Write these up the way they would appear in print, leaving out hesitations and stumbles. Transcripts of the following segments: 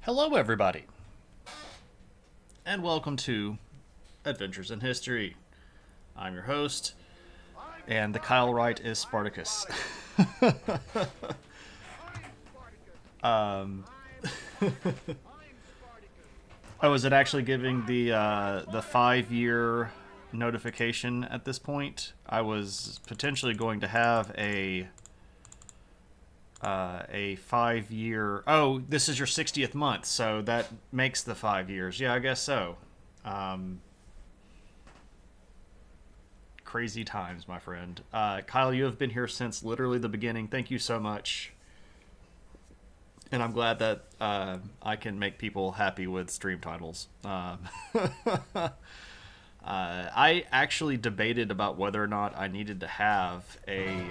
Hello, everybody, and welcome to Adventures in History. I'm your host, and the Kyle Wright is Spartacus. um, oh, is it actually giving the 5 year notification at this point? I was potentially going to have a 5 year. Oh, this is your 60th month, so that makes the 5 years. Yeah, I guess so. Um, Crazy times, my friend. Kyle, you have been here since literally the beginning. Thank you so much. And I'm glad that I can make people happy with stream titles. I actually debated about whether or not I needed to have a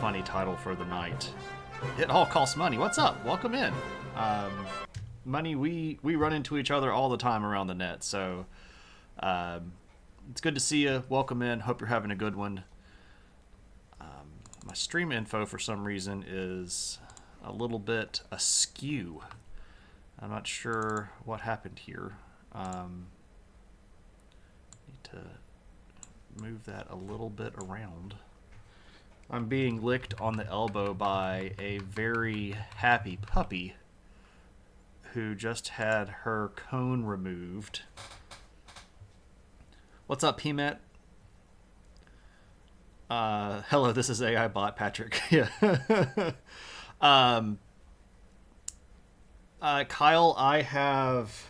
funny title for the night. It all costs money. What's up? Welcome in. Um, Money, we run into each other all the time around the net, so um, it's good to see you. Welcome in. Hope you're having a good one. My stream info for some reason is a little bit askew. I'm not sure what happened here. Need to move that a little bit around. I'm being licked on the elbow by a very happy puppy who just had her cone removed. What's up, PMET? Hello, this is AI bot Patrick. Yeah. um, Kyle, I have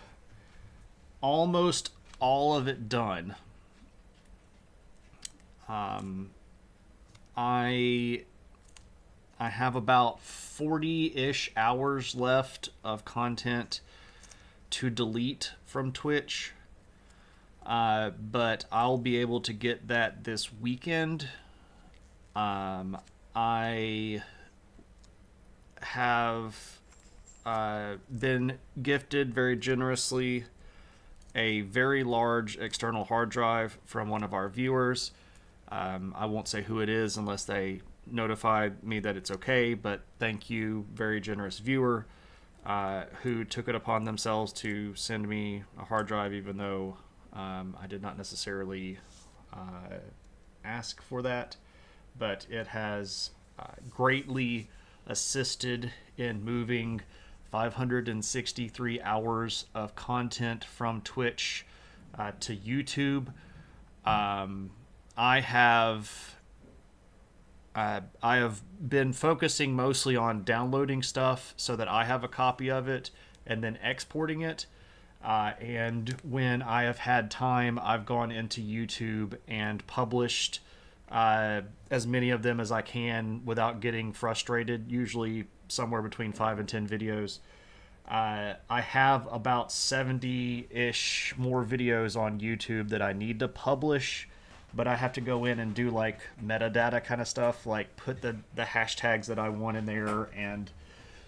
almost all of it done. I I have about 40-ish hours left of content to delete from Twitch. But I'll be able to get that this weekend. I have been gifted very generously a very large external hard drive from one of our viewers. I won't say who it is unless they notify me that it's okay, but thank you, very generous viewer, who took it upon themselves to send me a hard drive, even though I did not necessarily ask for that. But it has greatly assisted in moving 563 hours of content from Twitch to YouTube. I have I have been focusing mostly on downloading stuff so that I have a copy of it and then exporting it. And when I have had time, I've gone into YouTube and published as many of them as I can without getting frustrated, usually somewhere between 5 and 10 videos. I have about 70-ish more videos on YouTube that I need to publish, but I have to go in and do like metadata kind of stuff, like put the hashtags that I want in there and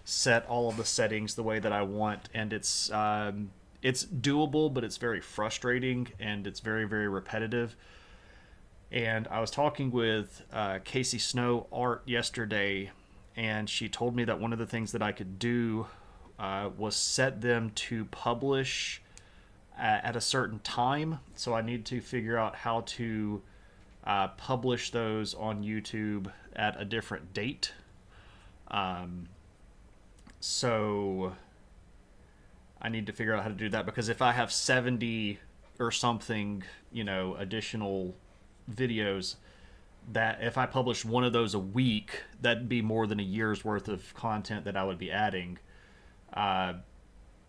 set all of the settings the way that I want. And it's doable, but it's very frustrating and it's very, very repetitive. And I was talking with Casey Snow Art yesterday, and she told me that one of the things that I could do was set them to publish at a certain time. So I need to figure out how to publish those on YouTube at a different date. So I need to figure out how to do that, because if I have 70 or something, additional videos, that if I published one of those a week, that'd be more than a year's worth of content that I would be adding.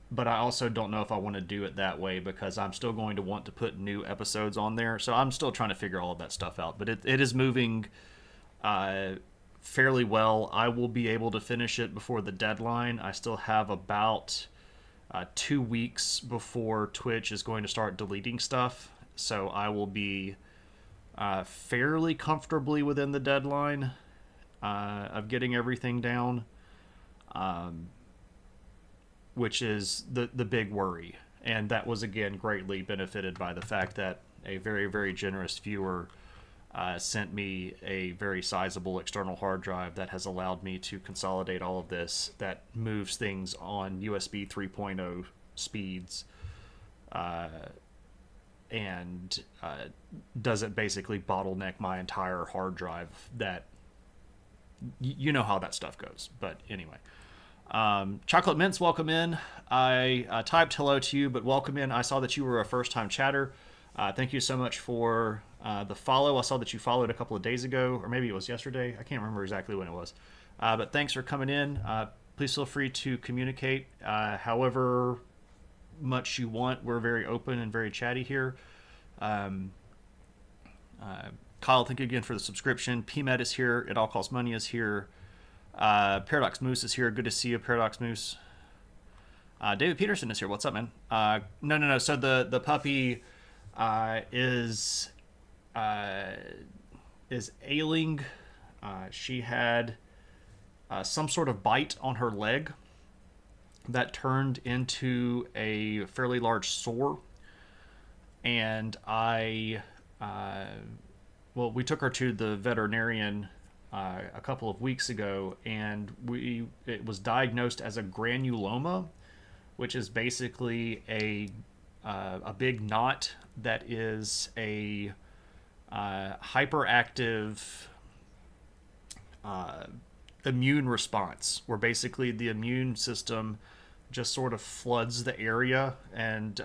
But I also don't know if I want to do it that way, because I'm still going to want to put new episodes on there. So I'm still trying to figure all of that stuff out. But it is moving fairly well. I will be able to finish it before the deadline. I still have about 2 weeks before Twitch is going to start deleting stuff. So I will be fairly comfortably within the deadline of getting everything down, which is the big worry. And that was, again, greatly benefited by the fact that a very, very generous viewer sent me a very sizable external hard drive that has allowed me to consolidate all of this, that moves things on USB 3.0 speeds, and doesn't basically bottleneck my entire hard drive. That you know how that stuff goes. But anyway, Chocolate Mints, welcome in. I typed hello to you, but welcome in. I saw that you were a first-time chatter. Thank you so much for the follow. I saw that you followed a couple of days ago, or maybe it was yesterday. I can't remember exactly when it was. But thanks for coming in. Please feel free to communicate however much you want. We're very open and very chatty here. Kyle, thank you again for the subscription. PMED is here. It All Costs Money is here. Paradox Moose is here. Good to see you, Paradox Moose. David Peterson is here. What's up, man? No. So the puppy is ailing. She had some sort of bite on her leg that turned into a fairly large sore, and we took her to the veterinarian a couple of weeks ago, and it was diagnosed as a granuloma, which is basically a big knot that is a hyperactive immune response, where basically the immune system just sort of floods the area and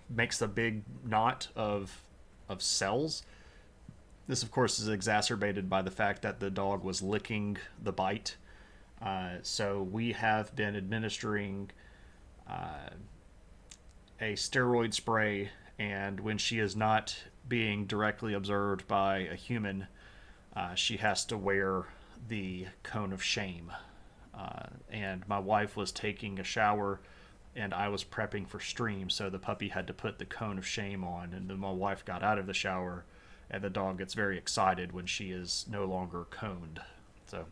makes a big knot of cells. This, of course, is exacerbated by the fact that the dog was licking the bite. So we have been administering a steroid spray, and when she is not being directly observed by a human, she has to wear the cone of shame. And my wife was taking a shower, and I was prepping for stream, so the puppy had to put the cone of shame on, and then my wife got out of the shower, and the dog gets very excited when she is no longer coned. So,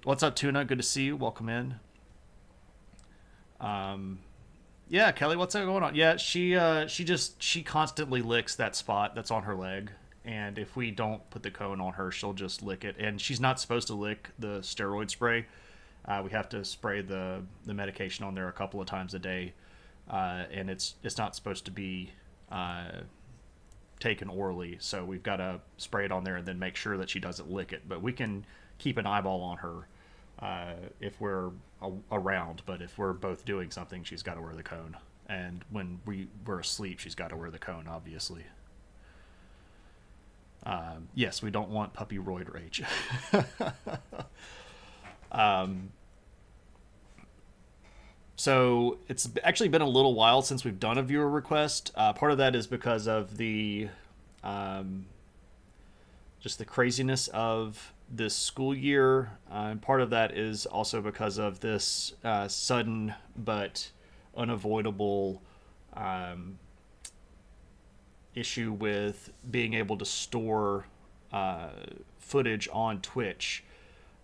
what's up, Tuna? Good to see you. Welcome in. Yeah, Kelly, what's going on? Yeah, she constantly licks that spot that's on her leg, and if we don't put the cone on her, she'll just lick it. And she's not supposed to lick the steroid spray. We have to spray the medication on there a couple of times a day, and it's not supposed to be taken orally. So we've got to spray it on there and then make sure that she doesn't lick it. But we can keep an eyeball on her if we're around. But if we're both doing something, she's got to wear the cone. And when we're asleep, she's got to wear the cone, obviously. Yes, we don't want puppy roid rage. So it's actually been a little while since we've done a viewer request. Part of that is because of the just the craziness of this school year. And part of that is also because of this sudden but unavoidable issue with being able to store footage on Twitch.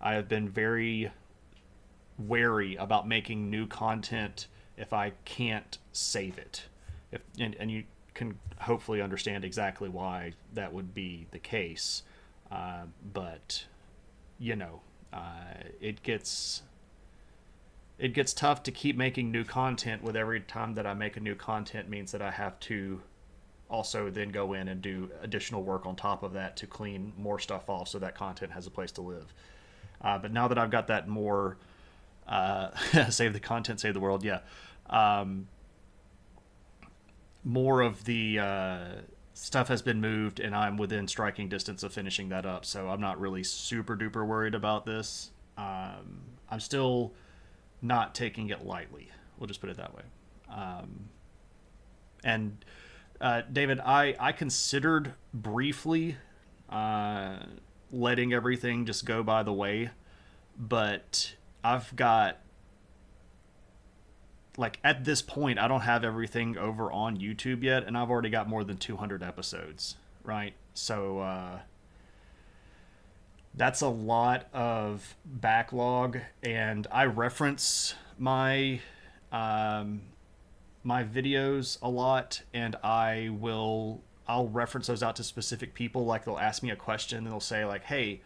I have been very wary about making new content if I can't save it. And you can hopefully understand exactly why that would be the case. But you know, it gets tough to keep making new content with every time that I make a new content means that I have to also then go in and do additional work on top of that to clean more stuff off so that content has a place to live. But now that I've got that more save the content, save the world, yeah. More of the stuff has been moved, and I'm within striking distance of finishing that up, so I'm not really super duper worried about this. I'm still not taking it lightly. We'll just put it that way. And David, I considered briefly letting everything just go by the way, but I've got, like, at this point, I don't have everything over on YouTube yet, and I've already got more than 200 episodes, right? So that's a lot of backlog, and I reference my my videos a lot, and I will I'll reference those out to specific people. Like they'll ask me a question and they'll say like, "Hey,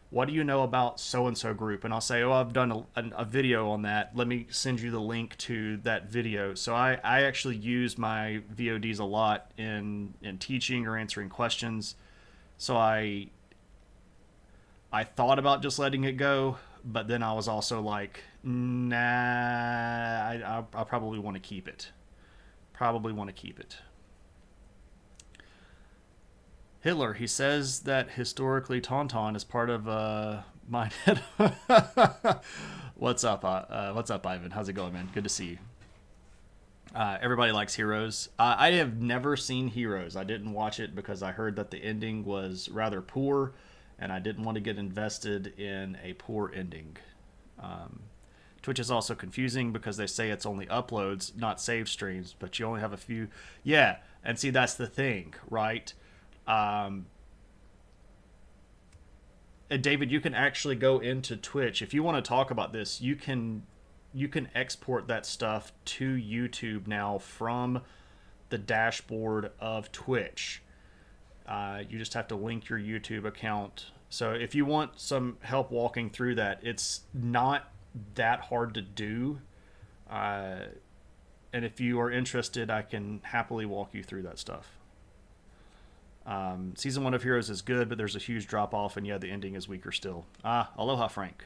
what do you know about so and so group?" And I'll say, "Oh, I've done a video on that. Let me send you the link to that video." So I actually use my VODs a lot in teaching or answering questions. So I thought about just letting it go, but then I was also like, nah, I probably want to keep it. Probably want to keep it. Hitler, he says that historically Tauntaun is part of Minehead. What's up? What's up, Ivan? How's it going, man? Good to see you. Everybody likes Heroes. I have never seen Heroes. I didn't watch it because I heard that the ending was rather poor, and I didn't want to get invested in a poor ending. Twitch is also confusing because they say it's only uploads, not save streams, but you only have a few. Yeah, and see, that's the thing, right? And David, you can actually go into Twitch if you want to talk about this. You can export that stuff to YouTube now from the dashboard of Twitch. You just have to link your YouTube account. So if you want some help walking through that, it's not that hard to do. And if you are interested, I can happily walk you through that stuff. Season 1 of Heroes is good, but there's a huge drop off, and yeah, the ending is weaker still. Aloha, Frank.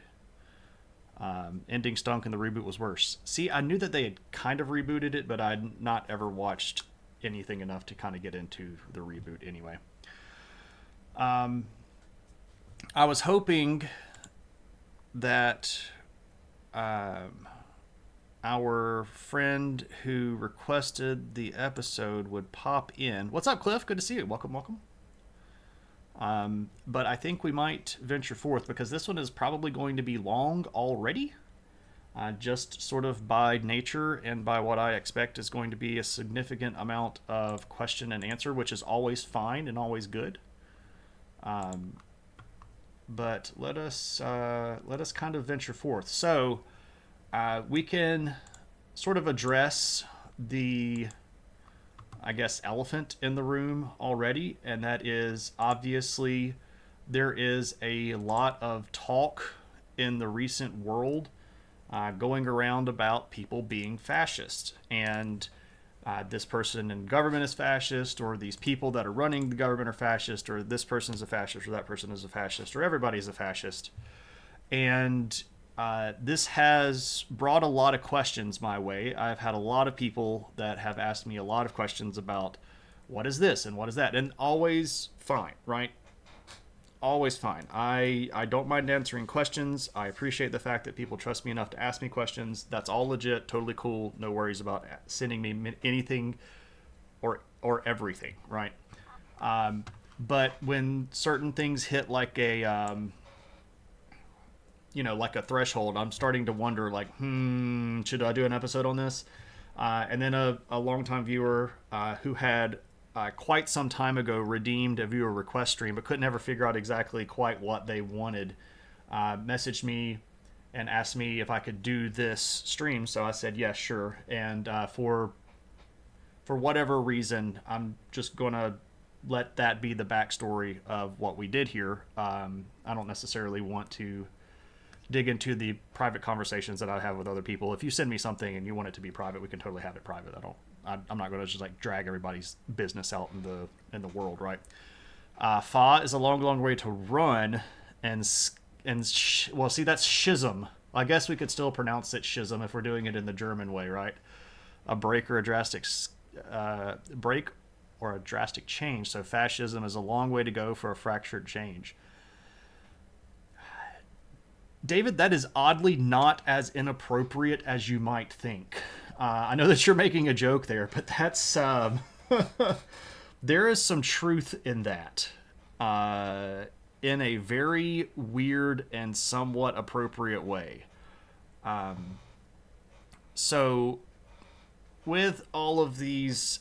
Ending stunk and the reboot was worse. See, I knew that they had kind of rebooted it, but I'd not ever watched anything enough to kind of get into the reboot anyway. I was hoping that our friend who requested the episode would pop in. What's up, Cliff? Good to see you. Welcome, welcome. But I think we might venture forth because this one is probably going to be long already. Just sort of by nature and by what I expect is going to be a significant amount of question and answer, which is always fine and always good. But let us kind of venture forth. So we can sort of address the, I guess, elephant in the room already, and that is obviously there is a lot of talk in the recent world going around about people being fascist, and this person in government is fascist, or these people that are running the government are fascist, or this person is a fascist, or that person is a fascist, or everybody's a fascist. And this has brought a lot of questions my way. I've had a lot of people that have asked me a lot of questions about what is this and what is that, and always fine, right? Always fine. I don't mind answering questions. I appreciate the fact that people trust me enough to ask me questions. That's all legit, totally cool. No worries about sending me anything or everything, right? But when certain things hit like a like a threshold, I'm starting to wonder, like, should I do an episode on this? And then a longtime viewer who had quite some time ago redeemed a viewer request stream, but couldn't ever figure out exactly quite what they wanted, messaged me and asked me if I could do this stream. So I said, yes, sure. And for whatever reason, I'm just going to let that be the backstory of what we did here. I don't necessarily want to dig into the private conversations that I have with other people. If you send me something and you want it to be private, we can totally have it private. I'm not going to just like drag everybody's business out in the world, right? Fa is a long, long way to run, well, see, that's schism. I guess we could still pronounce it schism if we're doing it in the German way, right? A break or a drastic break or a drastic change. So fascism is a long way to go for a fractured change. David, that is oddly not as inappropriate as you might think. I know that you're making a joke there, but that's there is some truth in that, in a very weird and somewhat appropriate way. So, with all of these,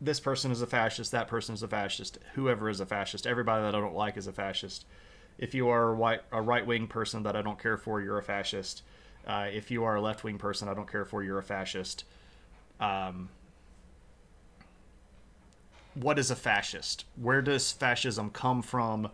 this person is a fascist, that person is a fascist, whoever is a fascist, everybody that I don't like is a fascist. If you are a right-wing person that I don't care for, you're a fascist. If you are a left-wing person I don't care for, you're a fascist. what is a fascist? Where does fascism come from?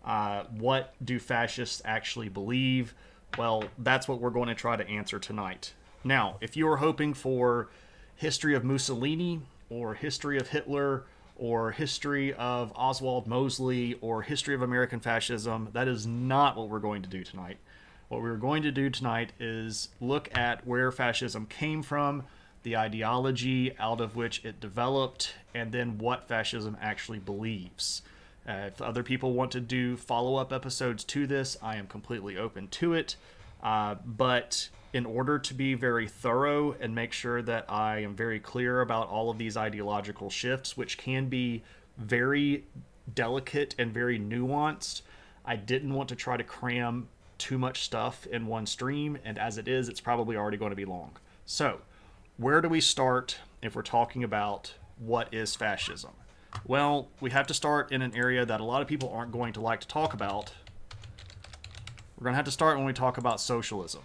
What do fascists actually believe? Well, that's what we're going to try to answer tonight. Now, if you are hoping for history of Mussolini or history of Hitler or history of Oswald Mosley or history of American fascism, that is not what we're going to do tonight. What we're going to do tonight is look at where fascism came from, the ideology out of which it developed, and then what fascism actually believes. If other people want to do follow-up episodes to this, I am completely open to it. But in order to be very thorough and make sure that I am very clear about all of these ideological shifts, which can be very delicate and very nuanced, I didn't want to try to cram too much stuff in one stream, and as it is, it's probably already going to be long. So, where do we start if we're talking about what is fascism? Well, we have to start in an area that a lot of people aren't going to like to talk about. We're going to have to start when we talk about socialism.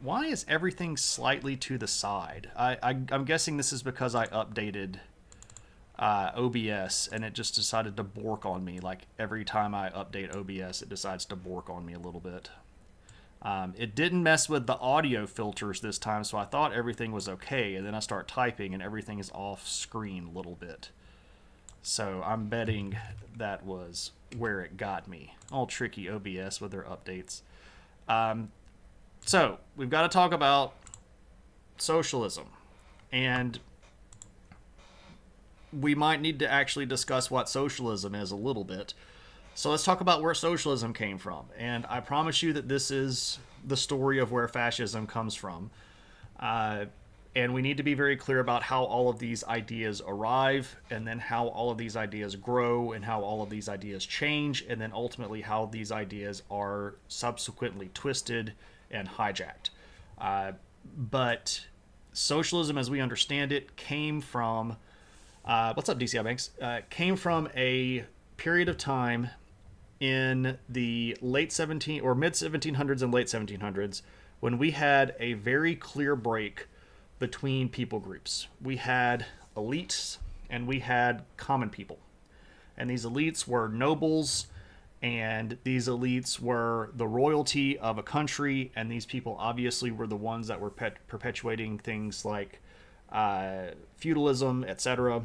Why is everything slightly to the side? I'm guessing this is because I updated OBS and it just decided to bork on me. Like every time I update OBS, it decides to bork on me a little bit. It didn't mess with the audio filters this time, so I thought everything was okay. And then I start typing and everything is off screen a little bit. So I'm betting that was where it got me. All tricky OBS with their updates. So we've got to talk about socialism. And we might need to actually discuss what socialism is a little bit. So let's talk about where socialism came from. And I promise you that this is the story of where fascism comes from. And we need to be very clear about how all of these ideas arrive, and then how all of these ideas grow, and how all of these ideas change, and then ultimately how these ideas are subsequently twisted and hijacked. But socialism, as we understand it, came from what's up, DCI Banks? Came from a period of time in the late 17 or mid 1700s and late 1700s when we had a very clear break between people groups. We had elites and we had common people. And these elites were nobles, and these elites were the royalty of a country, and these people obviously were the ones that were perpetuating things like feudalism, etc.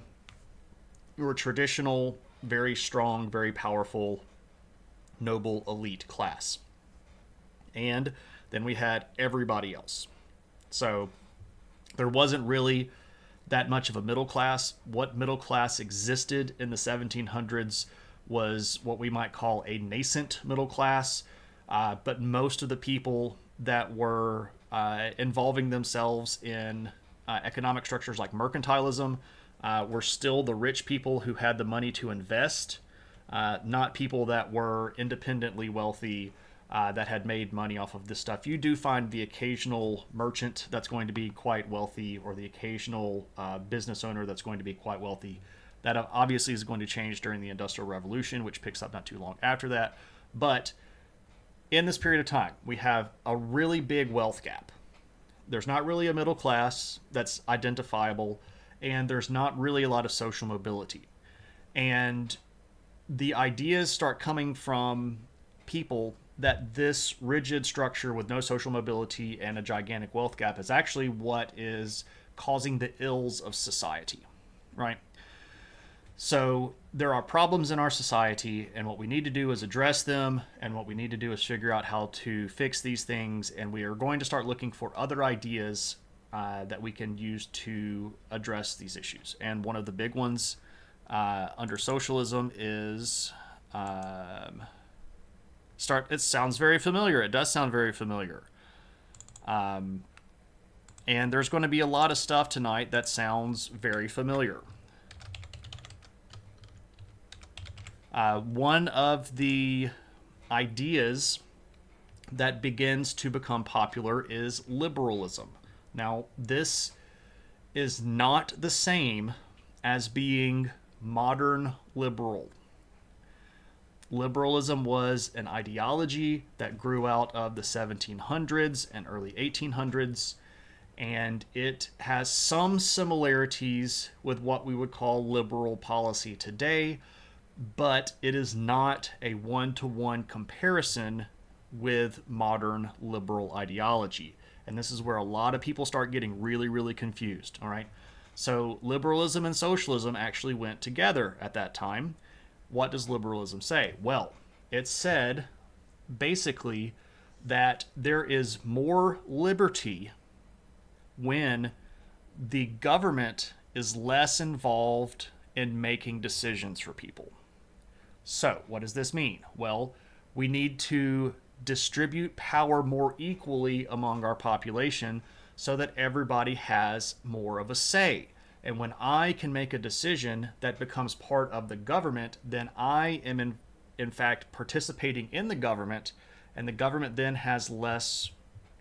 We were traditional, very strong, very powerful, noble elite class. And then we had everybody else. So there wasn't really that much of a middle class. What middle class existed in the 1700s was what we might call a nascent middle class. But most of the people that were involving themselves in economic structures like mercantilism were still the rich people who had the money to invest, not people that were independently wealthy that had made money off of this stuff. You do find the occasional merchant that's going to be quite wealthy, or the occasional business owner that's going to be quite wealthy. That obviously is going to change during the Industrial Revolution, which picks up not too long after that. But in this period of time, we have a really big wealth gap. There's not really a middle class that's identifiable, and there's not really a lot of social mobility. And the ideas start coming from people that this rigid structure with no social mobility and a gigantic wealth gap is actually what is causing the ills of society, right? So there are problems in our society, and what we need to do is address them, and what we need to do is figure out how to fix these things, and we are going to start looking for other ideas that we can use to address these issues. And one of the big ones under socialism is it sounds very familiar. It does sound very familiar. And there's going to be a lot of stuff tonight that sounds very familiar. One of the ideas that begins to become popular is liberalism. Now, this is not the same as being modern liberal. Liberalism was an ideology that grew out of the 1700s and early 1800s, and it has some similarities with what we would call liberal policy today, but it is not a one-to-one comparison with modern liberal ideology. And this is where a lot of people start getting really, really confused. All right. So liberalism and socialism actually went together at that time. What does liberalism say? Well, it said basically that there is more liberty when the government is less involved in making decisions for people. So, what does this mean? Well, we need to distribute power more equally among our population so that everybody has more of a say. And when I can make a decision that becomes part of the government, then I am in fact participating in the government, and the government then has less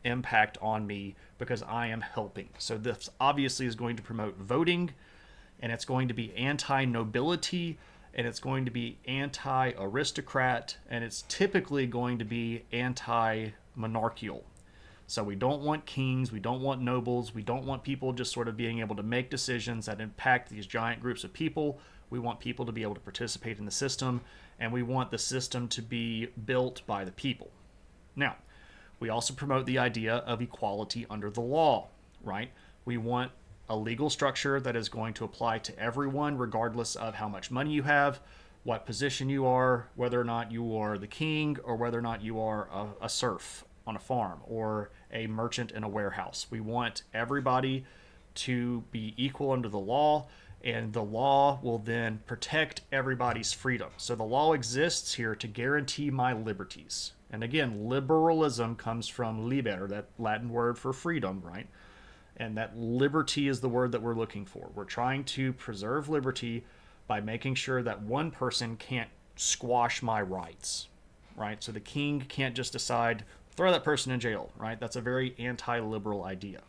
impact on me because I am helping. So this obviously is going to promote voting, and it's going to be anti-nobility, and it's going to be anti-aristocrat, and it's typically going to be anti-monarchical. So we don't want kings, we don't want nobles, we don't want people just sort of being able to make decisions that impact these giant groups of people. We want people to be able to participate in the system, and we want the system to be built by the people. Now, we also promote the idea of equality under the law, right? We want a legal structure that is going to apply to everyone, regardless of how much money you have, what position you are, whether or not you are the king, or whether or not you are a serf on a farm or a merchant in a warehouse. We want everybody to be equal under the law, and the law will then protect everybody's freedom. So the law exists here to guarantee my liberties. And again, liberalism comes from liber, that Latin word for freedom, right? And that liberty is the word that we're looking for. We're trying to preserve liberty by making sure that one person can't squash my rights, right? So the king can't just decide, throw that person in jail, right? That's a very anti-liberal idea.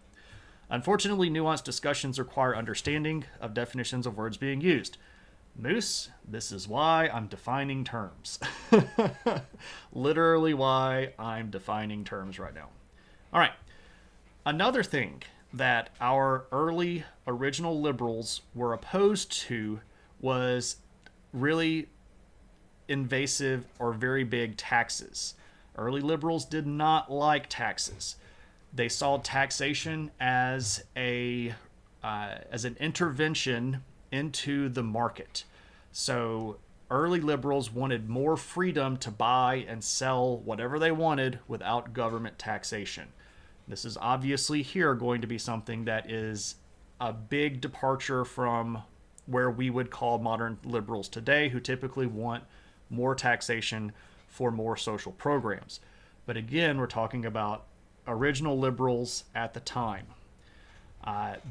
Unfortunately, nuanced discussions require understanding of definitions of words being used. Moose, this is why I'm defining terms. Literally why I'm defining terms right now. All right. Another thing that our early original liberals were opposed to was really invasive or very big taxes. Early liberals did not like taxes. They saw taxation as an intervention into the market. So early liberals wanted more freedom to buy and sell whatever they wanted without government taxation. This is obviously here going to be something that is a big departure from where we would call modern liberals today, who typically want more taxation for more social programs. But again, we're talking about original liberals at the time.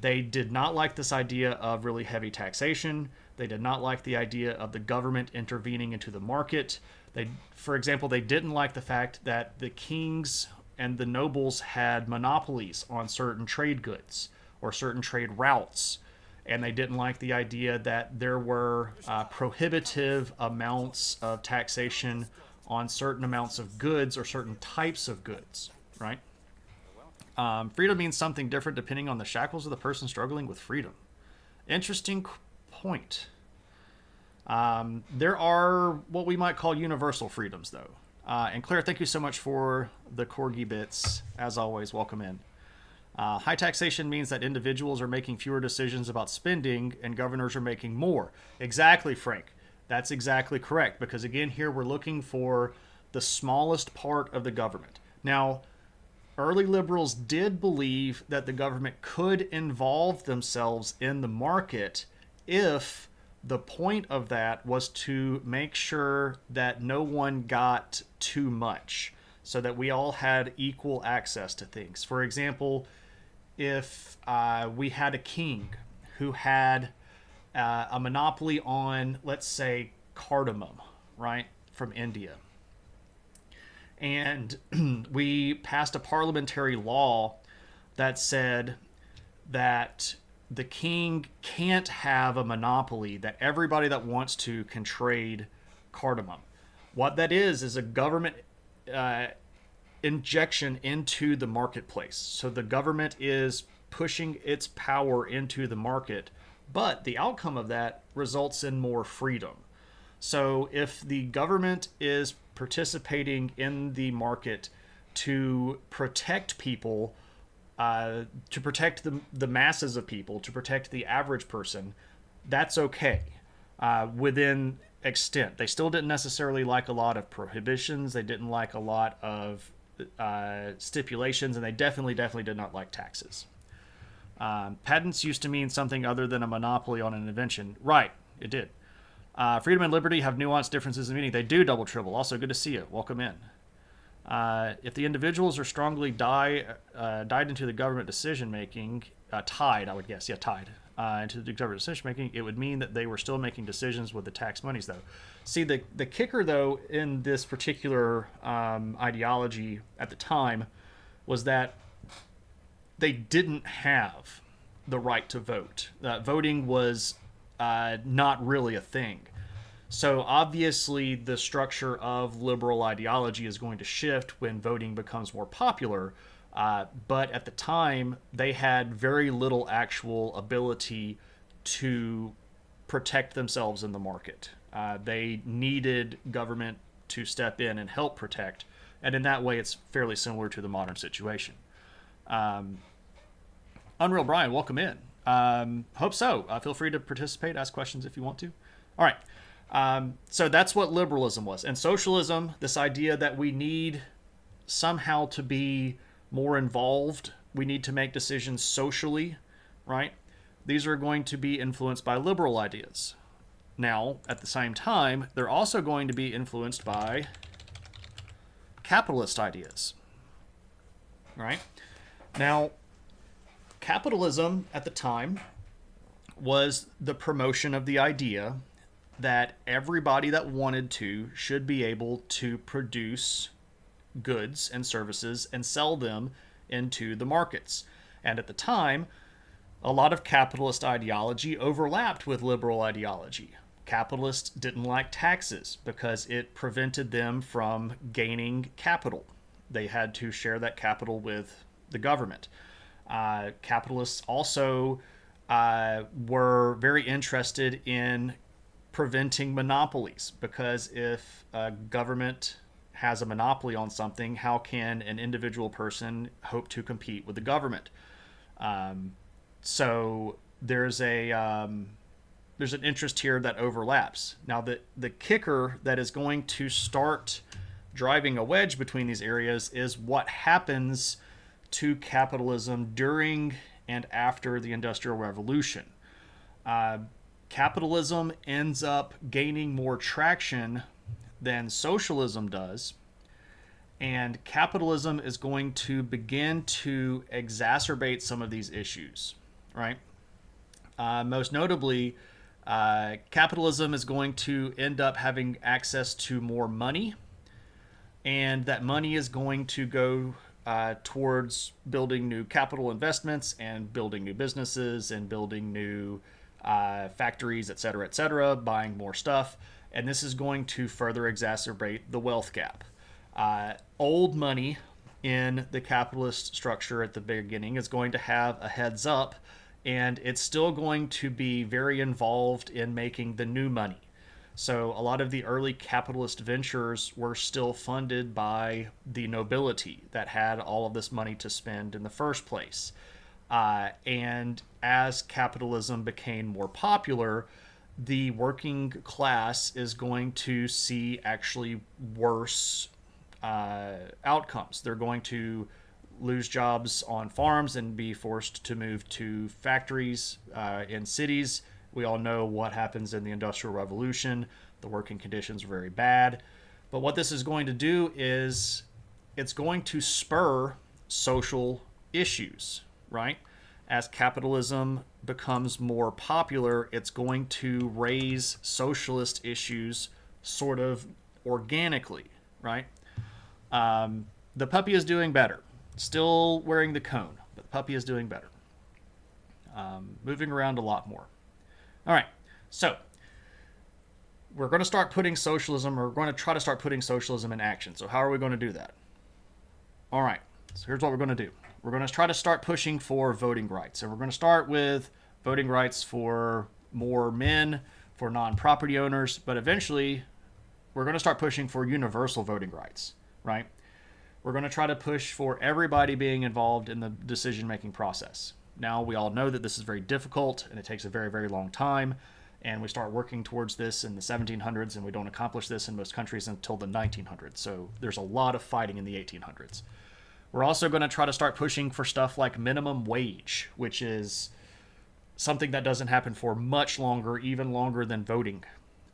They did not like this idea of really heavy taxation. They did not like the idea of the government intervening into the market. For example, they didn't like the fact that the kings and the nobles had monopolies on certain trade goods or certain trade routes. And they didn't like the idea that there were prohibitive amounts of taxation on certain amounts of goods or certain types of goods, right? Freedom means something different depending on the shackles of the person struggling with freedom. Interesting point. There are what we might call universal freedoms, though. And Claire, thank you so much for the corgi bits. As always, welcome in. High taxation means that individuals are making fewer decisions about spending and governors are making more. Exactly, Frank. That's exactly correct. Because again, here we're looking for the smallest part of the government. Now, early liberals did believe that the government could involve themselves in the market if the point of that was to make sure that no one got too much, so that we all had equal access to things. For example, if we had a king who had a monopoly on, let's say, cardamom, right, from India, and we passed a parliamentary law that said that the king can't have a monopoly, that everybody that wants to can trade cardamom. What that is a government injection into the marketplace. So the government is pushing its power into the market, but the outcome of that results in more freedom. So if the government is participating in the market to protect people, to protect the masses of people, to protect the average person, that's okay within extent. They still didn't necessarily like a lot of prohibitions. They didn't like a lot of stipulations, and they definitely did not like taxes. Patents used to mean something other than a monopoly on an invention. Right, it did. Freedom and liberty have nuanced differences in meaning. They do, Double Triple. Also, good to see you. Welcome in. If the individuals are strongly tied into the government decision making, tied, I would guess, tied into the government decision making, it would mean that they were still making decisions with the tax monies, though. See, the kicker, though, in this particular ideology at the time was that they didn't have the right to vote. Voting was not really a thing. So obviously the structure of liberal ideology is going to shift when voting becomes more popular. But at the time, they had very little actual ability to protect themselves in the market. They needed government to step in and help protect. And in that way, it's fairly similar to the modern situation. Unreal Brian, welcome in. Hope so. Feel free to participate, ask questions if you want to. All right. So that's what liberalism was. And socialism, this idea that we need somehow to be more involved, we need to make decisions socially, right? These are going to be influenced by liberal ideas. Now, at the same time, they're also going to be influenced by capitalist ideas, right? Now, capitalism at the time was the promotion of the idea that everybody that wanted to should be able to produce goods and services and sell them into the markets. And at the time, a lot of capitalist ideology overlapped with liberal ideology. Capitalists didn't like taxes because it prevented them from gaining capital. They had to share that capital with the government. Capitalists also were very interested in preventing monopolies, because if a government has a monopoly on something, how can an individual person hope to compete with the government? So there's an interest here that overlaps. Now, the kicker that is going to start driving a wedge between these areas is what happens to capitalism during and after the Industrial Revolution. Capitalism ends up gaining more traction than socialism does, and capitalism is going to begin to exacerbate some of these issues, right? Most notably, capitalism is going to end up having access to more money, and that money is going to go towards building new capital investments and building new businesses and building new factories, et cetera, buying more stuff. And this is going to further exacerbate the wealth gap. Old money in the capitalist structure at the beginning is going to have a heads up, and it's still going to be very involved in making the new money. So a lot of the early capitalist ventures were still funded by the nobility that had all of this money to spend in the first place. And as capitalism became more popular, the working class is going to see actually worse outcomes. They're going to lose jobs on farms and be forced to move to factories in cities. We all know what happens in the Industrial Revolution. The working conditions are very bad. But what this is going to do is it's going to spur social issues, right? As capitalism becomes more popular, it's going to raise socialist issues sort of organically, right? The puppy is doing better. Still wearing the cone, but the puppy is doing better. Moving around a lot more. All right, so we're going to start putting socialism, or we're going to try to start putting socialism in action. So how are we going to do that? All right, so here's what we're going to do. we're going to try to start pushing for voting rights. And we're going to start with voting rights for more men, for non-property owners, but eventually we're going to start pushing for universal voting rights, right? We're going to try to push for everybody being involved in the decision-making process. Now, we all know that this is very difficult and it takes a very, very long time. And we start working towards this in the 1700s, and we don't accomplish this in most countries until the 1900s. So there's a lot of fighting in the 1800s. We're also going to try to start pushing for stuff like minimum wage, which is something that doesn't happen for much longer, even longer than voting,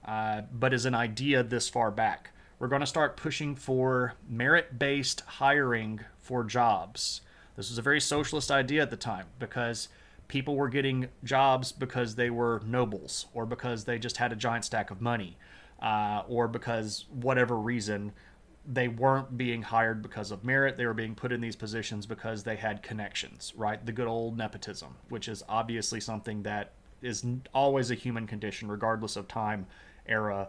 but is an idea this far back. We're going to start pushing for merit-based hiring for jobs. This was a very socialist idea at the time because people were getting jobs because they were nobles or because they just had a giant stack of money or because whatever reason they weren't being hired because of merit. They were being put in these positions because they had connections, right? The good old nepotism, which is obviously something that is always a human condition regardless of time, era,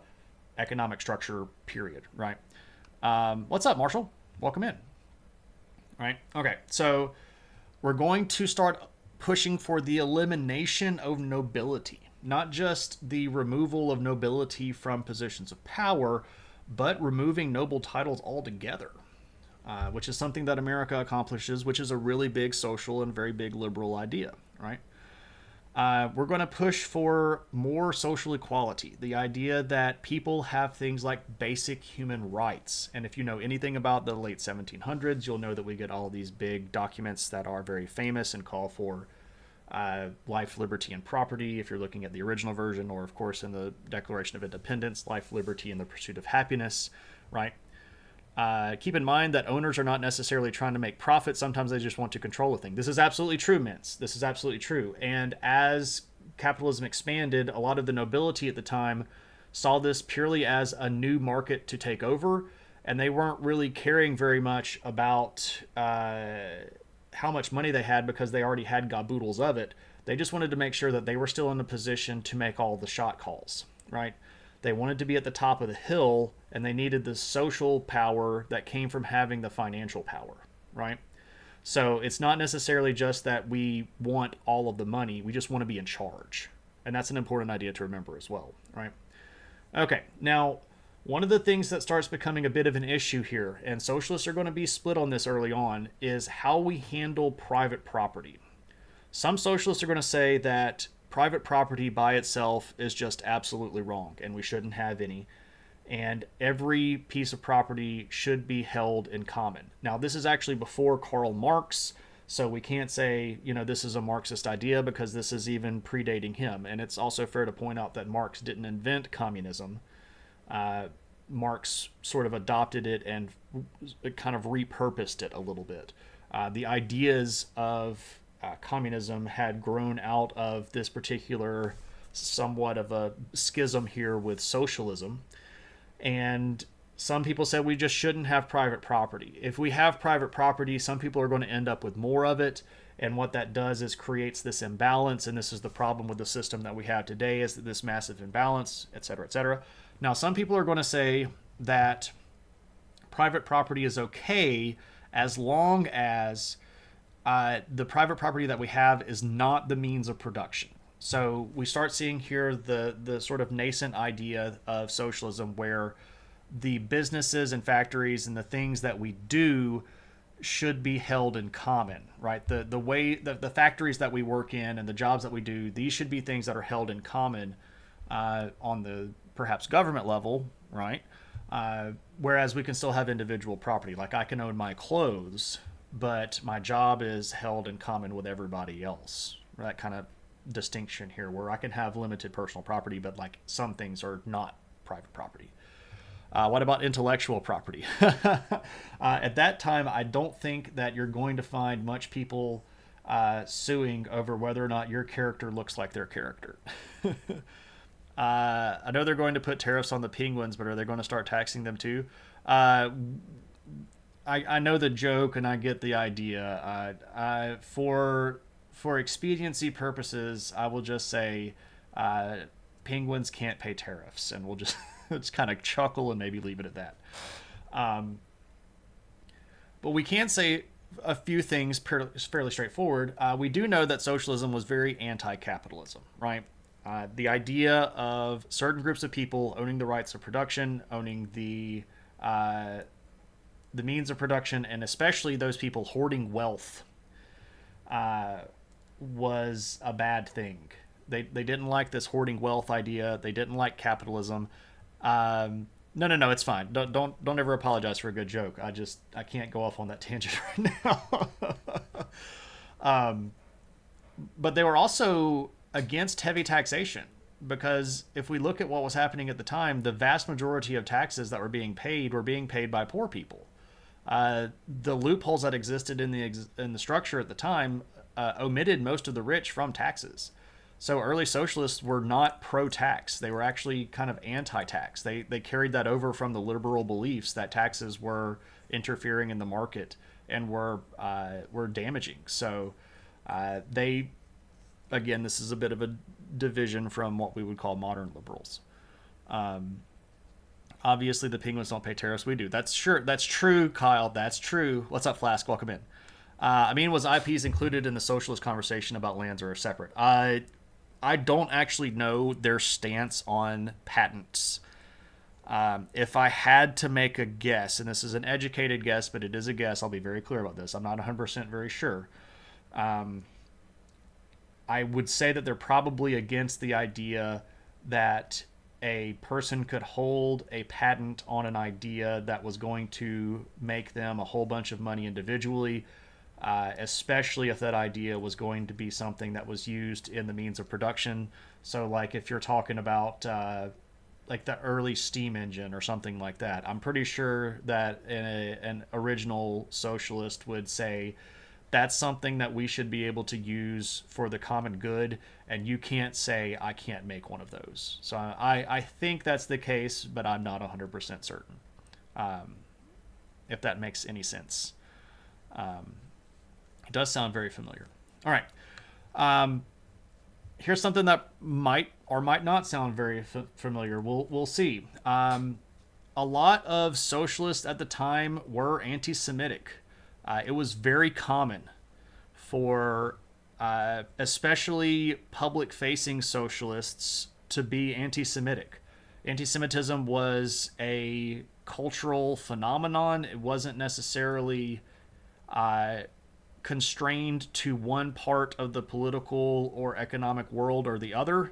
economic structure, period, right? What's up, Marshall? Welcome in. Right? Okay, so we're going to start pushing for the elimination of nobility, not just the removal of nobility from positions of power, but removing noble titles altogether, which is something that America accomplishes, which is a really big social and very big liberal idea, right? We're going to push for more social equality, the idea that people have things like basic human rights. And if you know anything about the late 1700s, you'll know that we get all these big documents that are very famous and call for life, liberty, and property, if you're looking at the original version, or of course in the Declaration of Independence, life, liberty, and the pursuit of happiness, right? Keep in mind that owners are not necessarily trying to make profit. Sometimes they just want to control a thing. This is absolutely true, Mintz. This is absolutely true. And as capitalism expanded, a lot of the nobility at the time saw this purely as a new market to take over, and they weren't really caring very much about how much money they had because they already had gaboodles of it. They just wanted to make sure that they were still in a position to make all the shot calls, right? They wanted to be at the top of the hill, and they needed the social power that came from having the financial power, right? So it's not necessarily just that we want all of the money, we just want to be in charge. And that's an important idea to remember as well, right? Okay, now, one of the things that starts becoming a bit of an issue here, and socialists are going to be split on this early on, is how we handle private property. Some socialists are going to say that private property by itself is just absolutely wrong and we shouldn't have any. And every piece of property should be held in common. Now, this is actually before Karl Marx, so we can't say, this is a Marxist idea because this is even predating him. And it's also fair to point out that Marx didn't invent communism. Marx sort of adopted it and kind of repurposed it a little bit. The ideas of communism had grown out of this particular somewhat of a schism here with socialism. And some people said we just shouldn't have private property. If we have private property, some people are going to end up with more of it. And what that does is creates this imbalance. And this is the problem with the system that we have today, is that this massive imbalance, et cetera, et cetera. Now, some people are going to say that private property is okay as long as the private property that we have is not the means of production. So we start seeing here the sort of nascent idea of socialism where the businesses and factories and the things that we do should be held in common, right? The way the factories that we work in and the jobs that we do, these should be things that are held in common on the perhaps government level, right? Whereas we can still have individual property. Like I can own my clothes, but my job is held in common with everybody else. That kind of distinction here where I can have limited personal property, but like some things are not private property. What about intellectual property? At that time, I don't think that you're going to find much people suing over whether or not your character looks like their character. I know they're going to put tariffs on the penguins, but are they going to start taxing them too? I know the joke and I get the idea. For expediency purposes, I will just say penguins can't pay tariffs, and we'll just just kind of chuckle and maybe leave it at that. But we can say a few things fairly straightforward. We do know that socialism was very anti-capitalism, right? The idea of certain groups of people owning the rights of production, owning the means of production, and especially those people hoarding wealth, was a bad thing. They didn't like this hoarding wealth idea. They didn't like capitalism. No, it's fine. Don't ever apologize for a good joke. I can't go off on that tangent right now. But they were also against heavy taxation, because if we look at what was happening at the time, the vast majority of taxes that were being paid by poor people. The loopholes that existed in the structure at the time omitted most of the rich from taxes. So early socialists were not pro-tax. They were actually kind of anti-tax. They carried that over from the liberal beliefs that taxes were interfering in the market and were damaging. So they, again, this is a bit of a division from what we would call modern liberals. Obviously, the penguins don't pay tariffs. We do. That's true, Kyle. That's true. What's up, Flask? Welcome in. I mean, was IPs included in the socialist conversation about lands, or separate? I don't actually know their stance on patents. If I had to make a guess, and this is an educated guess, but it is a guess, I'll be very clear about this. I'm not 100% very sure. I would say that they're probably against the idea that a person could hold a patent on an idea that was going to make them a whole bunch of money individually, especially if that idea was going to be something that was used in the means of production. So, like, if you're talking about like the early steam engine or something like that, I'm pretty sure that an original socialist would say that's something that we should be able to use for the common good, and you can't say I can't make one of those. So I think that's the case, but I'm not 100% certain, if that makes any sense. It does sound very familiar. All right. Here's something that might or might not sound very familiar. We'll see. A lot of socialists at the time were anti-Semitic. It was very common for especially public-facing socialists to be anti-Semitic. Anti-Semitism was a cultural phenomenon. It wasn't necessarily constrained to one part of the political or economic world or the other.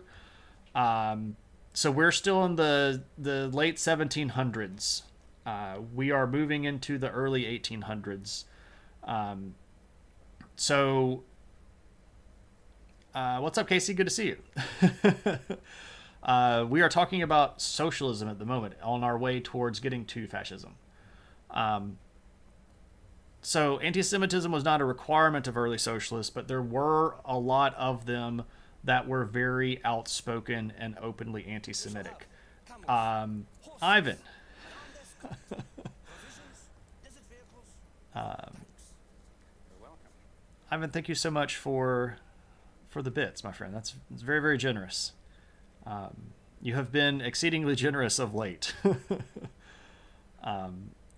So we're still in the late 1700s. We are moving into the early 1800s. What's up, Casey? Good to see you. We are talking about socialism at the moment, on our way towards getting to fascism. So anti-Semitism was not a requirement of early socialists, but there were a lot of them that were very outspoken and openly anti-Semitic. Ivan. Ivan, thank you so much for the bits, my friend. That's very, very generous. You have been exceedingly generous of late. I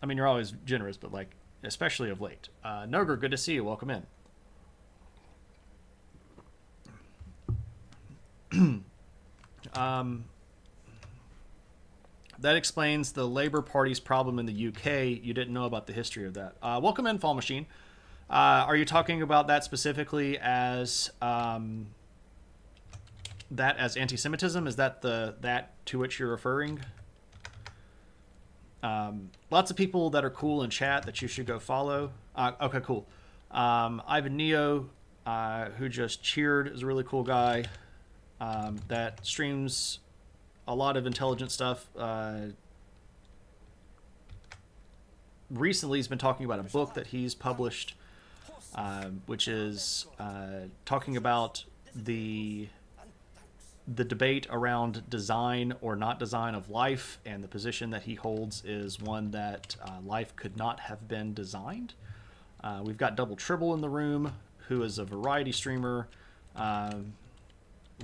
mean, you're always generous, but like especially of late. Noger, good to see you. Welcome in. That explains the Labour Party's problem in the UK. You didn't know about the history of that. Welcome in, Fall Machine. Are you talking about that specifically as anti-Semitism? Is that that to which you're referring? Lots of people that are cool in chat that you should go follow. Okay, cool. Ivan Neo, who just cheered, is a really cool guy that streams a lot of intelligent stuff. Recently, he's been talking about a book that he's published, which is talking about the debate around design or not design of life, and the position that he holds is one that life could not have been designed. We've got Double Tribble in the room, who is a variety streamer.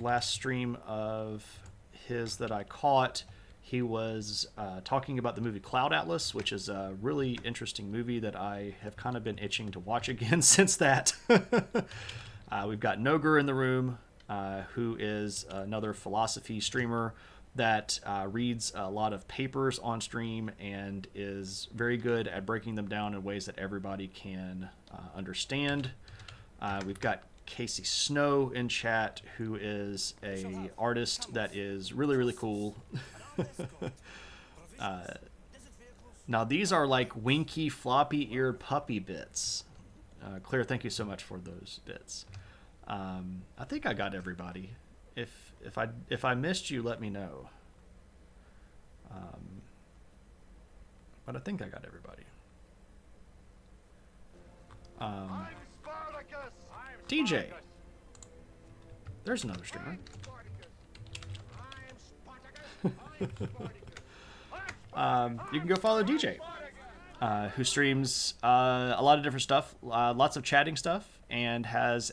Last stream of his that I caught, He was talking about the movie Cloud Atlas, which is a really interesting movie that I have kind of been itching to watch again since that. We've got Nogur in the room, who is another philosophy streamer that reads a lot of papers on stream and is very good at breaking them down in ways that everybody can understand. We've got Casey Snow in chat, who is a artist that is really, really cool. Now these are like winky, floppy-eared puppy bits. Claire, thank you so much for those bits. I think I got everybody. If I missed you, let me know. But I think I got everybody. DJ. There's another streamer. You can go follow DJ, who streams a lot of different stuff, lots of chatting stuff, and has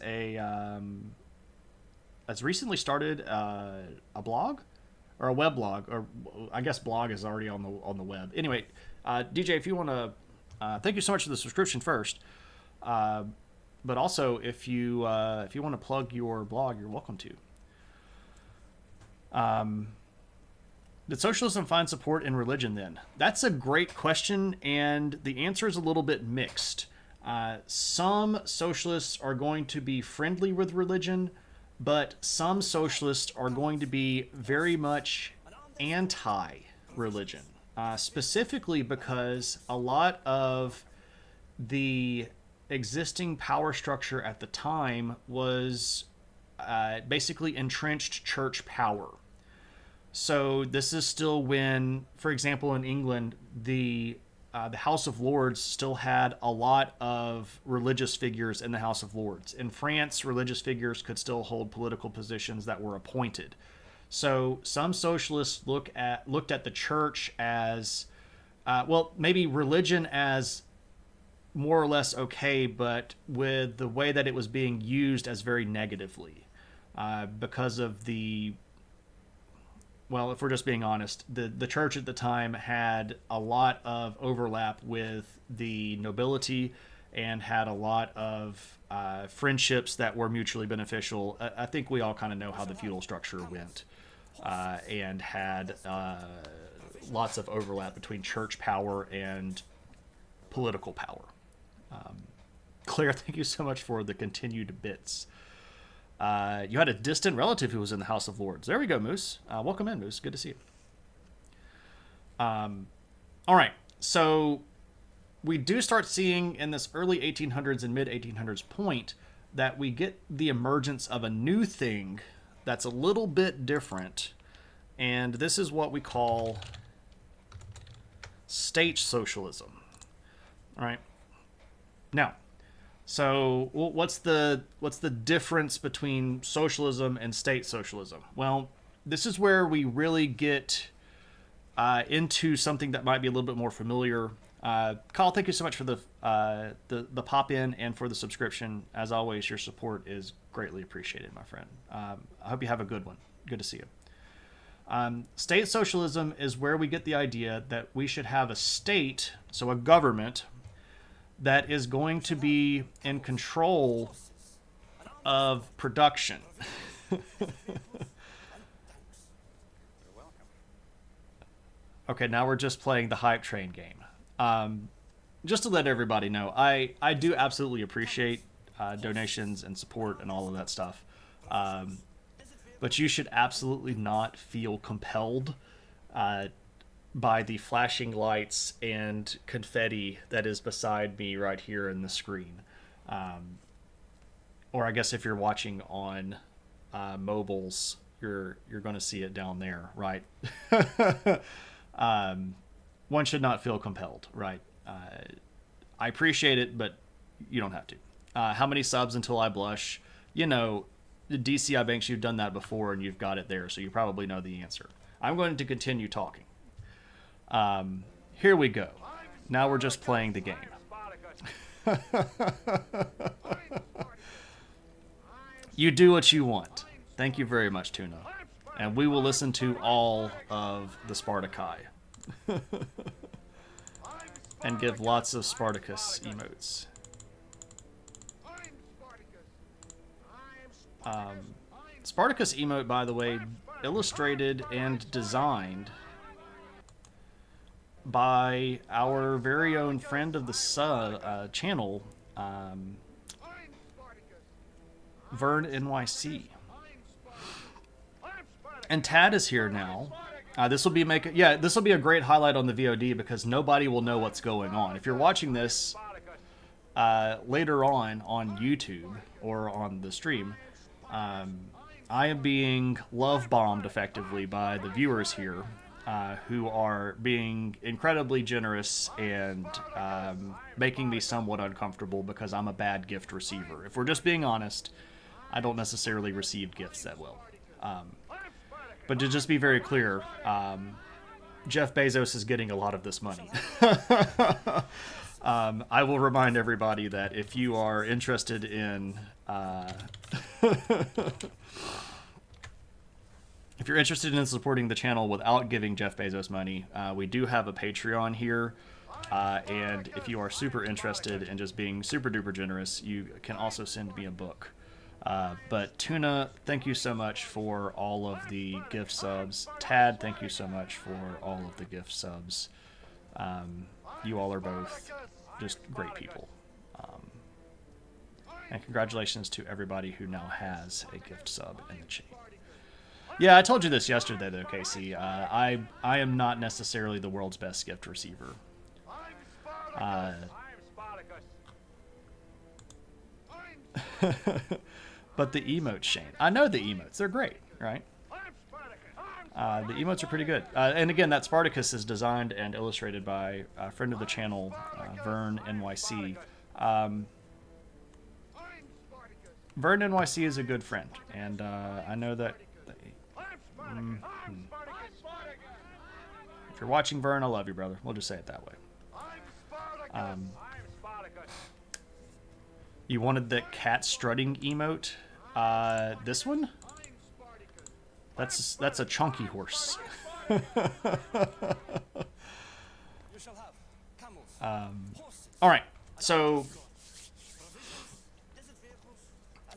has recently started a blog or a web blog, or I guess blog is already on the web. Anyway, DJ, if you want to, thank you so much for the subscription first. But also, if you want to plug your blog, you're welcome to. Did socialism find support in religion then? That's a great question, and the answer is a little bit mixed. Some socialists are going to be friendly with religion, but some socialists are going to be very much anti-religion, specifically because a lot of the existing power structure at the time was basically entrenched church power. So this is still when, for example, in England, the House of Lords still had a lot of religious figures in the House of Lords. In France, religious figures could still hold political positions that were appointed. So some socialists looked at the church as, maybe religion as more or less okay, but with the way that it was being used as very negatively, because of the, well, if we're just being honest, the church at the time had a lot of overlap with the nobility and had a lot of friendships that were mutually beneficial. I think we all kind of know how the feudal structure went, and had lots of overlap between church power and political power. Claire, thank you so much for the continued bits. You had a distant relative who was in the House of Lords. There we go, Moose. Welcome in, Moose. Good to see you. All right. So we do start seeing in this early 1800s and mid 1800s point that we get the emergence of a new thing that's a little bit different. And this is what we call state socialism. All right. Now, so what's the difference between socialism and state socialism? Well, this is where we really get into something that might be a little bit more familiar. Kyle, thank you so much for the pop in and for the subscription. As always, your support is greatly appreciated, my friend. I hope you have a good one. Good to see you. State socialism is where we get the idea that we should have a state, so a government, that is going to be in control of production. Okay, now we're just playing the hype train game. Just to let everybody know, I do absolutely appreciate donations and support and all of that stuff. But you should absolutely not feel compelled by the flashing lights and confetti that is beside me right here in the screen. Or I guess if you're watching on mobiles, you're going to see it down there, right? One should not feel compelled, right? I appreciate it, but you don't have to. How many subs until I blush? You know, the DCI Banks, you've done that before and you've got it there, so you probably know the answer. I'm going to continue talking. Here we go. Now we're just playing the game. You do what you want. Thank you very much, Tuna. and we will listen to all of the Spartacai and give lots of Spartacus emotes. Spartacus emote, by the way, illustrated and designed by our very own friend of the channel, Vern NYC. And Tad is here now. This will be a great highlight on the VOD because nobody will know what's going on. If you're watching this later on YouTube or on the stream, I am being love bombed effectively by the viewers here, who are being incredibly generous and making me somewhat uncomfortable because I'm a bad gift receiver. If we're just being honest, I don't necessarily receive gifts that well. But to just be very clear, Jeff Bezos is getting a lot of this money. I will remind everybody that if you are interested in if you're interested in supporting the channel without giving Jeff Bezos money, we do have a Patreon here. And if you are super interested in just being super duper generous, you can also send me a book. But Tuna, thank you so much for all of the gift subs. Tad, thank you so much for all of the gift subs. You all are both just great people. And congratulations to everybody who now has a gift sub in the chain. Yeah, I told you this yesterday, though, Casey. I am not necessarily the world's best gift receiver. But the emotes, Shane. I know the emotes. They're great, right? The emotes are pretty good. And again, that Spartacus is designed and illustrated by a friend of the channel, Vern NYC. Vern NYC is a good friend, and I know that... If you're watching, Vern, I love you, brother. We'll just say it that way. You wanted the cat strutting emote? This one? That's a chunky horse. All right, so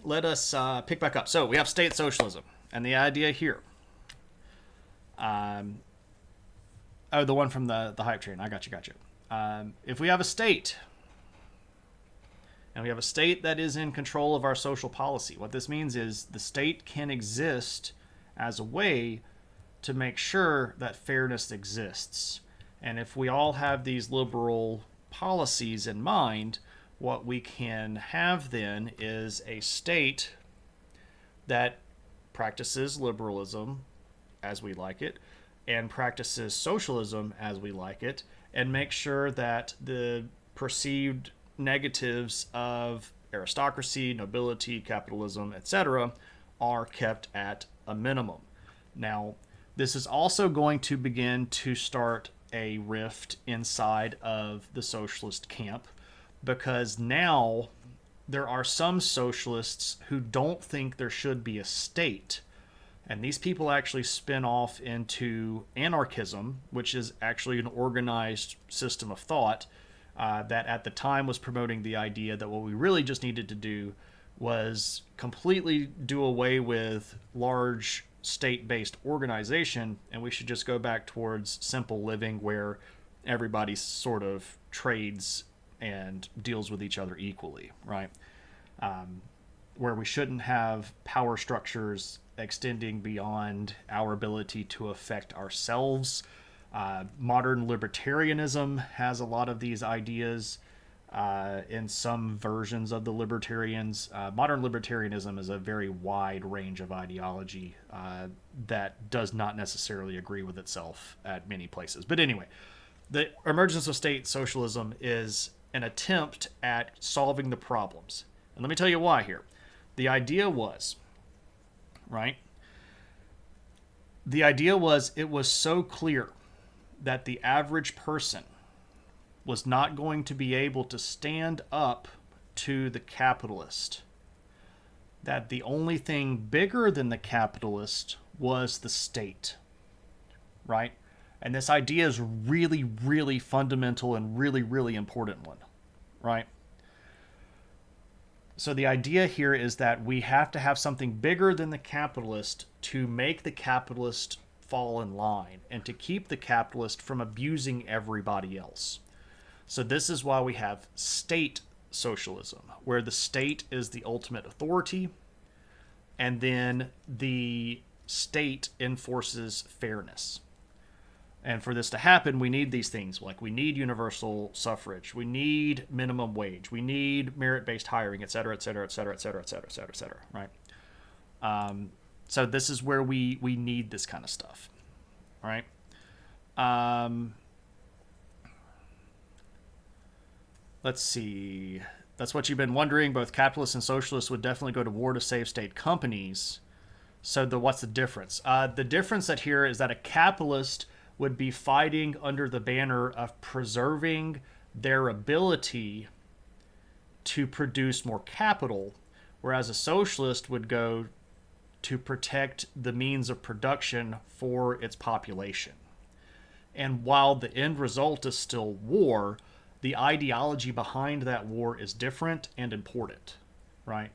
let us pick back up. So we have state socialism, and the idea here. Oh, the one from the hype train. I got you. If we have a state, and we have a state that is in control of our social policy, what this means is the state can exist as a way to make sure that fairness exists. And if we all have these liberal policies in mind, what we can have then is a state that practices liberalism as we like it and practices socialism as we like it, and make sure that the perceived negatives of aristocracy, nobility, capitalism, etc. are kept at a minimum. Now, this is also going to begin to start a rift inside of the socialist camp, because now there are some socialists who don't think there should be a state. And these people actually spin off into anarchism, which is actually an organized system of thought that at the time was promoting the idea that what we really just needed to do was completely do away with large state-based organization, and we should just go back towards simple living where everybody sort of trades and deals with each other equally, right? Where we shouldn't have power structures extending beyond our ability to affect ourselves. Modern libertarianism has a lot of these ideas in some versions of the libertarians. Modern libertarianism is a very wide range of ideology that does not necessarily agree with itself at many places. But anyway, the emergence of state socialism is an attempt at solving the problems. And let me tell you why here. The idea was, right? The idea was it was so clear that the average person was not going to be able to stand up to the capitalist that the only thing bigger than the capitalist was the state, right? And this idea is really, really fundamental and really, really important one, right? So the idea here is that we have to have something bigger than the capitalist to make the capitalist fall in line and to keep the capitalist from abusing everybody else. So this is why we have state socialism, where the state is the ultimate authority, and then the state enforces fairness. And for this to happen, we need these things. Like, we need universal suffrage, we need minimum wage, we need merit-based hiring, et cetera, et cetera, et cetera, et cetera, et cetera, et cetera, et cetera, right? So this is where we need this kind of stuff, right? Let's see. That's what you've been wondering. Both capitalists and socialists would definitely go to war to save state companies. So what's the difference? The difference that here is that a capitalist would be fighting under the banner of preserving their ability to produce more capital, whereas a socialist would go to protect the means of production for its population. And while the end result is still war, the ideology behind that war is different and important, right?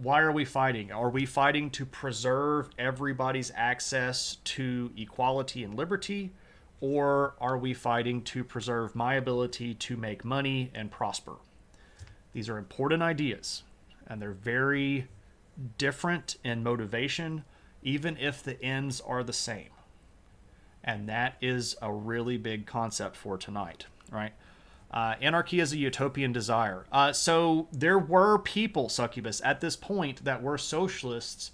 Why are we fighting? Are we fighting to preserve everybody's access to equality and liberty? Or are we fighting to preserve my ability to make money and prosper? These are important ideas, and they're very different in motivation, even if the ends are the same. And that is a really big concept for tonight, right? Anarchy is a utopian desire. So there were people, Succubus, at this point that were socialists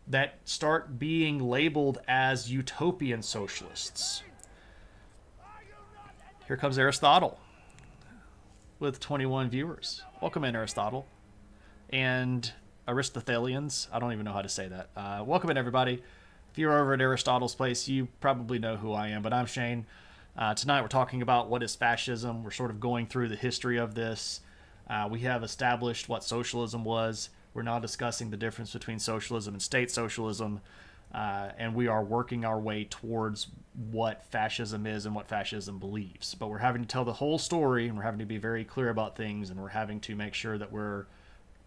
that start being labeled as utopian socialists. Here comes Aristotle with 21 viewers. Welcome in, Aristotle. And Aristotelians. I don't even know how to say that. Welcome in, everybody. If you're over at Aristotle's place, you probably know who I am, but I'm Shane. Tonight we're talking about what is fascism. We're sort of going through the history of this. We have established what socialism was. We're now discussing the difference between socialism and state socialism. And we are working our way towards what fascism is and what fascism believes. But we're having to tell the whole story, and we're having to be very clear about things, and we're having to make sure that we're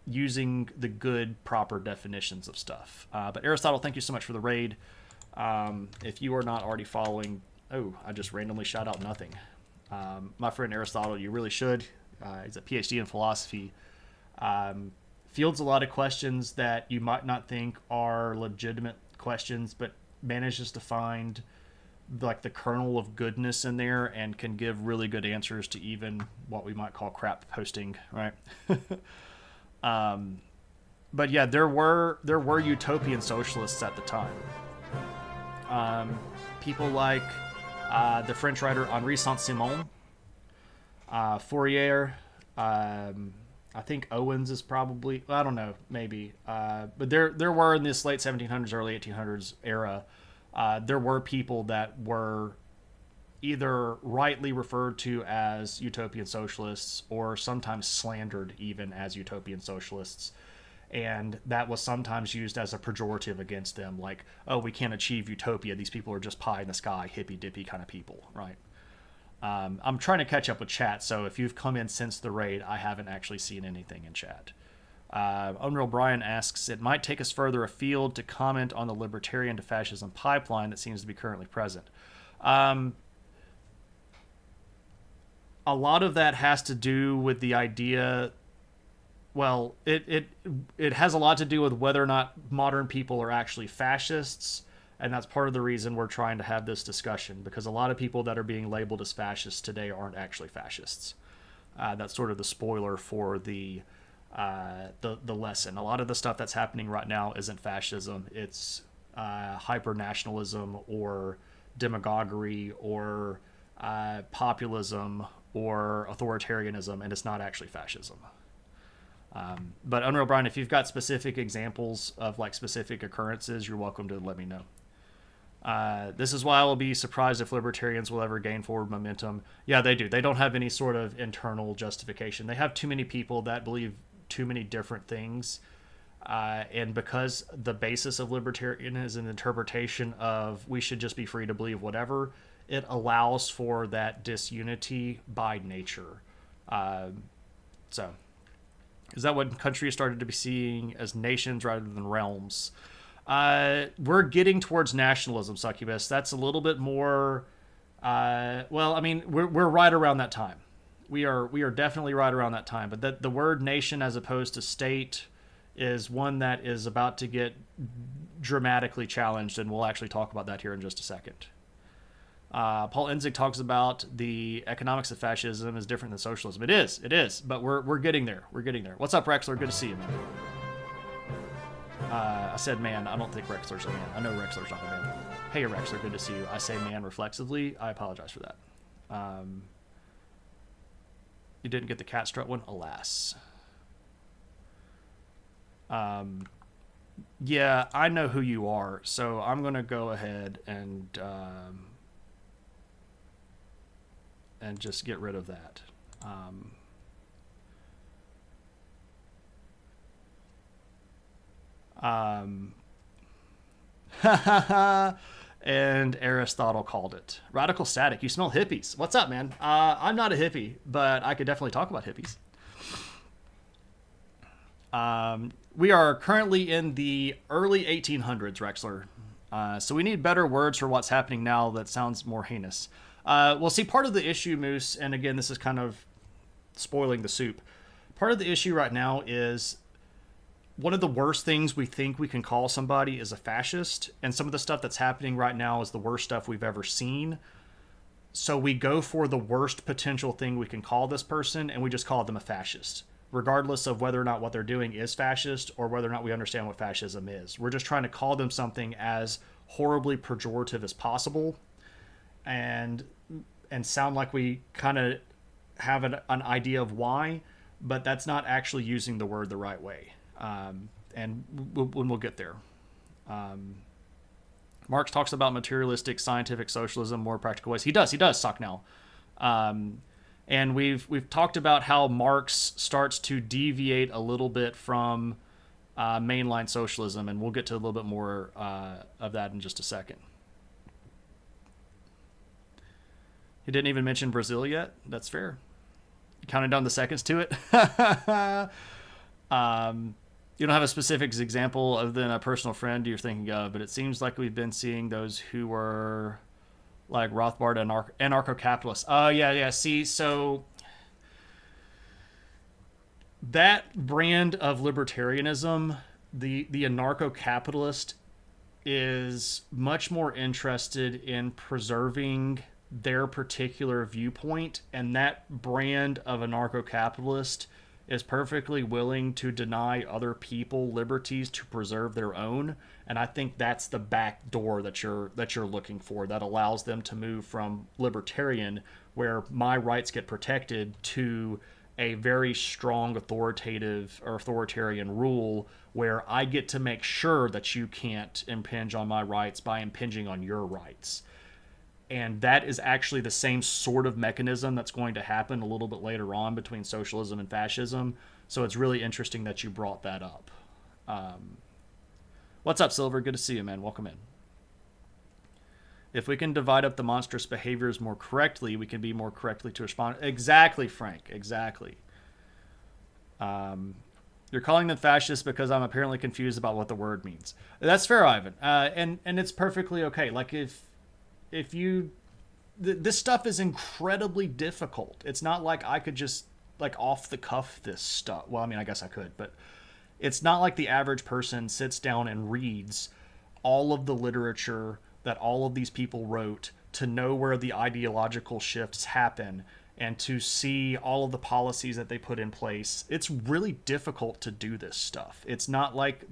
using the good, proper definitions of stuff. But Aristotle, thank you so much for the raid. If you are not already following... Oh, I just randomly shot out nothing. My friend Aristotle, you really should. He's a PhD in philosophy. Fields a lot of questions that you might not think are legitimate questions, but manages to find like the kernel of goodness in there and can give really good answers to even what we might call crap posting, right? But yeah, there were utopian socialists at the time. People like the French writer Henri Saint-Simon, Fourier, I think Owens is probably, I don't know, maybe. But there were in this late 1700s, early 1800s era, there were people that were either rightly referred to as utopian socialists or sometimes slandered even as utopian socialists. And that was sometimes used as a pejorative against them, like, oh, we can't achieve utopia. These people are just pie in the sky, hippy-dippy kind of people, right? I'm trying to catch up with chat, so if you've come in since the raid, I haven't actually seen anything in chat. Unreal Brian asks, it might take us further afield to comment on the libertarian to fascism pipeline that seems to be currently present. A lot of that has to do with the idea... Well, it has a lot to do with whether or not modern people are actually fascists, and that's part of the reason we're trying to have this discussion, because a lot of people that are being labeled as fascists today aren't actually fascists. That's sort of the spoiler for the lesson. A lot of the stuff that's happening right now isn't fascism. It's hyper-nationalism or demagoguery or populism or authoritarianism, and it's not actually fascism. But Unreal Brian, if you've got specific examples of like specific occurrences, you're welcome to let me know. This is why I will be surprised if libertarians will ever gain forward momentum. Yeah, they do. They don't have any sort of internal justification. They have too many people that believe too many different things And because the basis of libertarian is an interpretation of we should just be free to believe whatever, it allows for that disunity by nature. Uh, so, is that what countries started to be seeing as nations rather than realms? We're getting towards nationalism, succubus. That's a little bit more. Well, I mean, we're right around that time. We are definitely right around that time. But the word nation as opposed to state is one that is about to get dramatically challenged, and we'll actually talk about that here in just a second. Paul Enzig talks about the economics of fascism is different than socialism. It is, but we're getting there. We're getting there. What's up, Rexler? Good to see you, man. I said man. I don't think Rexler's a man. I know Rexler's not a man. Hey, Rexler, good to see you. I say man reflexively. I apologize for that. You didn't get the cat strut one? Alas. Yeah, I know who you are, so I'm going to go ahead and just get rid of that. And Aristotle called it radical static. You smell hippies. What's up, man? I'm not a hippie, but I could definitely talk about hippies. We are currently in the early 1800s, Rexler. So we need better words for what's happening now that sounds more heinous. Well, see, part of the issue, Moose, and again, this is kind of spoiling the soup. Part of the issue right now is one of the worst things we think we can call somebody is a fascist, and some of the stuff that's happening right now is the worst stuff we've ever seen. So we go for the worst potential thing we can call this person, and we just call them a fascist, regardless of whether or not what they're doing is fascist or whether or not we understand what fascism is. We're just trying to call them something as horribly pejorative as possible, and sound like we kind of have an idea of why, but that's not actually using the word the right way. And we'll get there. Marx talks about materialistic scientific socialism, more practical ways. He does, Socknell. And we've talked about how Marx starts to deviate a little bit from mainline socialism, and we'll get to a little bit more of that in just a second. He didn't even mention Brazil yet. That's fair. Counting down the seconds to it. You don't have a specific example other than a personal friend you're thinking of, but it seems like we've been seeing those who were like Rothbard and anarcho-capitalists. Oh, yeah. See, so that brand of libertarianism, the anarcho-capitalist is much more interested in preserving their particular viewpoint, and that brand of anarcho-capitalist is perfectly willing to deny other people liberties to preserve their own. And I think that's the back door that you're looking for, that allows them to move from libertarian, where my rights get protected, to a very strong authoritarian rule where I get to make sure that you can't impinge on my rights by impinging on your rights. And that is actually the same sort of mechanism that's going to happen a little bit later on between socialism and fascism. So it's really interesting that you brought that up. What's up, Silver? Good to see you, man. Welcome in. If we can divide up the monstrous behaviors more correctly, we can be more correctly to respond. Exactly, Frank. Exactly. You're calling them fascists because I'm apparently confused about what the word means. That's fair, Ivan. And it's perfectly okay. Like, if you, this stuff is incredibly difficult. It's not like I could just like off the cuff this stuff. Well, I mean, I guess I could, but it's not like the average person sits down and reads all of the literature that all of these people wrote to know where the ideological shifts happen and to see all of the policies that they put in place. It's really difficult to do this stuff. It's not like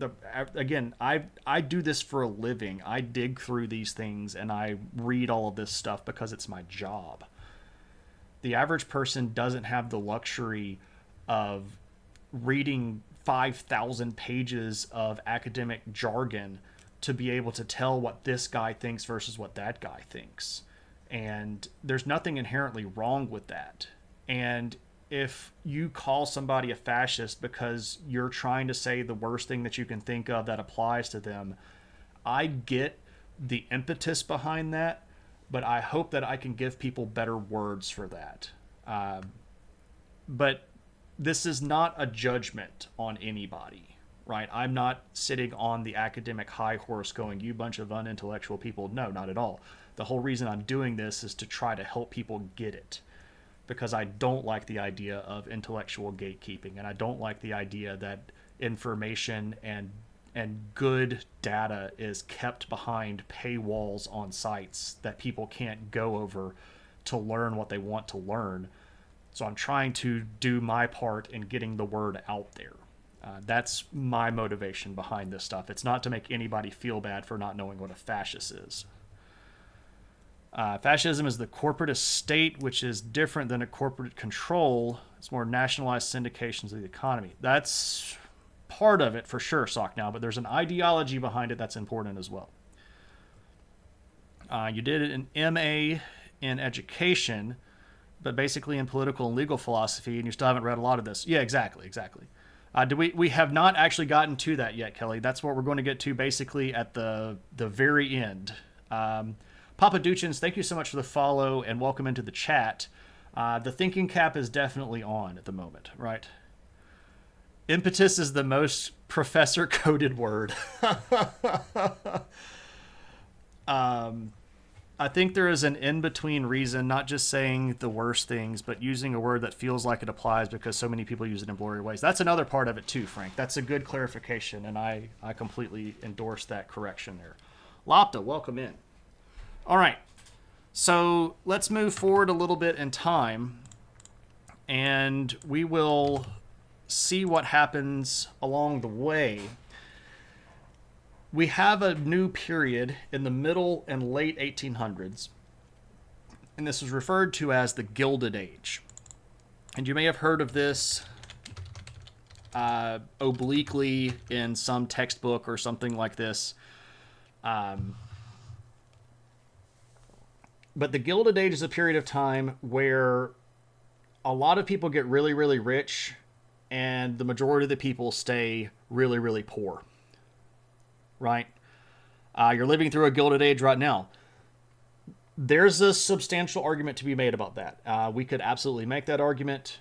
I do this for a living. I dig through these things and I read all of this stuff because it's my job. The average person doesn't have the luxury of reading 5,000 pages of academic jargon to be able to tell what this guy thinks versus what that guy thinks. And there's nothing inherently wrong with that. And if you call somebody a fascist because you're trying to say the worst thing that you can think of that applies to them, I get the impetus behind that, but I hope that I can give people better words for that. But this is not a judgment on anybody, right? I'm not sitting on the academic high horse going, you bunch of unintellectual people. No, not at all. The whole reason I'm doing this is to try to help people get it, because I don't like the idea of intellectual gatekeeping, and I don't like the idea that information and good data is kept behind paywalls on sites that people can't go over to learn what they want to learn. So I'm trying to do my part in getting the word out there. That's my motivation behind this stuff. It's not to make anybody feel bad for not knowing what a fascist is. Fascism is the corporatist state, which is different than a corporate control. It's more nationalized syndications of the economy. That's part of it for sure, Sock now, but there's an ideology behind it that's important as well. You did an MA in education, but basically in political and legal philosophy, and you still haven't read a lot of this. Yeah, exactly. We have not actually gotten to that yet, Kelly. That's what we're going to get to basically at the very end. Papa Duchins, thank you so much for the follow and welcome into the chat. The thinking cap is definitely on at the moment, right? Impetus is the most professor-coded word. I think there is an in-between reason, not just saying the worst things, but using a word that feels like it applies because so many people use it in blurry ways. That's another part of it too, Frank. That's a good clarification, and I completely endorse that correction there. Lopta, welcome in. All right, so let's move forward a little bit in time, and we will see what happens along the way. We have a new period in the middle and late 1800s, and this is referred to as the Gilded Age. And you may have heard of this obliquely in some textbook or something like this. But the Gilded Age is a period of time where a lot of people get really, really rich, and the majority of the people stay really, really poor. Right? You're living through a Gilded Age right now. There's a substantial argument to be made about that. We could absolutely make that argument.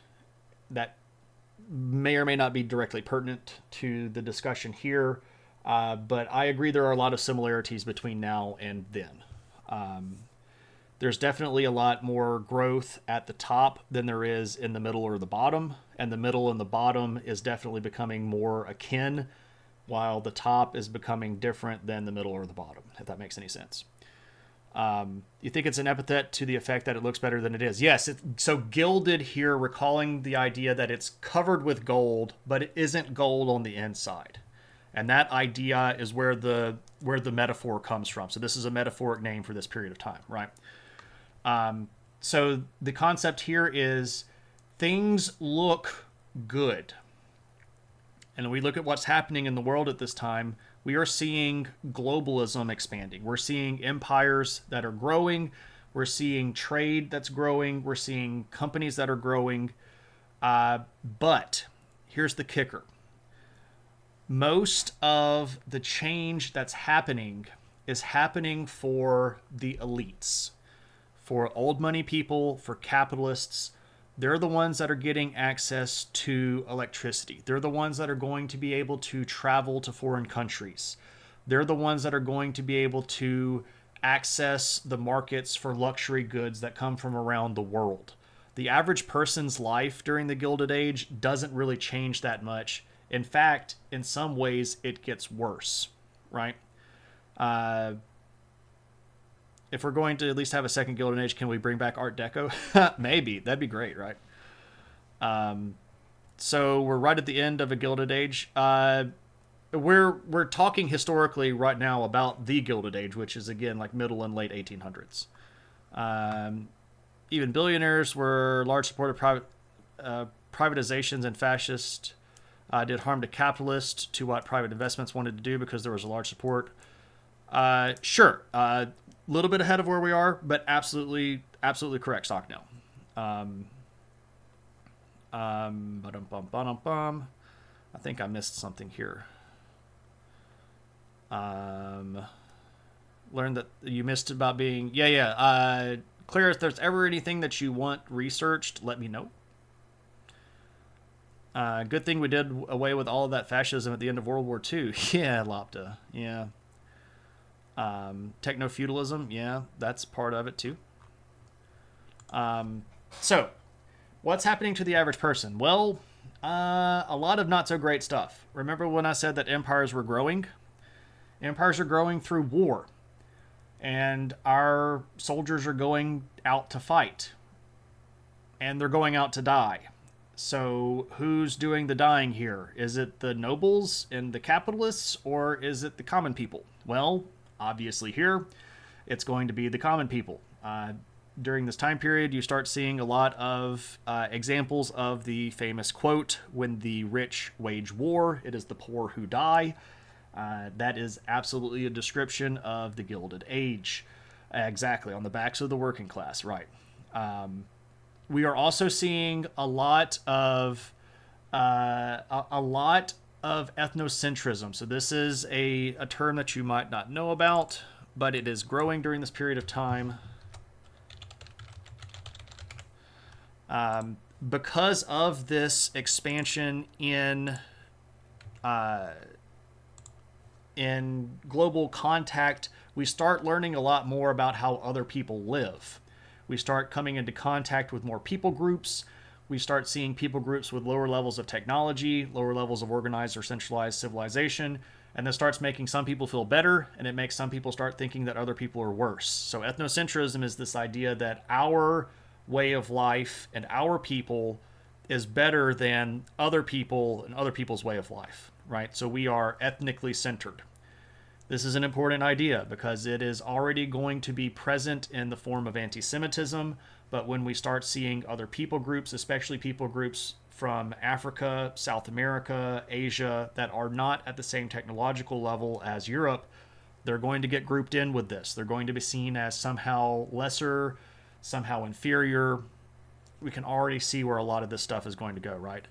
That may or may not be directly pertinent to the discussion here, but I agree there are a lot of similarities between now and then. There's definitely a lot more growth at the top than there is in the middle or the bottom, and the middle and the bottom is definitely becoming more akin, while the top is becoming different than the middle or the bottom, if that makes any sense. You think it's an epithet to the effect that it looks better than it is? Yes, so gilded here, recalling the idea that it's covered with gold, but it isn't gold on the inside. And that idea is where the metaphor comes from. So this is a metaphoric name for this period of time, right? So the concept here is things look good. And we look at what's happening in the world at this time, we are seeing globalism expanding. We're seeing empires that are growing. We're seeing trade that's growing. We're seeing companies that are growing. But here's the kicker. Most of the change that's happening is happening for the elites, for old money people, for capitalists. They're the ones that are getting access to electricity. They're the ones that are going to be able to travel to foreign countries. They're the ones that are going to be able to access the markets for luxury goods that come from around the world. The average person's life during the Gilded Age doesn't really change that much. In fact, in some ways, it gets worse, right? If we're going to at least have a second Gilded Age, can we bring back Art Deco? Maybe. That'd be great, right? So we're right at the end of a Gilded Age. We're talking historically right now about the Gilded Age, which is, again, like middle and late 1800s. Even billionaires were large supporters of privatizations, and fascists did harm to capitalists to what private investments wanted to do because there was a large support. Sure. Little bit ahead of where we are, but absolutely correct, Stocknell. Ba-dum-bum. I think I missed something here. Learned that you missed about being... Claire, if there's ever anything that you want researched, let me know. Good thing we did away with all of that fascism at the end of World War II. Yeah, Lopta. Yeah. Techno-feudalism. Yeah, that's part of it too. So, what's happening to the average person? Well, a lot of not so great stuff. Remember when I said that empires were growing? Empires are growing through war. And our soldiers are going out to fight. And they're going out to die. So who's doing the dying here? Is it the nobles and the capitalists, or is it the common people? Well, obviously here, it's going to be the common people. During this time period, you start seeing a lot of examples of the famous quote, "When the rich wage war, it is the poor who die." That is absolutely a description of the Gilded Age. Exactly, on the backs of the working class, right. We are also seeing a lot of ethnocentrism. So this is a term that you might not know about, but it is growing during this period of time. Because of this expansion in global contact, we start learning a lot more about how other people live. We start coming into contact with more people groups. We start seeing people groups with lower levels of technology, lower levels of organized or centralized civilization, and this starts making some people feel better, and it makes some people start thinking that other people are worse. So ethnocentrism is this idea that our way of life and our people is better than other people and other people's way of life, right? So we are ethnically centered. This is an important idea because it is already going to be present in the form of anti-Semitism, but when we start seeing other people groups, especially people groups from Africa, South America, Asia, that are not at the same technological level as Europe, they're going to get grouped in with this. They're going to be seen as somehow lesser, somehow inferior. We can already see where a lot of this stuff is going to go, right?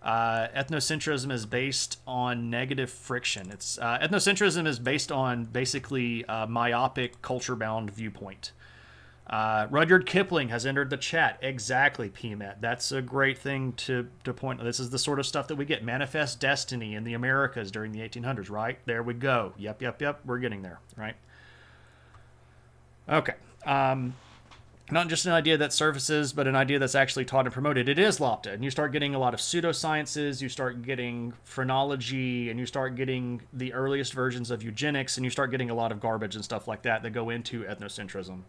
Ethnocentrism is based on negative friction. Ethnocentrism is based on basically a myopic, culture-bound viewpoint. Rudyard Kipling has entered the chat. Exactly, PMET. That's a great thing to point. This is the sort of stuff that we get. Manifest Destiny in the Americas during the 1800s, right? There we go. Yep. We're getting there, right? Okay. Not just an idea that surfaces, but an idea that's actually taught and promoted. It is Lopta, and you start getting a lot of pseudosciences, you start getting phrenology, and you start getting the earliest versions of eugenics, and you start getting a lot of garbage and stuff like that that go into ethnocentrism.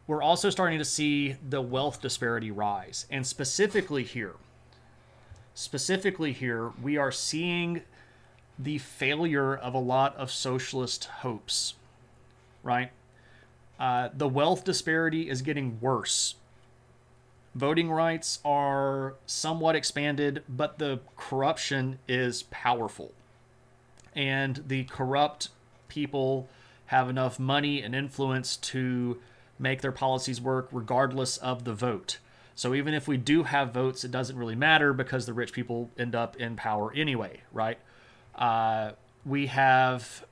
We're also starting to see the wealth disparity rise, and specifically here, we are seeing the failure of a lot of socialist hopes, right? The wealth disparity is getting worse. Voting rights are somewhat expanded, but the corruption is powerful. And the corrupt people have enough money and influence to make their policies work regardless of the vote. So even if we do have votes, it doesn't really matter because the rich people end up in power anyway, right? We have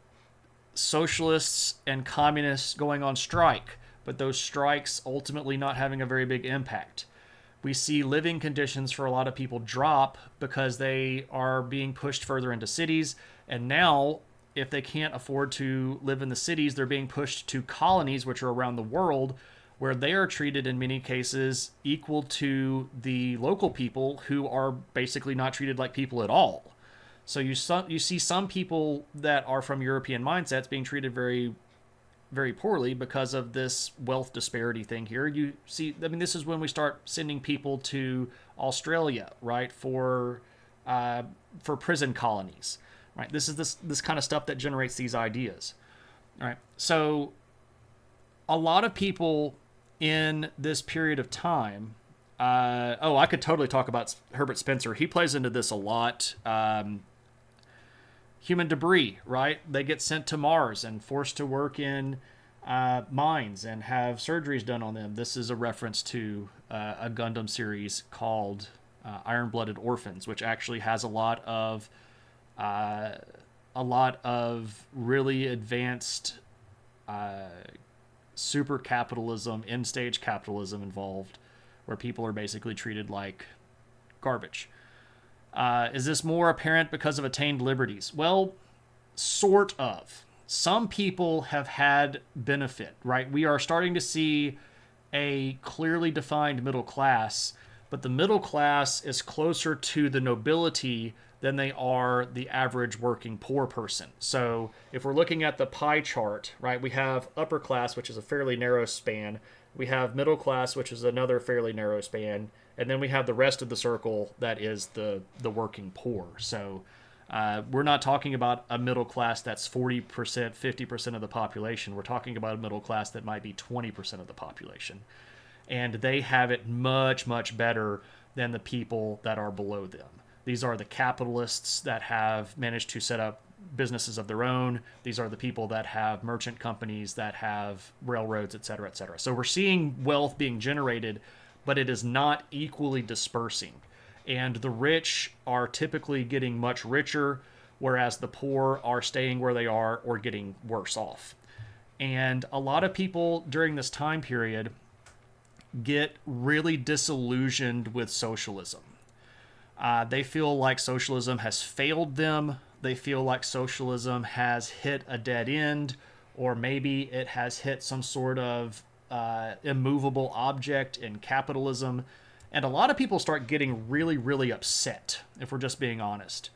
socialists and communists going on strike, but those strikes ultimately not having a very big impact. We see living conditions for a lot of people drop because they are being pushed further into cities, and now if they can't afford to live in the cities, they're being pushed to colonies, which are around the world, where they are treated in many cases equal to the local people who are basically not treated like people at all. So you see some people that are from European mindsets being treated very, very poorly because of this wealth disparity thing here. You see, I mean, this is when we start sending people to Australia, right, for prison colonies, right? This is this kind of stuff that generates these ideas, right? So a lot of people in this period of time. I could totally talk about Herbert Spencer. He plays into this a lot. Human debris, right? They get sent to Mars and forced to work in minds and have surgeries done on them. This is a reference to a Gundam series called Iron-Blooded Orphans, which actually has uh, a lot of really advanced super capitalism, end stage capitalism involved, where people are basically treated like garbage. Is this more apparent because of attained liberties? Well, sort of. Some people have had benefit, right? We are starting to see a clearly defined middle class, but the middle class is closer to the nobility than they are the average working poor person. So if we're looking at the pie chart, right, we have upper class, which is a fairly narrow span. We have middle class, which is another fairly narrow span. And then we have the rest of the circle that is the working poor. So we're not talking about a middle class that's 40%, 50% of the population. We're talking about a middle class that might be 20% of the population. And they have it much, much better than the people that are below them. These are the capitalists that have managed to set up businesses of their own. These are the people that have merchant companies, that have railroads, et cetera, et cetera. So we're seeing wealth being generated, but it is not equally dispersing. And the rich are typically getting much richer, whereas the poor are staying where they are or getting worse off. And a lot of people during this time period get really disillusioned with socialism. They feel like socialism has failed them. They feel like socialism has hit a dead end, or maybe it has hit some sort of immovable object in capitalism. And a lot of people start getting really, really upset, if we're just being honest.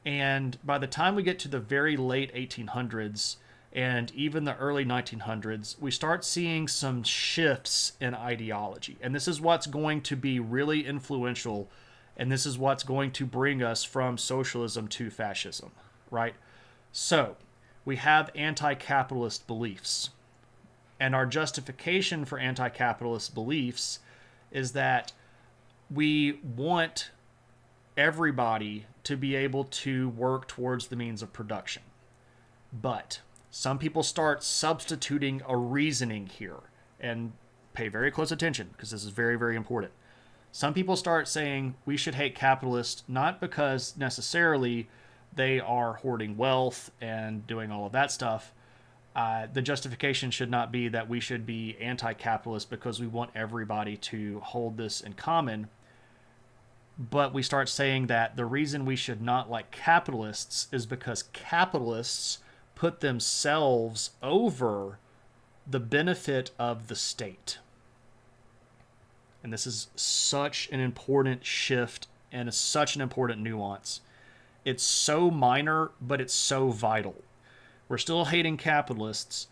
And by the time we get to the very late 1800s and even the early 1900s, we start seeing some shifts in ideology. And this is what's going to be really influential, and this is what's going to bring us from socialism to fascism, right? So, we have anti-capitalist beliefs. And our justification for anti-capitalist beliefs is that we want everybody to be able to work towards the means of production. But some people start substituting a reasoning here, and pay very close attention because this is very, very important. Some people start saying we should hate capitalists not because necessarily they are hoarding wealth and doing all of that stuff. The justification should not be that we should be anti-capitalist because we want everybody to hold this in common. But we start saying that the reason we should not like capitalists is because capitalists put themselves over the benefit of the state. And this is such an important shift and such an important nuance. It's so minor, but it's so vital. We're still hating capitalists,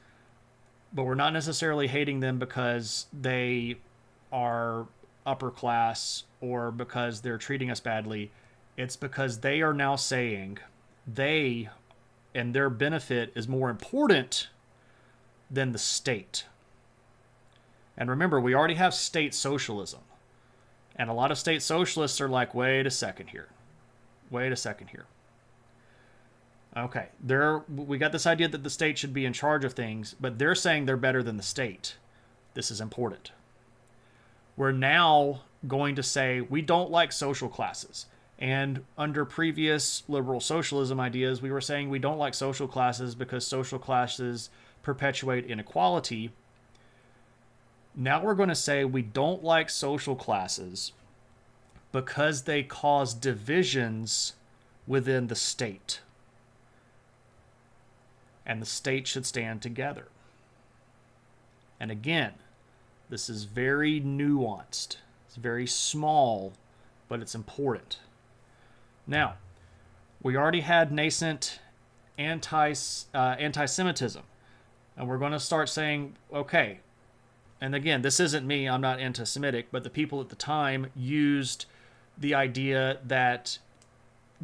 but we're not necessarily hating them because they are upper class or because they're treating us badly. It's because they are now saying they and their benefit is more important than the state. And remember, we already have state socialism. And a lot of state socialists are like, wait a second here. Okay, we got this idea that the state should be in charge of things, but they're saying they're better than the state. This is important. We're now going to say we don't like social classes. And under previous liberal socialism ideas, we were saying we don't like social classes because social classes perpetuate inequality. Now we're going to say we don't like social classes because they cause divisions within the state. And the state should stand together. And again, this is very nuanced. It's very small, but it's important. Now, we already had nascent anti-Semitism. And we're going to start saying, okay, and again, this isn't me, I'm not anti-Semitic, but the people at the time used the idea that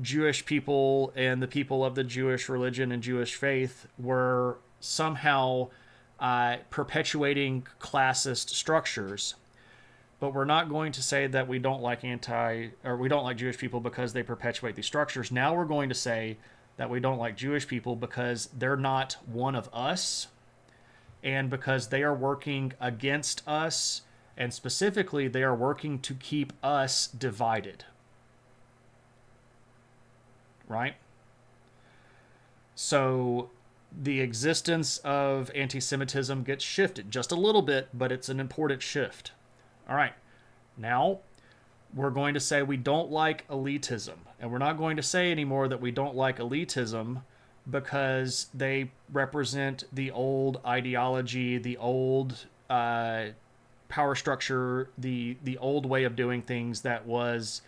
Jewish people and the people of the Jewish religion and Jewish faith were somehow perpetuating classist structures. But we're not going to say that we don't like Jewish people because they perpetuate these structures. Now we're going to say that we don't like Jewish people because they're not one of us, and because they are working against us, and specifically, they are working to keep us divided. Right? So the existence of anti Semitism gets shifted just a little bit, but it's an important shift. All right. Now, we're going to say we don't like elitism. And we're not going to say anymore that we don't like elitism because they represent the old ideology, the old power structure, the old way of doing things that was,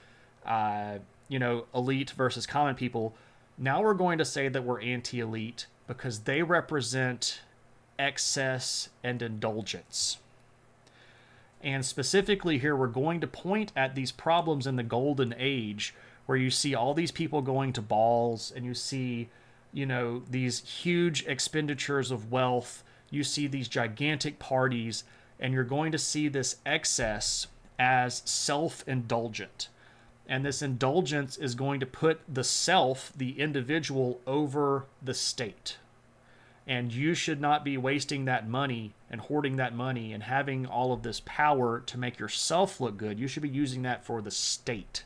elite versus common people. Now we're going to say that we're anti-elite because they represent excess and indulgence. And specifically here, we're going to point at these problems in the golden age where you see all these people going to balls and you see, these huge expenditures of wealth. You see these gigantic parties, and you're going to see this excess as self-indulgent. And this indulgence is going to put the self, the individual, over the state. And you should not be wasting that money and hoarding that money and having all of this power to make yourself look good. You should be using that for the state.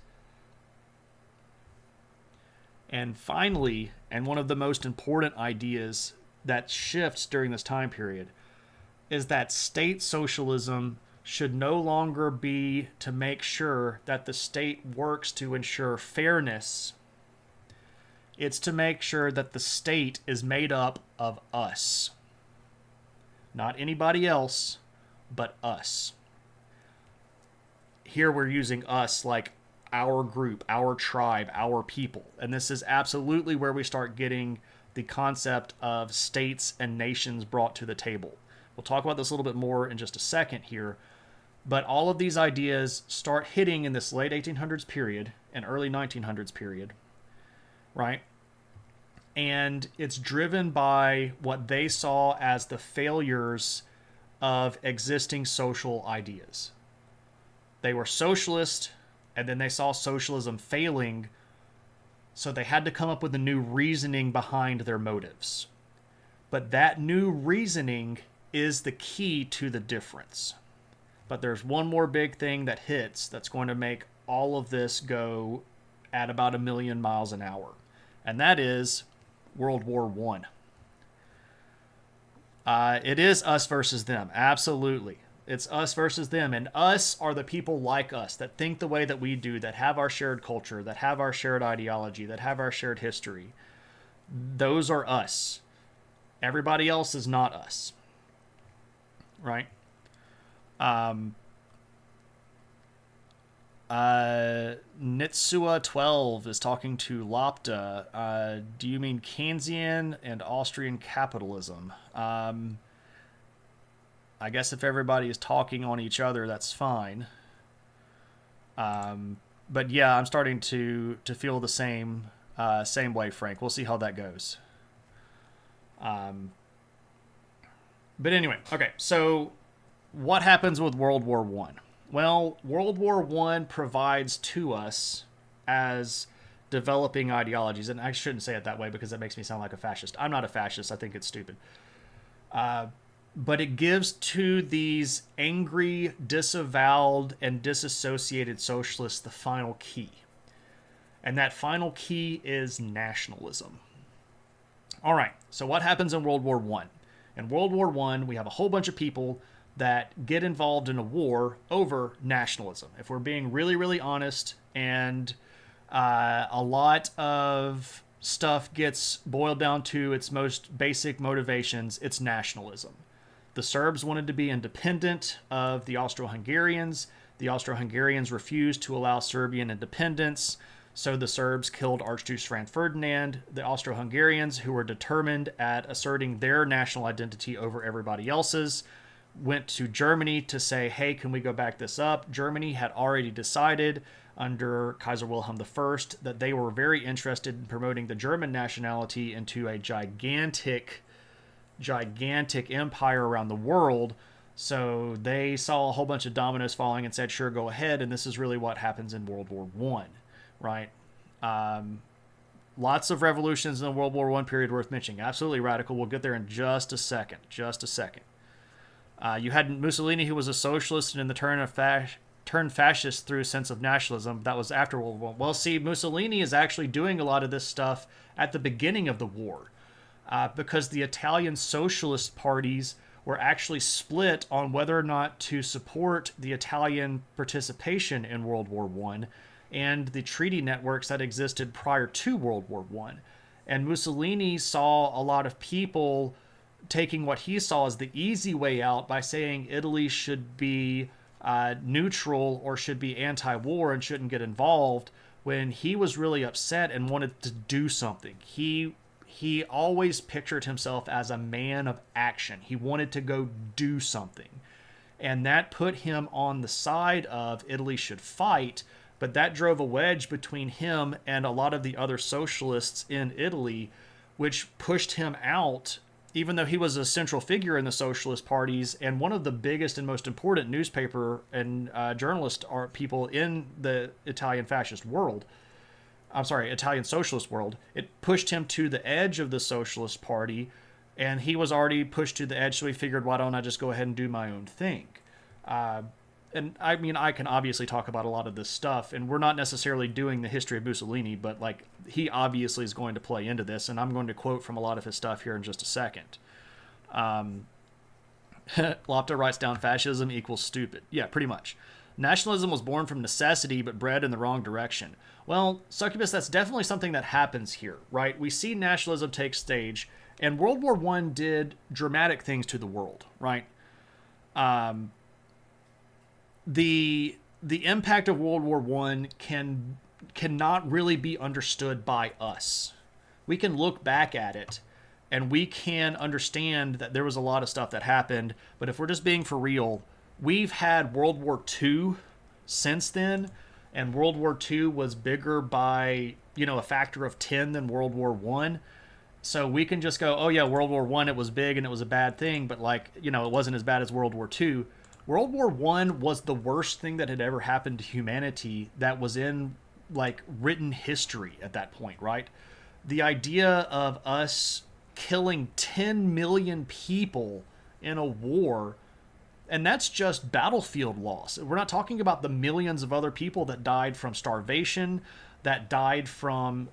And finally, and one of the most important ideas that shifts during this time period, is that state socialism should no longer be to make sure that the state works to ensure fairness. It's to make sure that the state is made up of us. Not anybody else, but us. Here we're using us like our group, our tribe, our people. And this is absolutely where we start getting the concept of states and nations brought to the table. We'll talk about this a little bit more in just a second here. But all of these ideas start hitting in this late 1800s period and early 1900s period, right? And it's driven by what they saw as the failures of existing social ideas. They were socialist, and then they saw socialism failing, so they had to come up with a new reasoning behind their motives. But that new reasoning is the key to the difference. But there's one more big thing that hits that's going to make all of this go at about 1,000,000 miles an hour. And that is World War I. It is us versus them. Absolutely. It's us versus them. And us are the people like us that think the way that we do, that have our shared culture, that have our shared ideology, that have our shared history. Those are us. Everybody else is not us. Right? Nitsua 12 is talking to Lopta. Do you mean Keynesian and Austrian capitalism? I guess if everybody is talking on each other, that's fine. But yeah, I'm starting to feel the same way, Frank. We'll see how that goes. But anyway, okay, so what happens with World War I? Well, World War I provides to us as developing ideologies, and I shouldn't say it that way because that makes me sound like a fascist. I'm not a fascist. I think it's stupid. But it gives to these angry, disavowed, and disassociated socialists the final key. And that final key is nationalism. All right, so what happens in World War I? In World War I, we have a whole bunch of people that get involved in a war over nationalism. If we're being really, really honest, and a lot of stuff gets boiled down to its most basic motivations, it's nationalism. The Serbs wanted to be independent of the Austro-Hungarians. The Austro-Hungarians refused to allow Serbian independence, so the Serbs killed Archduke Franz Ferdinand. The Austro-Hungarians, who were determined at asserting their national identity over everybody else's, went to Germany to say, hey, can we go back this up? Germany had already decided under Kaiser Wilhelm I that they were very interested in promoting the German nationality into a gigantic empire around the world. So they saw a whole bunch of dominoes falling and said, sure, go ahead. And this is really what happens in World War I, right? Lots of revolutions in the World War I period worth mentioning. Absolutely radical. We'll get there in just a second. You had Mussolini, who was a socialist and in the turned fascist through a sense of nationalism. That was after World War I. Well, see, Mussolini is actually doing a lot of this stuff at the beginning of the war, because the Italian socialist parties were actually split on whether or not to support the Italian participation in World War I and the treaty networks that existed prior to World War I. And Mussolini saw a lot of people taking what he saw as the easy way out by saying Italy should be neutral or should be anti-war and shouldn't get involved, when he was really upset and wanted to do something. He always pictured himself as a man of action. He wanted to go do something. And that put him on the side of Italy should fight, but that drove a wedge between him and a lot of the other socialists in Italy, which pushed him out, even though he was a central figure in the socialist parties and one of the biggest and most important newspaper and journalist people in the Italian fascist world. Italian socialist world. It pushed him to the edge of the Socialist Party, and he was already pushed to the edge, so he figured, why don't I just go ahead and do my own thing? And I mean, I can obviously talk about a lot of this stuff, and we're not necessarily doing the history of Mussolini, but like, he obviously is going to play into this, and I'm going to quote from a lot of his stuff here in just a second. Lopta writes down, fascism equals stupid. Yeah, pretty much. Nationalism was born from necessity, but bred in the wrong direction. Well, Succubus, that's definitely something that happens here, right? We see nationalism take stage, and World War I did dramatic things to the world, right? The impact of World War I cannot really be understood by us. We can look back at it, and we can understand that there was a lot of stuff that happened, but if we're just being for real, we've had World War II since then, and World War II was bigger by, a factor of 10 than World War I. So we can just go, oh yeah, World War I, it was big and it was a bad thing, but it wasn't as bad as World War II. World War I was the worst thing that had ever happened to humanity that was in, written history at that point, right? The idea of us killing 10 million people in a war, and that's just battlefield loss. We're not talking about the millions of other people that died from starvation, that died from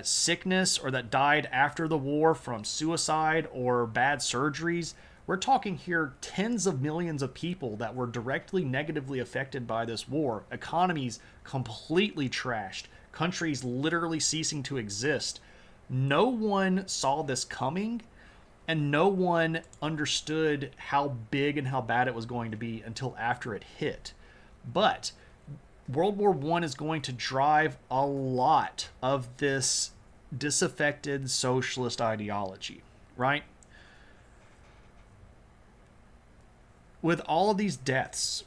sickness, or that died after the war from suicide or bad surgeries. We're talking here tens of millions of people that were directly negatively affected by this war. Economies completely trashed. Countries literally ceasing to exist. No one saw this coming, and no one understood how big and how bad it was going to be until after it hit. But World War I is going to drive a lot of this disaffected socialist ideology, right? With all of these deaths,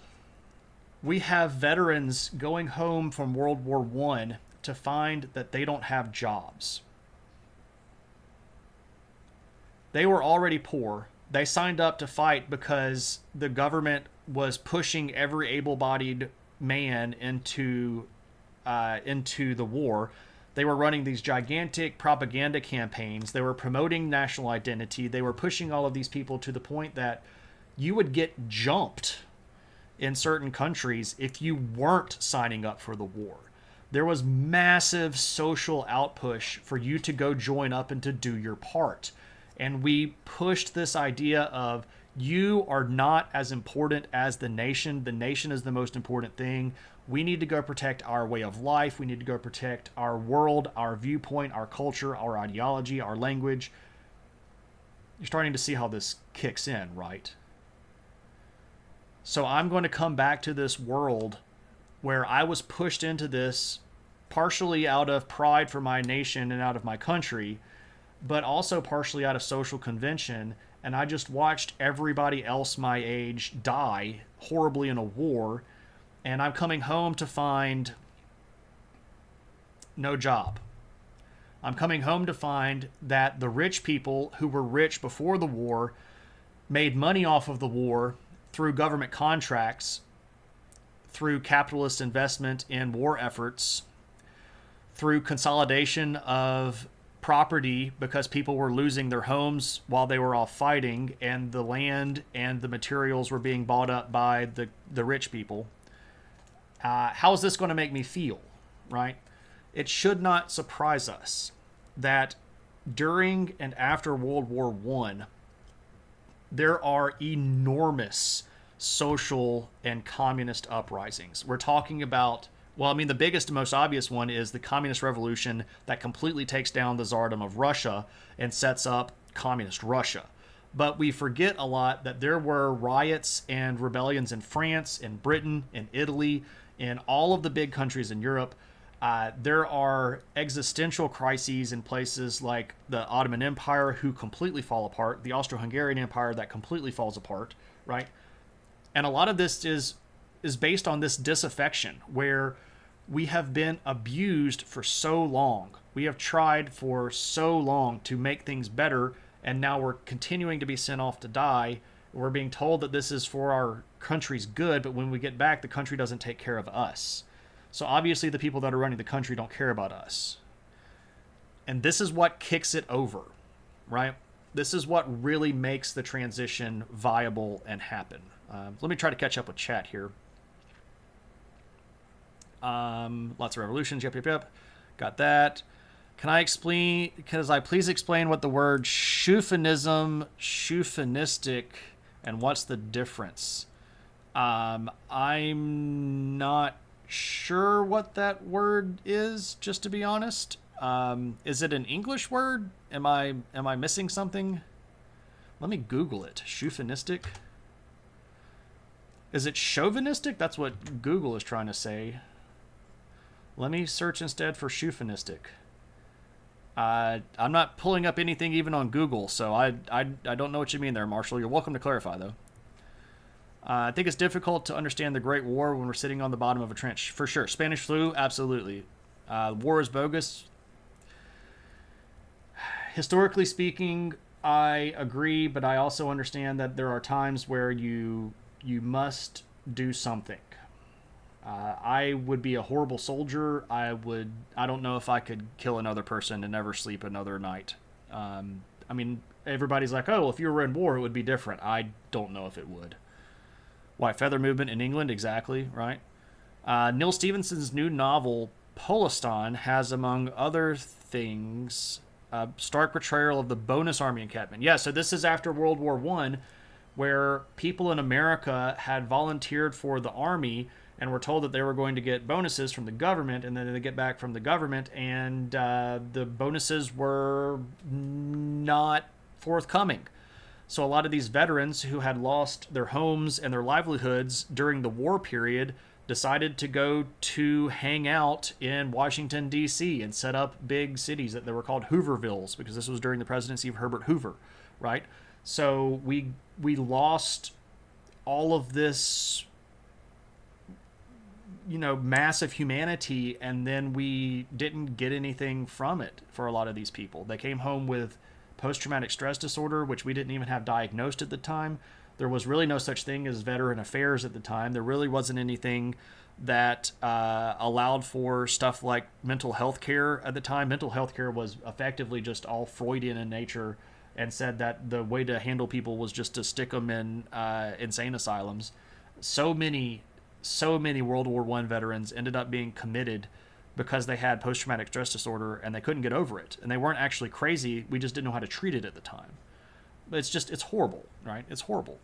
we have veterans going home from World War I to find that they don't have jobs. They were already poor. They signed up to fight because the government was pushing every able-bodied man into the war. They were running these gigantic propaganda campaigns. They were promoting national identity. They were pushing all of these people to the point that you would get jumped in certain countries if you weren't signing up for the war. There was massive social outpush for you to go join up and to do your part. And we pushed this idea of, you are not as important as the nation. The nation is the most important thing. We need to go protect our way of life. We need to go protect our world, our viewpoint, our culture, our ideology, our language. You're starting to see how this kicks in, right? So I'm going to come back to this world where I was pushed into this partially out of pride for my nation and out of my country, but also partially out of social convention, and I just watched everybody else my age die horribly in a war, and I'm coming home to find no job. I'm coming home to find that the rich people who were rich before the war made money off of the war through government contracts, through capitalist investment in war efforts, through consolidation of property because people were losing their homes while they were all fighting, and the land and the materials were being bought up by the rich people. How is this going to make me feel, right? It should not surprise us that during and after World War I, there are enormous social and communist uprisings. We're talking about, well, I mean, the biggest and most obvious one is the Communist Revolution that completely takes down the Tsardom of Russia and sets up Communist Russia. But we forget a lot that there were riots and rebellions in France, in Britain, in Italy, in all of the big countries in Europe. There are existential crises in places like the Ottoman Empire, who completely fall apart, the Austro-Hungarian Empire that completely falls apart, right? And a lot of this is based on this disaffection, where we have been abused for so long. We have tried for so long to make things better, and now we're continuing to be sent off to die. We're being told that this is for our country's good, but when we get back, the country doesn't take care of us. So obviously the people that are running the country don't care about us. And this is what kicks it over, right? This is what really makes the transition viable and happen. Let me try to catch up with chat here. Lots of revolutions. Yep. Got that. Can I please explain what the word chauvinistic, and what's the difference? I'm not sure what that word is, just to be honest. Is it an English word? Am I missing something? Let me Google it. Chauvinistic. Is it chauvinistic? That's what Google is trying to say. Let me search instead for chauvinistic. I'm not pulling up anything even on Google, so I don't know what you mean there, Marshall. You're welcome to clarify, though. I think it's difficult to understand the Great War when we're sitting on the bottom of a trench. For sure. Spanish flu, absolutely. War is bogus. Historically speaking, I agree, but I also understand that there are times where you must do something. I would be a horrible soldier. I don't know if I could kill another person and never sleep another night. I mean, everybody's like, oh, well, if you were in war, it would be different. I don't know if it would. White Feather Movement in England, exactly, right? Neil Stephenson's new novel, Polistan, has, among other things, a stark portrayal of the bonus army encampment. Yeah, so this is after World War I, where people in America had volunteered for the army and were told that they were going to get bonuses from the government, and then they get back from the government, and the bonuses were not forthcoming. So a lot of these veterans who had lost their homes and their livelihoods during the war period decided to go to hang out in Washington, D.C. and set up big cities that they were called Hoovervilles, because this was during the presidency of Herbert Hoover, right? So we lost all of this, massive humanity, and then we didn't get anything from it for a lot of these people. They came home with post-traumatic stress disorder, which we didn't even have diagnosed at the time. There was really no such thing as veteran affairs at the time. There really wasn't anything that allowed for stuff like mental health care at the time. Mental health care was effectively just all Freudian in nature, and said that the way to handle people was just to stick them in insane asylums. So many World War I veterans ended up being committed because they had post-traumatic stress disorder and they couldn't get over it. And they weren't actually crazy. We just didn't know how to treat it at the time. But it's horrible, right? It's horrible.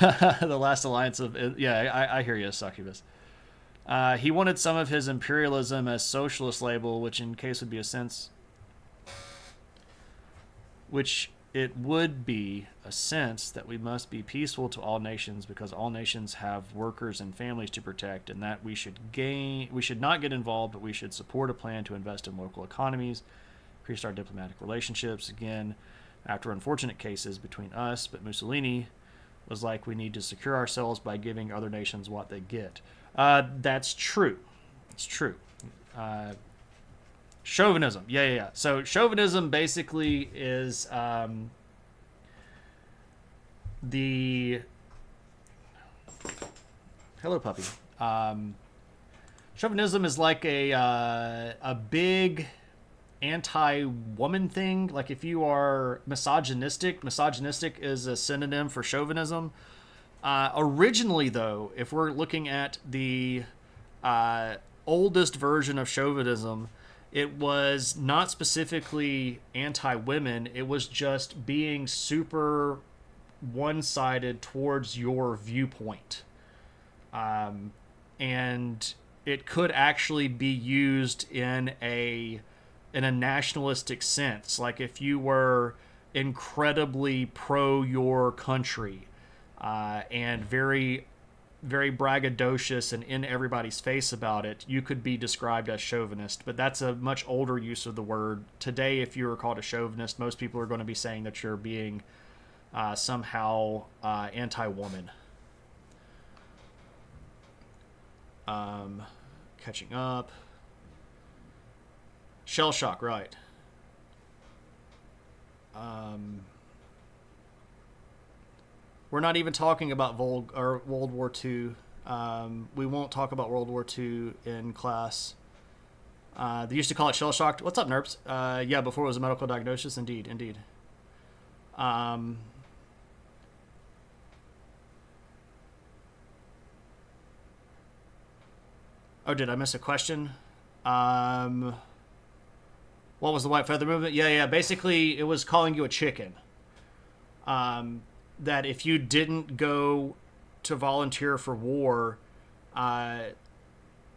The last alliance of... Yeah, I hear you, Succubus. He wanted some of his imperialism as socialist label, which in case would be a sense... Which it would be a sense that we must be peaceful to all nations, because all nations have workers and families to protect, and that we should not get involved, but we should support a plan to invest in local economies, increase our diplomatic relationships. Again, after unfortunate cases between us, but Mussolini was like, we need to secure ourselves by giving other nations what they get. That's true. It's true. Chauvinism. Yeah. So chauvinism basically is the... Hello, puppy. Chauvinism is like a big anti-woman thing. Like if you are misogynistic, misogynistic is a synonym for chauvinism. Originally, though, if we're looking at the uh, oldest version of chauvinism, it was not specifically anti-women. It was just being super one-sided towards your viewpoint, and it could actually be used in a nationalistic sense. Like if you were incredibly pro your country, and very very braggadocious and in everybody's face about it, you could be described as chauvinist. But that's a much older use of the word. Today, if you were called a chauvinist, most people are going to be saying that you're being somehow anti-woman. Catching up. Shell shock, right. We're not even talking about World War II. We won't talk about World War II in class. They used to call it shell shocked. What's up, nerds? Yeah, before it was a medical diagnosis. Indeed, indeed. Um, oh, did I miss a question? Um, what was the white feather movement? Yeah, yeah. Basically, it was calling you a chicken. That if you didn't go to volunteer for war, uh,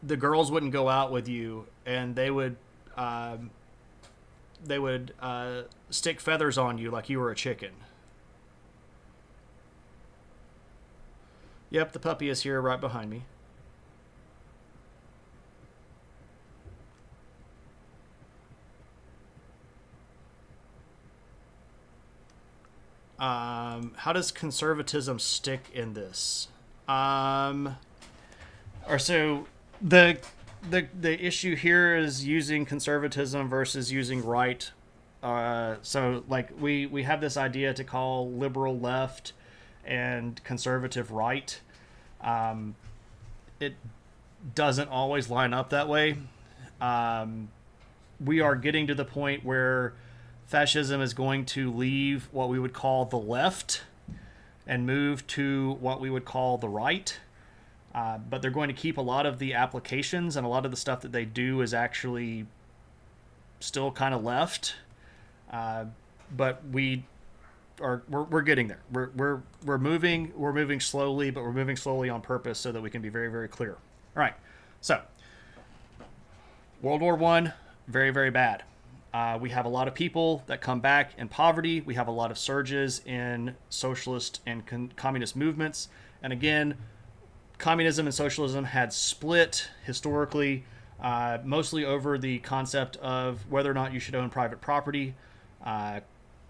the girls wouldn't go out with you, and they would stick feathers on you like you were a chicken. Yep, the puppy is here right behind me. How does conservatism stick in this? Or so the the issue here is using conservatism versus using right. So like we have this idea to call liberal left and conservative right. It doesn't always line up that way. We are getting to the point where fascism is going to leave what we would call the left and move to what we would call the right. But they're going to keep a lot of the applications, and a lot of the stuff that they do is actually still kind of left. But we're getting there. We're moving slowly, but we're moving slowly on purpose so that we can be very, very clear. All right. So World War I, very, very bad. We have a lot of people that come back in poverty. We have a lot of surges in socialist and communist movements. And again, communism and socialism had split historically, mostly over the concept of whether or not you should own private property.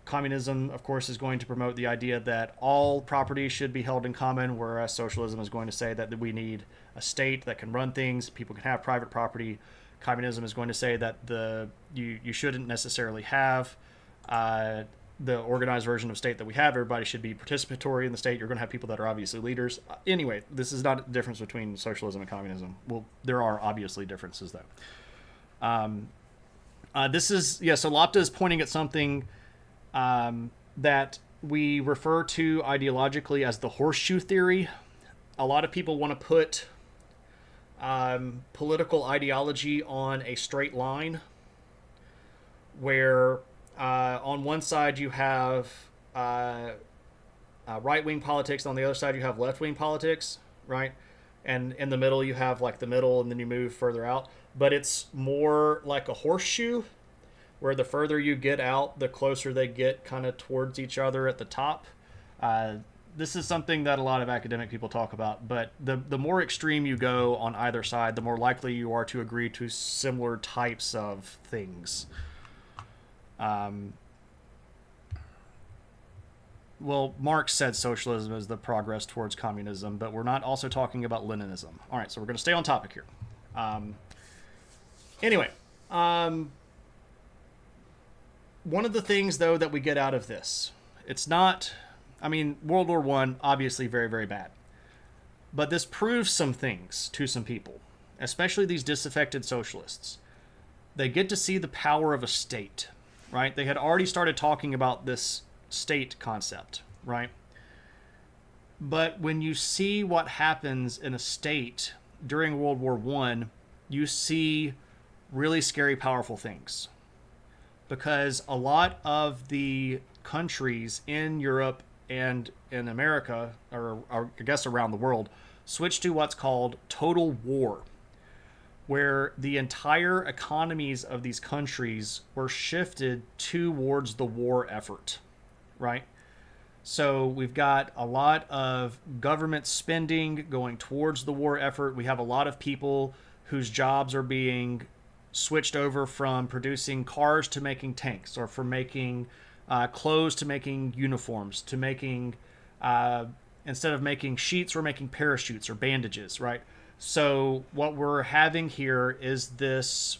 Communism, of course, is going to promote the idea that all property should be held in common, whereas socialism is going to say that we need a state that can run things, people can have private property. Communism is going to say that you shouldn't necessarily have the organized version of state that we have. Everybody should be participatory in the state. You're going to have people that are obviously leaders. Anyway, this is not a difference between socialism and communism. Well, there are obviously differences, though. This is, yeah, so Lopta is pointing at something that we refer to ideologically as the horseshoe theory. A lot of people want to put political ideology on a straight line where on one side you have right-wing politics, on the other side you have left-wing politics, right? And in the middle you have like the middle, and then you move further out. But it's more like a horseshoe, where the further you get out, the closer they get kind of towards each other at the top. This is something that a lot of academic people talk about, but the more extreme you go on either side, the more likely you are to agree to similar types of things. Well, Marx said socialism is the progress towards communism, but we're not also talking about Leninism. All right, so we're going to stay on topic here. Anyway, one of the things, though, that we get out of this, it's not... I mean, World War I, obviously very, very bad. But this proves some things to some people, especially these disaffected socialists. They get to see the power of a state, right? They had already started talking about this state concept, right? But when you see what happens in a state during World War One, you see really scary, powerful things. Because a lot of the countries in Europe and in America, or I guess around the world, switched to what's called total war, where the entire economies of these countries were shifted towards the war effort, right? So we've got a lot of government spending going towards the war effort. We have a lot of people whose jobs are being switched over from producing cars to making tanks, or from making clothes to making uniforms, to making, instead of making sheets, we're making parachutes or bandages, right? So what we're having here is this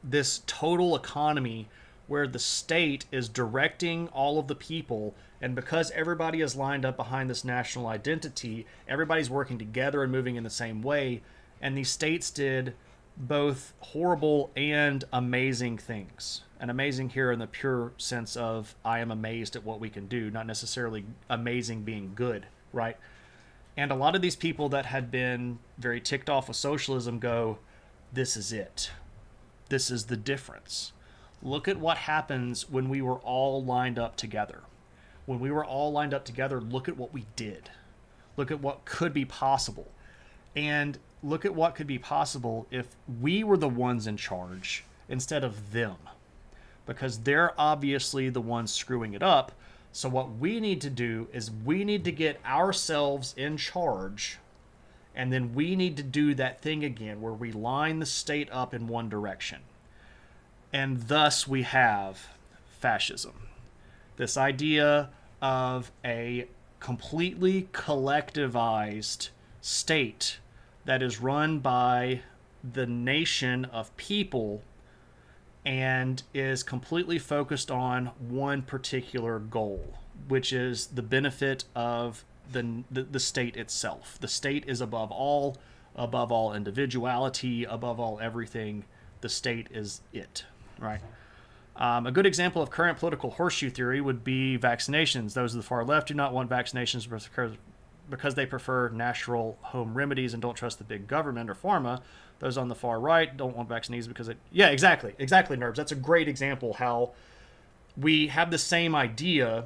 this total economy where the state is directing all of the people, and because everybody is lined up behind this national identity, everybody's working together and moving in the same way, and these states did both horrible and amazing things. And amazing here in the pure sense of I am amazed at what we can do, not necessarily amazing being good, right? And a lot of these people that had been very ticked off with socialism go, this is it. This is the difference. Look at what happens when we were all lined up together. When we were all lined up together, look at what we did. Look at what could be possible. And look at what could be possible if we were the ones in charge instead of them. Because they're obviously the ones screwing it up. So what we need to do is we need to get ourselves in charge, and then we need to do that thing again where we line the state up in one direction. And thus we have fascism. This idea of a completely collectivized state that is run by the nation of people and is completely focused on one particular goal, which is the benefit of the state itself. The state is above all individuality, above all everything. The state is it, right? A good example of current political horseshoe theory would be vaccinations. Those of the far left do not want vaccinations because they prefer natural home remedies and don't trust the big government or pharma. Those on the far right don't want vaccines because it... Yeah, exactly, Nerbs. That's a great example how we have the same idea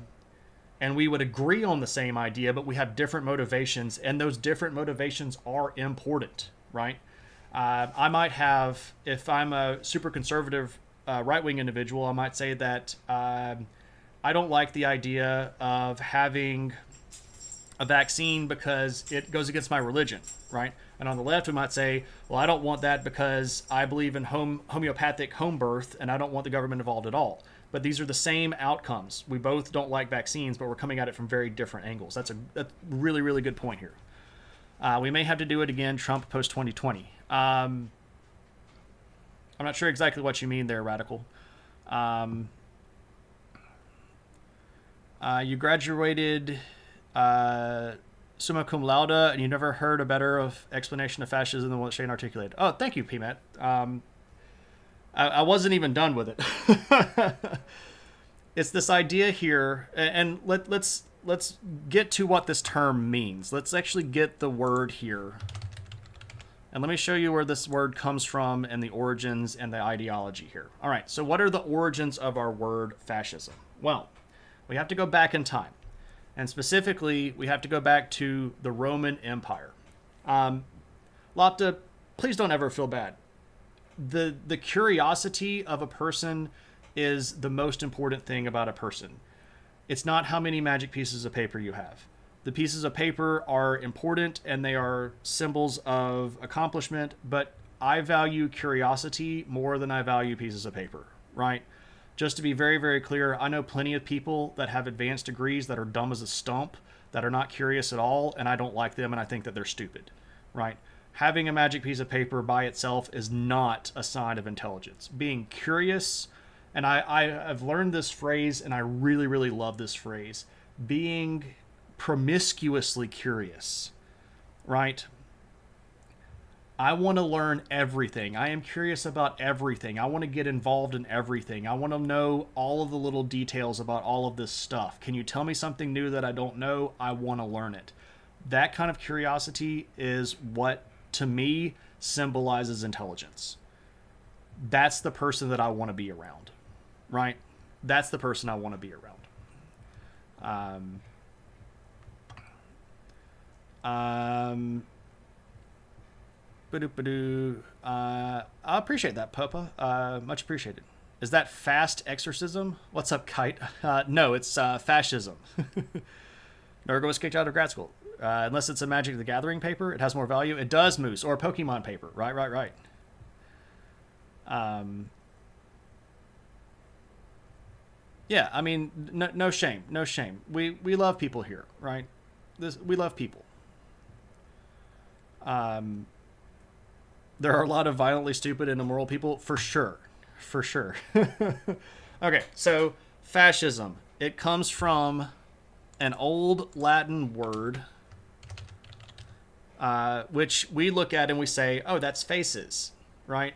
and we would agree on the same idea, but we have different motivations, and those different motivations are important, right? I might have, if I'm a super conservative right-wing individual, I might say that I don't like the idea of having a vaccine because it goes against my religion, right? And on the left, we might say, well, I don't want that because I believe in homeopathic home birth and I don't want the government involved at all. But these are the same outcomes. We both don't like vaccines, but we're coming at it from very different angles. That's a really, really good point here. We may have to do it again, Trump post-2020. I'm not sure exactly what you mean there, Radical. You graduated summa cum laude, and you never heard a better explanation of fascism than what Shane articulated. Oh, thank you, PMAT. I wasn't even done with it. It's this idea here, and let's get to what this term means. Let's actually get the word here. And let me show you where this word comes from and the origins and the ideology here. All right, so what are the origins of our word fascism? Well, we have to go back in time. And specifically, we have to go back to the Roman Empire. Lopta, please don't ever feel bad. The curiosity of a person is the most important thing about a person. It's not how many magic pieces of paper you have. The pieces of paper are important and they are symbols of accomplishment, but I value curiosity more than I value pieces of paper, right? Just to be very, very clear, I know plenty of people that have advanced degrees that are dumb as a stump, that are not curious at all, and I don't like them and I think that they're stupid, right? Having a magic piece of paper by itself is not a sign of intelligence. Being curious, and I've learned this phrase and I really, really love this phrase, being promiscuously curious, right? I want to learn everything. I am curious about everything. I want to get involved in everything. I want to know all of the little details about all of this stuff. Can you tell me something new that I don't know? I want to learn it. That kind of curiosity is what, to me, symbolizes intelligence. That's the person that I want to be around, right? That's the person I want to be around. I appreciate that, Popa. Much appreciated. Is that fast exorcism? What's up, Kite? No, it's fascism. Nurgle was kicked out of grad school. Unless it's a Magic the Gathering paper, it has more value. It does, Moose, or a Pokemon paper. Right. Yeah, I mean, no shame, no shame. We love people here, right? We love people. There are a lot of violently stupid and immoral people, for sure. Okay, so fascism. It comes from an old Latin word, which we look at and we say, oh, that's faces, right?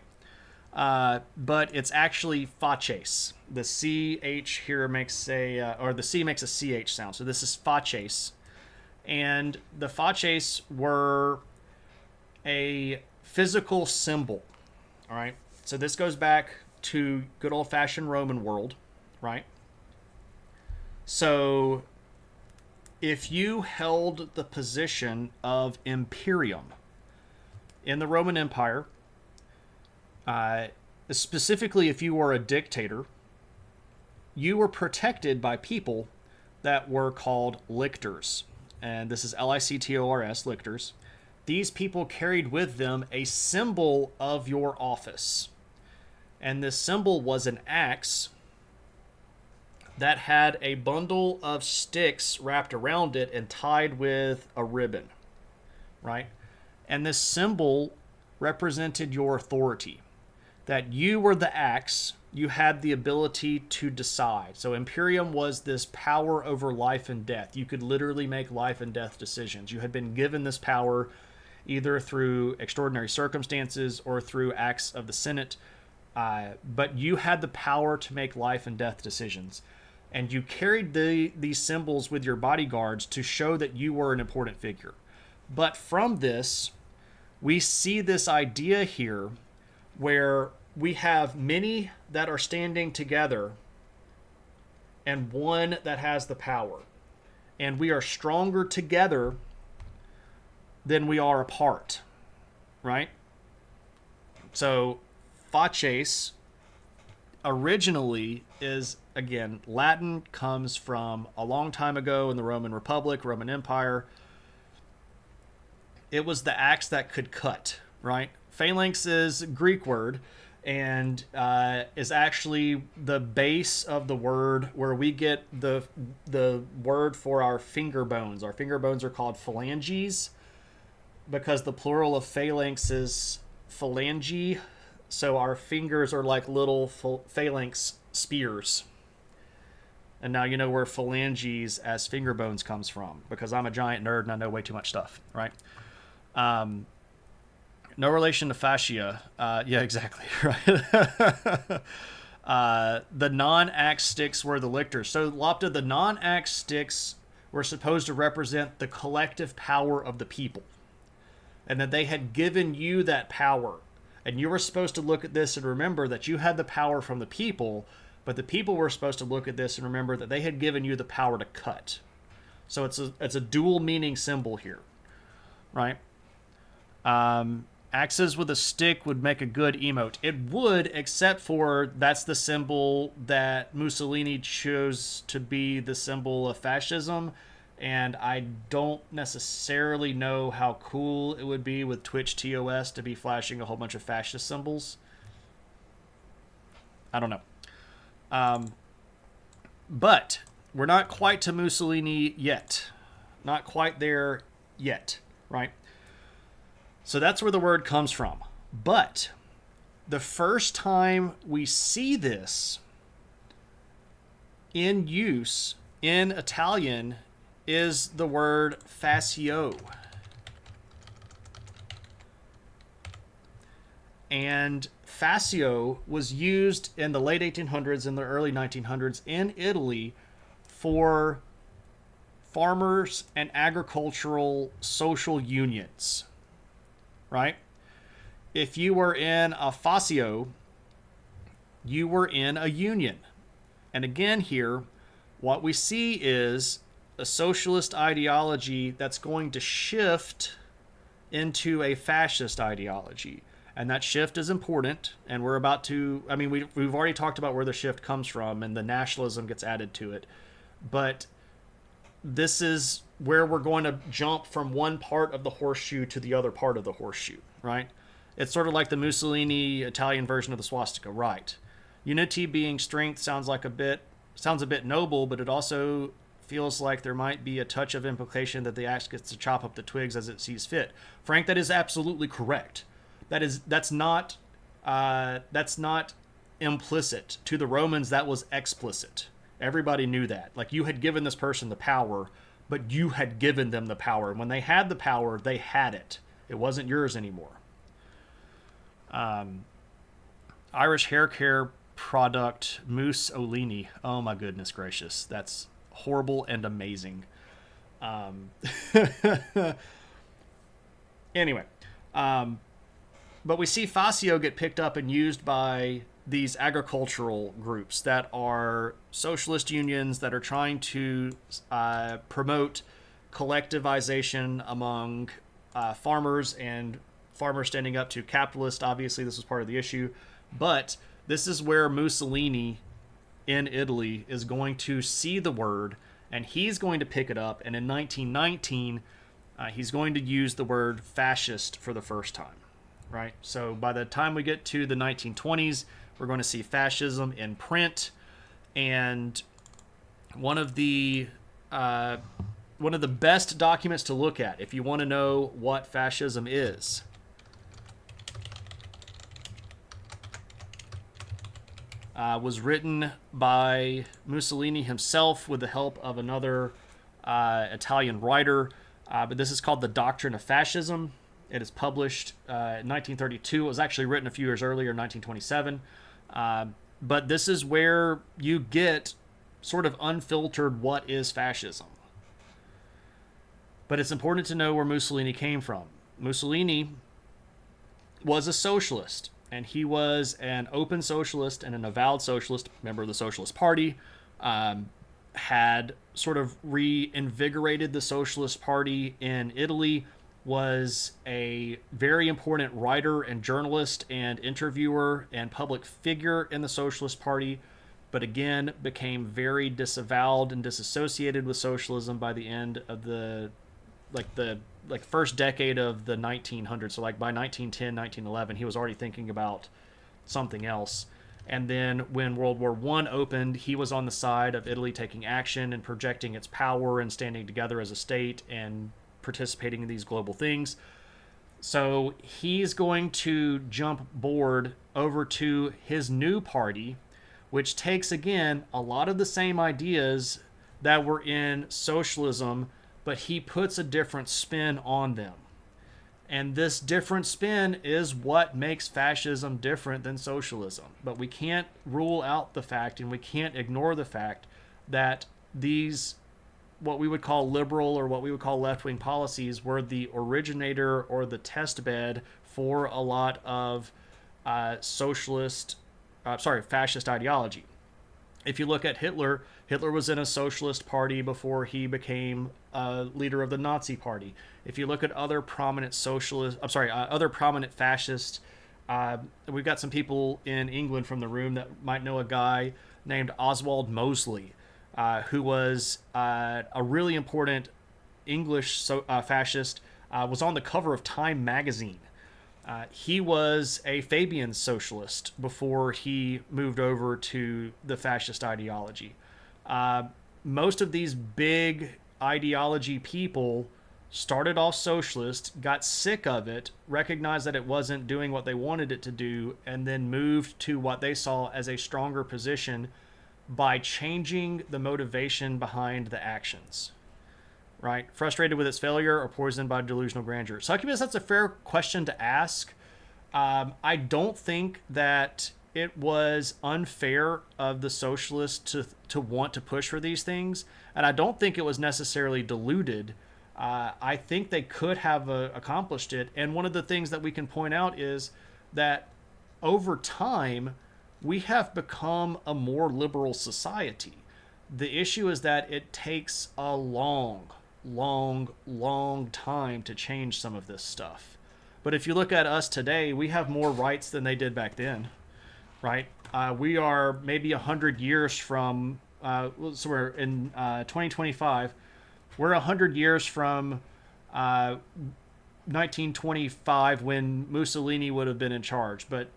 But it's actually facies. The CH here makes or the C makes a CH sound. So this is facies. And the facies were a physical symbol. All right. So this goes back to good old fashioned Roman world, right? So if you held the position of imperium in the Roman Empire, specifically if you were a dictator, you were protected by people that were called lictors. And this is lictors, lictors. These people carried with them a symbol of your office. And this symbol was an axe that had a bundle of sticks wrapped around it and tied with a ribbon, right? And this symbol represented your authority, that you were the axe, you had the ability to decide. So Imperium was this power over life and death. You could literally make life and death decisions. You had been given this power either through extraordinary circumstances or through acts of the Senate, but you had the power to make life and death decisions. And you carried these symbols with your bodyguards to show that you were an important figure. But from this, we see this idea here where we have many that are standing together and one that has the power. And we are stronger together than we are apart, right? So, facies originally is, again, Latin, comes from a long time ago in the Roman Republic, Roman Empire. It was the axe that could cut, right? Phalanx is a Greek word and is actually the base of the word where we get the word for our finger bones. Our finger bones are called phalanges because the plural of phalanx is phalange. So our fingers are like little phalanx spears. And now you know where phalanges as finger bones comes from, because I'm a giant nerd and I know way too much stuff, right? No relation to fascia. Yeah, exactly, right? The non-axe sticks were the lictors. So, Lopta, the non-axe sticks were supposed to represent the collective power of the people. And that they had given you that power. And you were supposed to look at this and remember that you had the power from the people, but the people were supposed to look at this and remember that they had given you the power to cut. So it's a dual meaning symbol here, right? Axes with a stick would make a good emote. It would, except for that's the symbol that Mussolini chose to be the symbol of fascism. And I don't necessarily know how cool it would be with Twitch TOS to be flashing a whole bunch of fascist symbols. I don't know. But we're not quite to Mussolini yet. Not quite there yet, right? So that's where the word comes from. But the first time we see this in use in Italian is the word fascio. And fascio was used in the late 1800s and the early 1900s in Italy for farmers and agricultural social unions, right? If you were in a fascio, you were in a union. And again, here, what we see is a socialist ideology that's going to shift into a fascist ideology. And that shift is important. And we're about to, I mean, we've already talked about where the shift comes from and the nationalism gets added to it. But this is where we're going to jump from one part of the horseshoe to the other part of the horseshoe, right? It's sort of like the Mussolini Italian version of the swastika, right? Unity being strength sounds a bit noble, but it also feels like there might be a touch of implication that the axe gets to chop up the twigs as it sees fit. Frank, that is absolutely correct. That's not implicit. To the Romans, that was explicit. Everybody knew that. Like, you had given this person the power, but you had given them the power. And when they had the power, they had it. It wasn't yours anymore. Irish hair care product Mussolini. Oh my goodness gracious. That's horrible and amazing. Anyway, but we see fascio get picked up and used by these agricultural groups that are socialist unions that are trying to promote collectivization among farmers and farmers standing up to capitalists. Obviously, this was part of the issue. But this is where Mussolini in Italy is going to see the word, and he's going to pick it up. And in 1919, he's going to use the word fascist for the first time, right? So by the time we get to the 1920s, we're going to see fascism in print. And one of the best documents to look at if you want to know what fascism is was written by Mussolini himself with the help of another Italian writer. But this is called The Doctrine of Fascism. It is published in 1932. It was actually written a few years earlier, 1927. But this is where you get sort of unfiltered what is fascism. But it's important to know where Mussolini came from. Mussolini was a socialist. And he was an open socialist and an avowed socialist, member of the Socialist Party, had sort of reinvigorated the Socialist Party in Italy, was a very important writer and journalist and interviewer and public figure in the Socialist Party, but again became very disavowed and disassociated with socialism by the end of the first decade of the 1900s. So like by 1910, 1911, he was already thinking about something else. And then when World War I opened, he was on the side of Italy taking action and projecting its power and standing together as a state and participating in these global things. So he's going to jump board over to his new party, which takes, again, a lot of the same ideas that were in socialism, but he puts a different spin on them. And this different spin is what makes fascism different than socialism. But we can't rule out the fact, and we can't ignore the fact that these, what we would call liberal or what we would call left-wing policies, were the originator or the test bed for a lot of fascist ideology. If you look at Hitler, Hitler was in a socialist party before he became a leader of the Nazi party. If you look at other prominent other prominent fascists, we've got some people in England from the room that might know a guy named Oswald Mosley, who was a really important English fascist, was on the cover of Time magazine. He was a Fabian socialist before he moved over to the fascist ideology. Most of these big ideology people started off socialist, got sick of it, recognized that it wasn't doing what they wanted it to do, and then moved to what they saw as a stronger position by changing the motivation behind the actions. Right? Frustrated with its failure or poisoned by delusional grandeur. Succubus, that's a fair question to ask. I don't think that it was unfair of the socialists to want to push for these things, and I don't think it was necessarily deluded. I think they could have accomplished it, and one of the things that we can point out is that over time we have become a more liberal society. The issue is that it takes a long time to change some of this stuff. But if you look at us today, we have more rights than they did back then, right? We are maybe 100 years from, so we're in 2025, we're 100 years from 1925 when Mussolini would have been in charge. But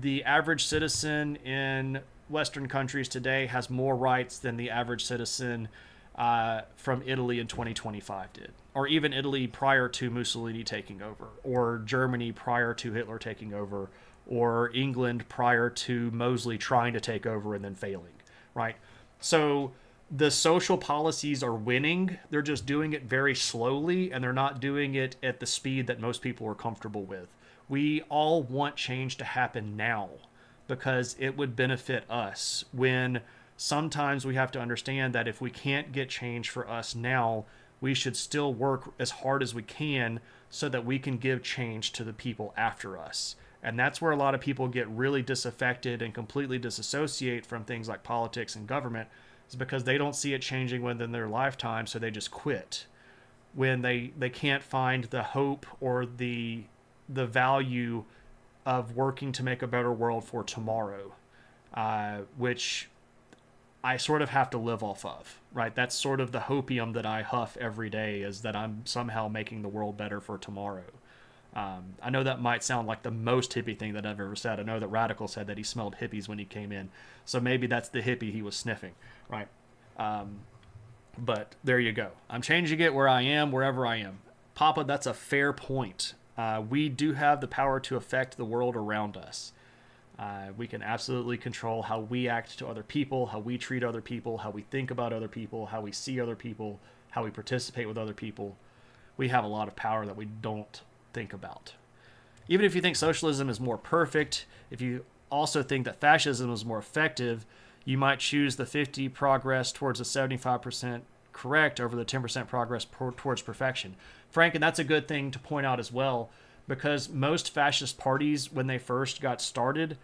the average citizen in Western countries today has more rights than the average citizen from Italy in 2025 did, or even Italy prior to Mussolini taking over, or Germany prior to Hitler taking over, or England prior to Mosley trying to take over and then failing, right? So the social policies are winning. They're just doing it very slowly, and they're not doing it at the speed that most people are comfortable with. We all want change to happen now because it would benefit us, when sometimes we have to understand that if we can't get change for us now, we should still work as hard as we can so that we can give change to the people after us. And that's where a lot of people get really disaffected and completely disassociate from things like politics and government, is because they don't see it changing within their lifetime, so they just quit when they can't find the hope or the value of working to make a better world for tomorrow, which I sort of have to live off of, right? That's sort of the hopium that I huff every day, is that I'm somehow making the world better for tomorrow. I know that might sound like the most hippie thing that I've ever said. I know that Radical said that he smelled hippies when he came in, so maybe that's the hippie he was sniffing, right? But there you go. I'm changing it where I am, wherever I am. Papa, that's a fair point. We do have the power to affect the world around us. We can absolutely control how we act to other people, how we treat other people, how we think about other people, how we see other people, how we participate with other people. We have a lot of power that we don't think about. Even if you think socialism is more perfect, if you also think that fascism is more effective, you might choose the 50 progress towards the 75% correct over the 10% progress towards perfection. Frank, and that's a good thing to point out as well, because most fascist parties, when they first got started,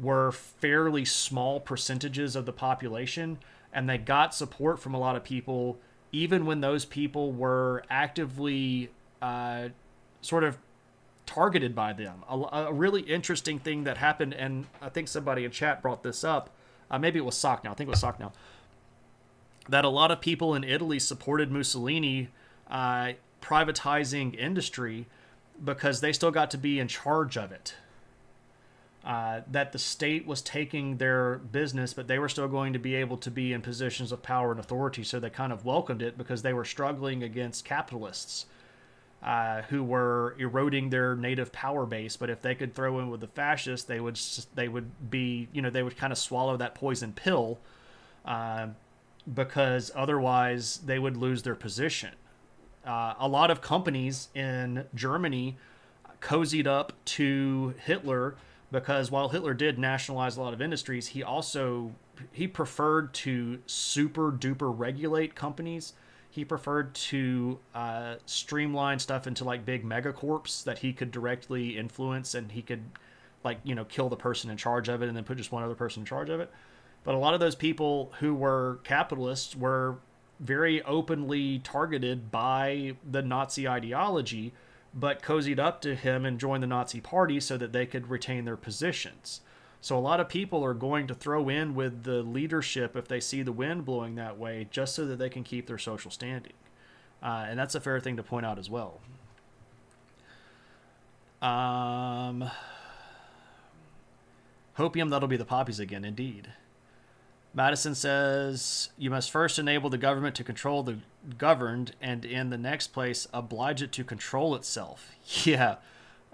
were fairly small percentages of the population, and they got support from a lot of people, even when those people were actively sort of targeted by them. A really interesting thing that happened, and I think somebody in chat brought this up, maybe it was Sock now, I think it was Sock now, that a lot of people in Italy supported Mussolini privatizing industry because they still got to be in charge of it. That the state was taking their business, but they were still going to be able to be in positions of power and authority, so they kind of welcomed it because they were struggling against capitalists who were eroding their native power base. But if they could throw in with the fascists, they would be, they would kind of swallow that poison pill, because otherwise they would lose their position. A lot of companies in Germany cozied up to Hitler because while Hitler did nationalize a lot of industries, he preferred to super duper regulate companies. He preferred to streamline stuff into like big megacorps that he could directly influence, and he could kill the person in charge of it and then put just one other person in charge of it. But a lot of those people who were capitalists were very openly targeted by the Nazi ideology, but cozied up to him and joined the Nazi party so that they could retain their positions. So a lot of people are going to throw in with the leadership if they see the wind blowing that way, just so that they can keep their social standing. And that's a fair thing to point out as well. Hopium, that'll be the poppies again, indeed. Madison says, you must first enable the government to control the governed, and in the next place, oblige it to control itself. Yeah.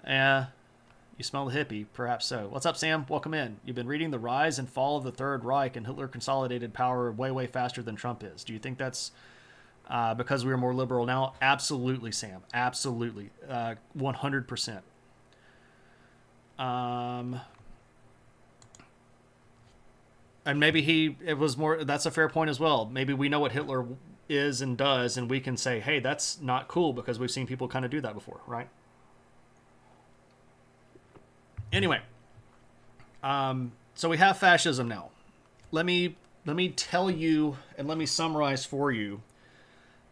You smell the hippie, perhaps so. What's up, Sam? Welcome in. You've been reading The Rise and Fall of the Third Reich, and Hitler consolidated power way faster than Trump is. Do you think that's because we are more liberal now? Absolutely, Sam. Absolutely. 100%. Um, and maybe it was more, that's a fair point as well. Maybe we know what Hitler is and does, and we can say, hey, that's not cool because we've seen people kind of do that before, right? Anyway, so we have fascism now. Let me tell you and let me summarize for you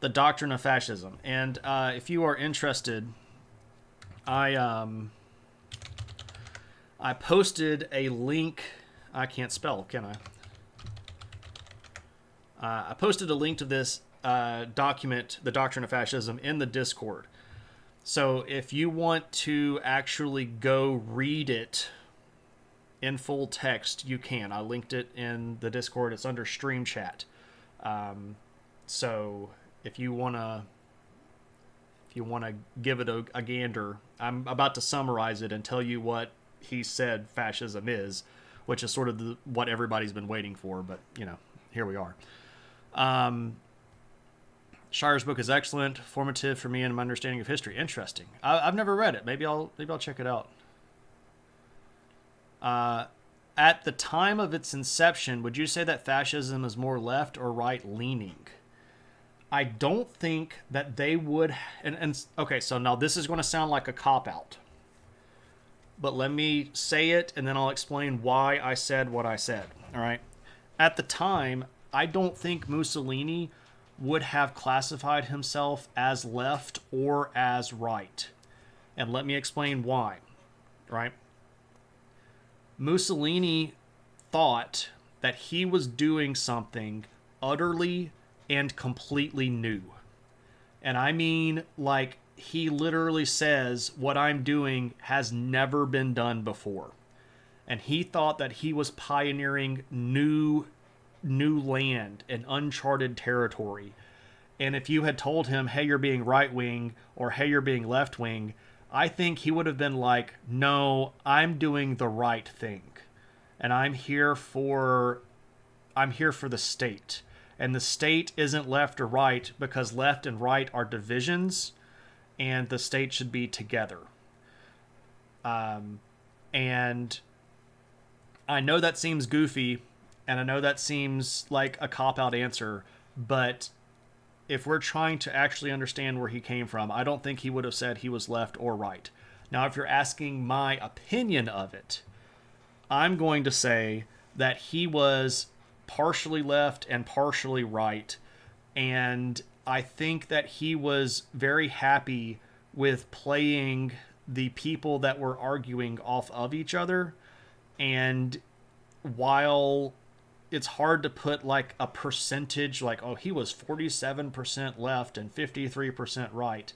the doctrine of fascism. And if you are interested, I I posted a link. I can't spell, can I? I posted a link to this document, the doctrine of fascism, in the Discord. So if you want to actually go read it in full text, you can. I linked it in the Discord. It's under Stream Chat. So if you wanna give it a gander, I'm about to summarize it and tell you what he said fascism is, which is sort of what everybody's been waiting for. But here we are. Shire's book is excellent, formative for me and my understanding of history. Interesting. I've never read it. Maybe I'll check it out. At the time of its inception, would you say that fascism is more left or right leaning? I don't think that they would. And okay, so now this is going to sound like a cop out, but let me say it and then I'll explain why I said what I said. All right. At the time, I don't think Mussolini would have classified himself as left or as right. And let me explain why. Right? Mussolini thought that he was doing something utterly and completely new. And I mean, like, he literally says, what I'm doing has never been done before. And he thought that he was pioneering new land and uncharted territory. And if you had told him, hey, you're being right wing, or hey, you're being left wing, I think he would have been like, no, I'm doing the right thing. And I'm here for the state. And the state isn't left or right because left and right are divisions and the state should be together. And I know that seems goofy and I know that seems like a cop-out answer, but if we're trying to actually understand where he came from, I don't think he would have said he was left or right. Now, if you're asking my opinion of it, I'm going to say that he was partially left and partially right. And I think that he was very happy with playing the people that were arguing off of each other. And while it's hard to put like a percentage, like, oh, he was 47% left and 53% right,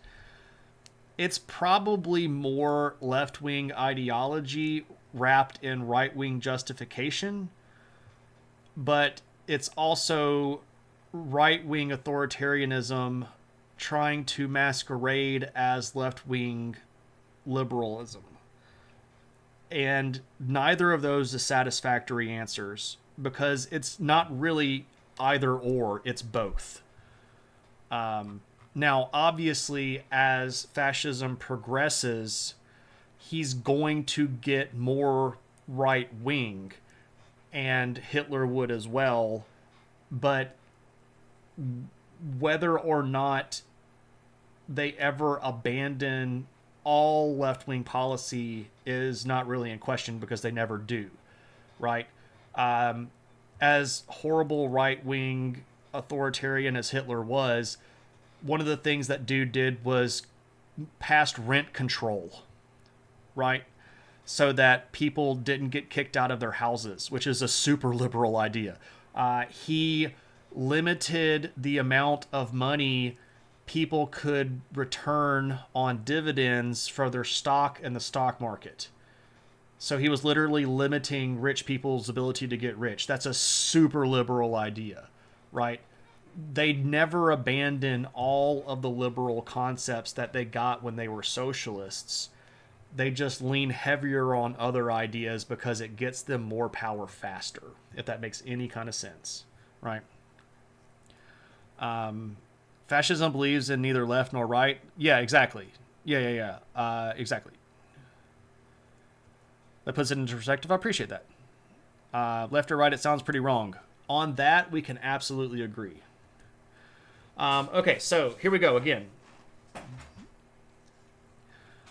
it's probably more left-wing ideology wrapped in right-wing justification, but it's also right-wing authoritarianism trying to masquerade as left-wing liberalism. And neither of those is satisfactory answers because it's not really either or, it's both. Now, obviously, as fascism progresses, he's going to get more right-wing, and Hitler would as well. But whether or not they ever abandon all left-wing policy is not really in question because they never do, right? As horrible right-wing authoritarian as Hitler was, one of the things that dude did was passed rent control, right? So that people didn't get kicked out of their houses, which is a super liberal idea. He limited the amount of money people could return on dividends for their stock in the stock market. So he was literally limiting rich people's ability to get rich. That's a super liberal idea, right? They never abandon all of the liberal concepts that they got when they were socialists. They just lean heavier on other ideas because it gets them more power faster, if that makes any kind of sense, right? Fascism believes in neither left nor right. Yeah, exactly. Yeah. Exactly. That puts it into perspective. I appreciate that. Left or right, it sounds pretty wrong. On that, we can absolutely agree. Okay, so here we go again.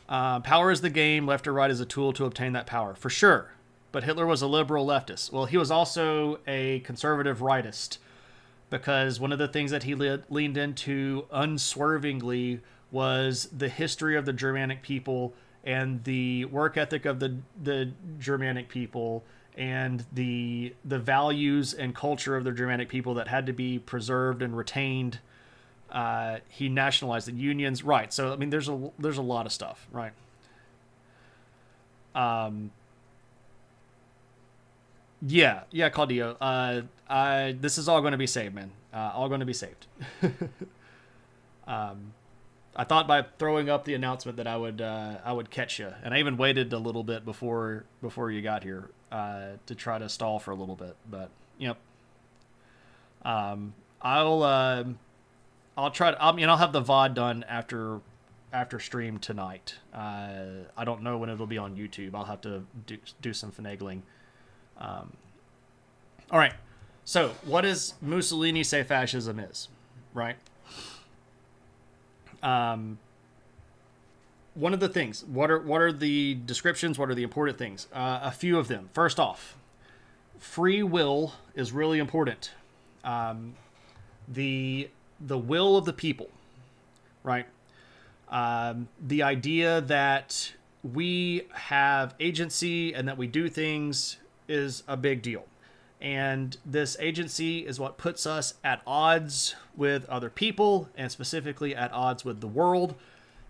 Power is the game. Left or right is a tool to obtain that power. For sure. But Hitler was a liberal leftist. Well, he was also a conservative rightist, because one of the things that he leaned into unswervingly was the history of the Germanic people and the work ethic of the Germanic people and the values and culture of the Germanic people that had to be preserved and retained. He nationalized the unions, right? So I mean, there's a lot of stuff, right? Yeah, Claudio. This is all going to be saved, man. All going to be saved. I thought by throwing up the announcement that I would catch you, and I even waited a little bit before you got here to try to stall for a little bit. But yep, I'll try to. I'll have the VOD done after stream tonight. I don't know when it'll be on YouTube. I'll have to do some finagling. All right. So, what does Mussolini say fascism is? Right. One of the things. What are the descriptions? What are the important things? A few of them. First off, free will is really important. The will of the people, right? The idea that we have agency and that we do things is a big deal. And this agency is what puts us at odds with other people, and specifically at odds with the world,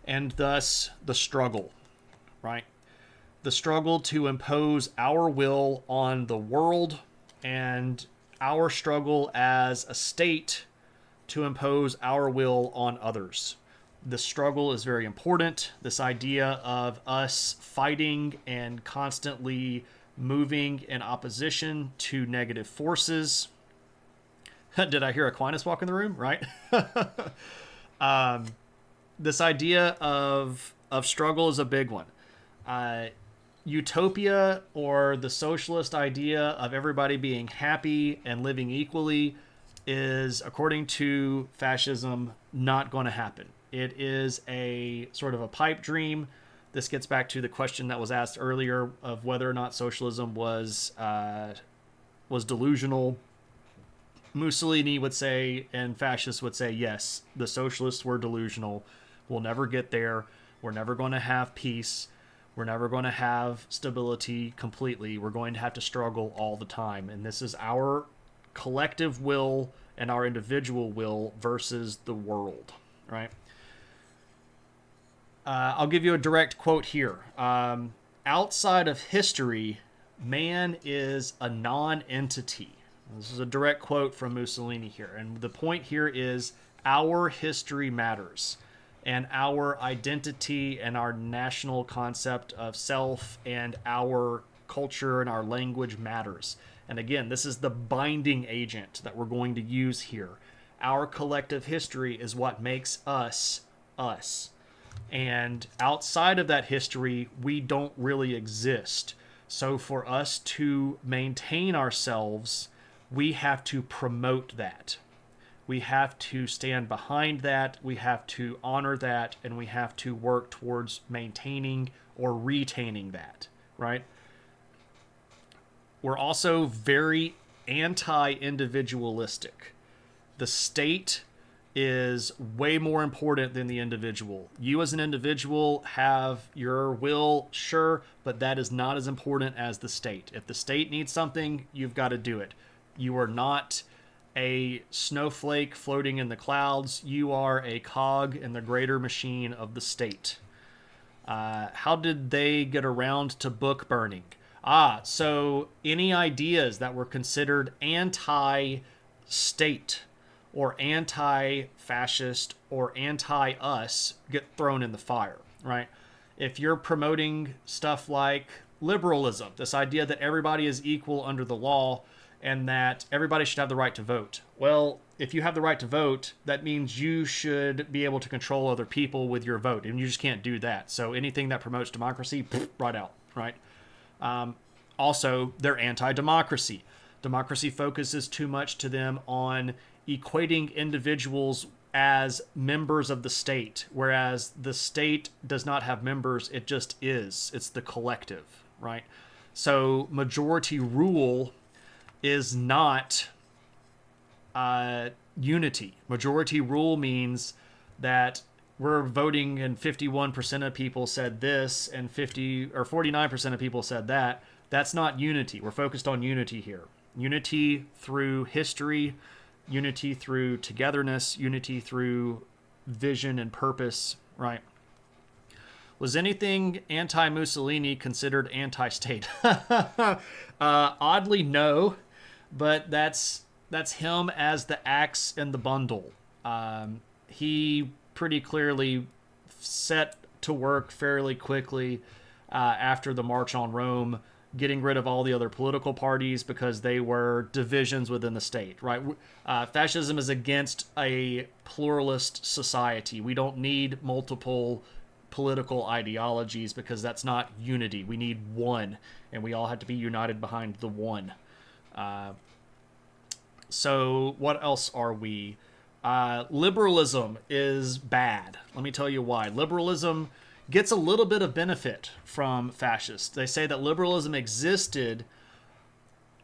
and thus the struggle, right? The struggle to impose our will on the world, and our struggle as a state to impose our will on others. The struggle is very important. This idea of us fighting and constantly moving in opposition to negative forces. Did I hear Aquinas walk in the room? Right? This idea of struggle is a big one. Utopia, or the socialist idea of everybody being happy and living equally, is, according to fascism, not going to happen. It is a sort of a pipe dream. This gets back to the question that was asked earlier of whether or not socialism was delusional. Mussolini would say, and fascists would say, yes, the socialists were delusional. We'll never get there. We're never going to have peace. We're never going to have stability completely. We're going to have to struggle all the time. And this is our collective will and our individual will versus the world, right? I'll give you a direct quote here. Outside of history, man is a non-entity. This is a direct quote from Mussolini here. And the point here is our history matters. And our identity and our national concept of self and our culture and our language matters. And again, this is the binding agent that we're going to use here. Our collective history is what makes us us. And outside of that history, we don't really exist. So for us to maintain ourselves, we have to promote that. We have to stand behind that. We have to honor that. And we have to work towards maintaining or retaining that, right? We're also very anti-individualistic. The state is way more important than the individual. You as an individual have your will, sure, but that is not as important as the state. If the state needs something, you've got to do it. You are not a snowflake floating in the clouds. You are a cog in the greater machine of the state. How did they get around to book burning? So any ideas that were considered anti-state or anti-fascist or anti-us get thrown in the fire, right? If you're promoting stuff like liberalism, this idea that everybody is equal under the law and that everybody should have the right to vote. Well, if you have the right to vote, that means you should be able to control other people with your vote, and you just can't do that. So anything that promotes democracy, right out, right? Also, they're anti-democracy. Democracy focuses too much to them on equating individuals as members of the state, whereas the state does not have members, it just is. It's the collective, right? So majority rule is not unity. Majority rule means that we're voting and 51% of people said this and 49% of people said that. That's not unity. We're focused on unity here. Unity through history, unity through togetherness, unity through vision and purpose, right? Was anything anti-Mussolini considered anti-state? Oddly, no, but that's him as the axe in the bundle. He pretty clearly set to work fairly quickly after the March on Rome, getting rid of all the other political parties because they were divisions within the state, right? Fascism is against a pluralist society. We don't need multiple political ideologies because that's not unity. We need one, and we all have to be united behind the one. So what else are we? Liberalism is bad. Let me tell you why. Liberalism gets a little bit of benefit from fascists. They say that liberalism existed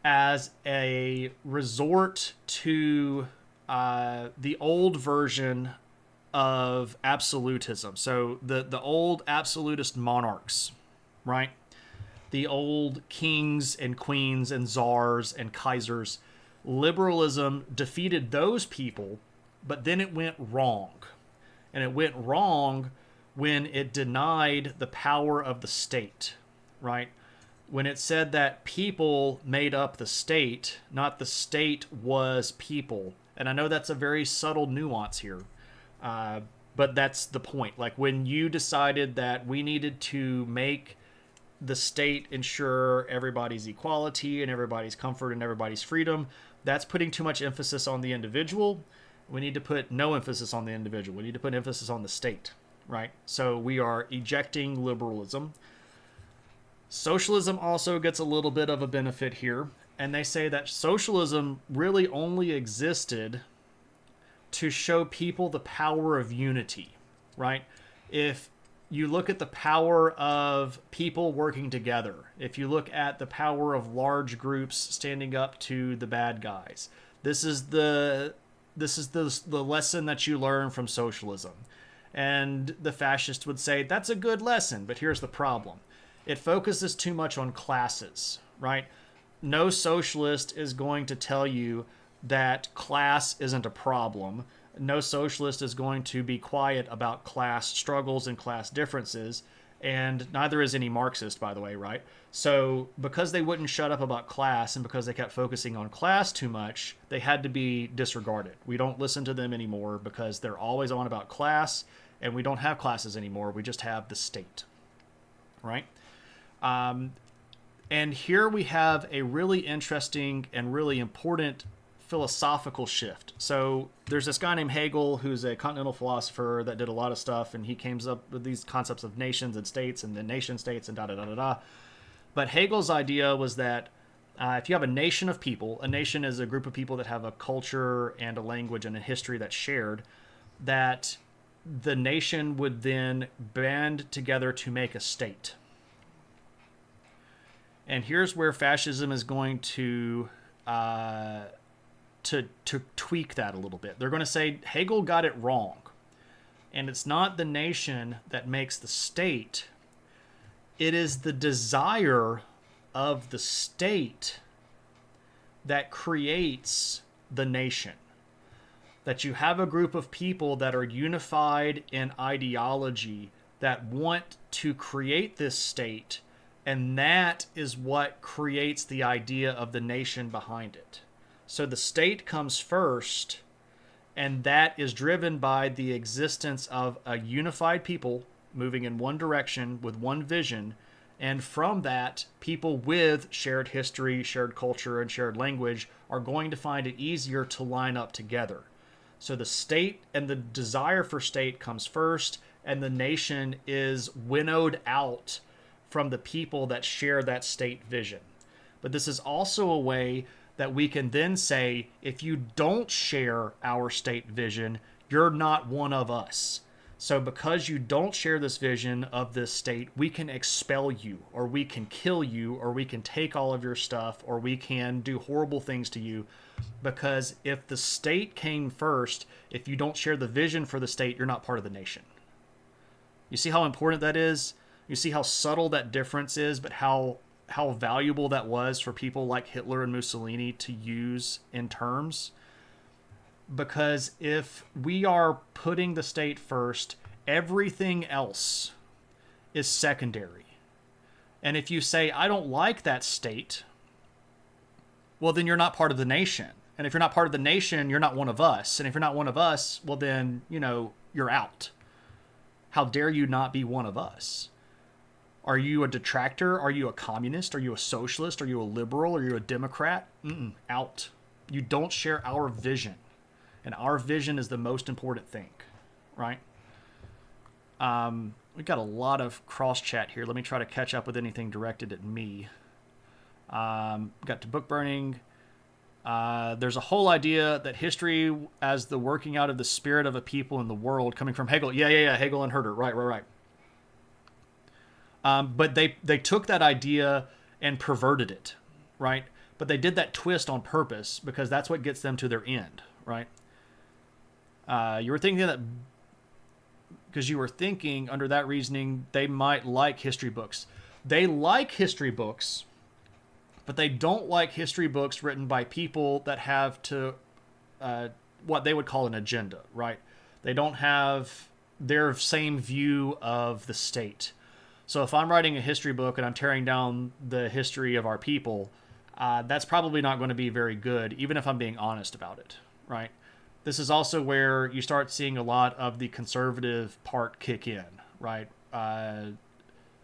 as a resort to the old version of absolutism. So the old absolutist monarchs, right? The old kings and queens and czars and kaisers. Liberalism defeated those people, but then it went wrong. And it went wrong when it denied the power of the state, right? When it said that people made up the state, not the state was people. And I know that's a very subtle nuance here, but that's the point. Like when you decided that we needed to make the state ensure everybody's equality and everybody's comfort and everybody's freedom, that's putting too much emphasis on the individual. We need to put no emphasis on the individual. We need to put emphasis on the state, right? So we are ejecting liberalism. Socialism also gets a little bit of a benefit here, and they say that socialism really only existed to show people the power of unity, right? If you look at the power of people working together, if you look at the power of large groups standing up to the bad guys, this is the lesson that you learn from socialism. And the fascists would say that's a good lesson, but here's the problem. It focuses too much on classes, right? No socialist is going to tell you that class isn't a problem. No socialist is going to be quiet about class struggles and class differences, and neither is any Marxist, by the way, right? So because they wouldn't shut up about class and because they kept focusing on class too much, they had to be disregarded. We don't listen to them anymore because they're always on about class, and we don't have classes anymore. We just have the state, right? And here we have a really interesting and really important philosophical shift. So there's this guy named Hegel who's a continental philosopher that did a lot of stuff, and he came up with these concepts of nations and states and then nation states and da-da-da-da-da. But Hegel's idea was that if you have a nation of people, a nation is a group of people that have a culture and a language and a history that's shared, that the nation would then band together to make a state. And here's where fascism is going to tweak that a little bit. They're going to say Hegel got it wrong. And it's not the nation that makes the state. It is the desire of the state that creates the nation. That you have a group of people that are unified in ideology that want to create this state, and that is what creates the idea of the nation behind it. So the state comes first, and that is driven by the existence of a unified people moving in one direction with one vision, and from that, people with shared history, shared culture, and shared language are going to find it easier to line up together. So the state and the desire for state comes first, and the nation is winnowed out from the people that share that state vision. But this is also a way that we can then say, if you don't share our state vision, you're not one of us. So because you don't share this vision of this state, we can expel you, or we can kill you, or we can take all of your stuff, or we can do horrible things to you. Because if the state came first, if you don't share the vision for the state, you're not part of the nation. You see how important that is? You see how subtle that difference is, but how valuable that was for people like Hitler and Mussolini to use in terms? Because if we are putting the state first, everything else is secondary. And if you say, I don't like that state, well, then you're not part of the nation. And if you're not part of the nation, you're not one of us. And if you're not one of us, well, then, you're out. How dare you not be one of us? Are you a detractor? Are you a communist? Are you a socialist? Are you a liberal? Are you a Democrat? Out. You don't share our vision. And our vision is the most important thing, right? We've got a lot of cross chat here. Let me try to catch up with anything directed at me. Got to book burning. There's a whole idea that history as the working out of the spirit of a people in the world, coming from Hegel. Yeah. Hegel and Herder. Right. But they took that idea and perverted it, right? But they did that twist on purpose because that's what gets them to their end, right? You were thinking that because you were thinking under that reasoning, they might like history books. They like history books, but they don't like history books written by people that have to what they would call an agenda, right? They don't have their same view of the state. So if I'm writing a history book and I'm tearing down the history of our people, that's probably not going to be very good, even if I'm being honest about it, right? This is also where you start seeing a lot of the conservative part kick in, right?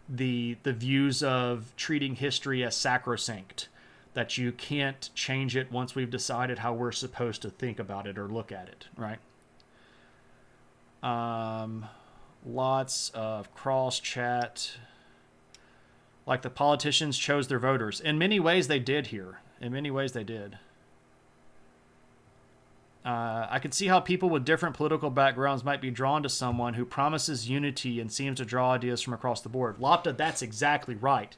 The views of treating history as sacrosanct, that you can't change it once we've decided how we're supposed to think about it or look at it, right? Lots of cross chat. Like the politicians chose their voters. In many ways they did here. In many ways they did. I can see how people with different political backgrounds might be drawn to someone who promises unity and seems to draw ideas from across the board. Lopta, that's exactly right.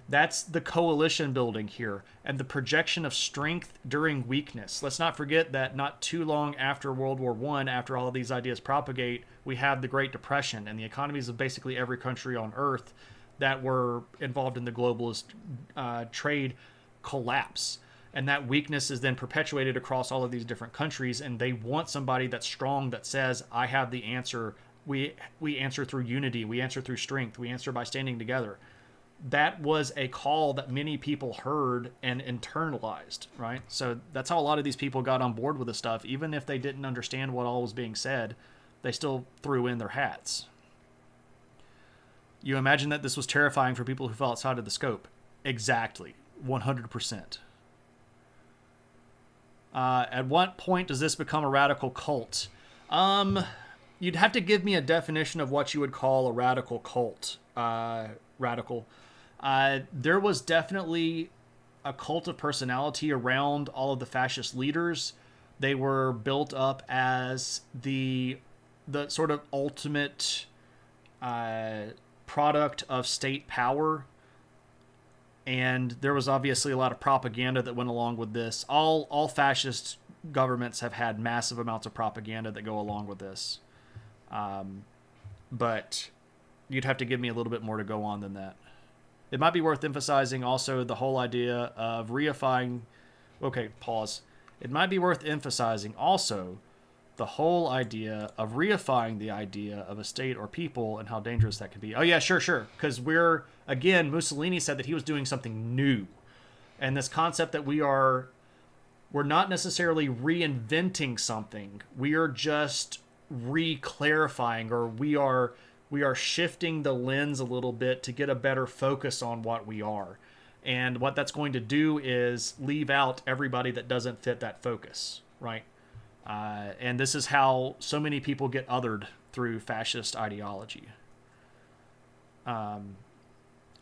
That's the coalition building here and the projection of strength during weakness. Let's not forget that not too long after World War I, after all of these ideas propagate, we have the Great Depression and the economies of basically every country on Earth that were involved in the globalist trade collapse. And that weakness is then perpetuated across all of these different countries, and they want somebody that's strong that says, I have the answer. We answer through unity. We answer through strength. We answer by standing together. That was a call that many people heard and internalized, right? So that's how a lot of these people got on board with this stuff. Even if they didn't understand what all was being said, they still threw in their hats. You imagine that this was terrifying for people who fell outside of the scope. Exactly. 100%. At what point does this become a radical cult? You'd have to give me a definition of what you would call a radical cult. Radical. There was definitely a cult of personality around all of the fascist leaders. They were built up as the sort of ultimate product of state power. And there was obviously a lot of propaganda that went along with this. All fascist governments have had massive amounts of propaganda that go along with this. But you'd have to give me a little bit more to go on than that. It might be worth emphasizing also the whole idea of reifying... Okay, pause. It might be worth emphasizing also the whole idea of reifying the idea of a state or people and how dangerous that can be. Oh yeah, sure. Because again, Mussolini said that he was doing something new. And this concept that we're not necessarily reinventing something. We are just re-clarifying, or we are shifting the lens a little bit to get a better focus on what we are. And what that's going to do is leave out everybody that doesn't fit that focus, right? And this is how so many people get othered through fascist ideology.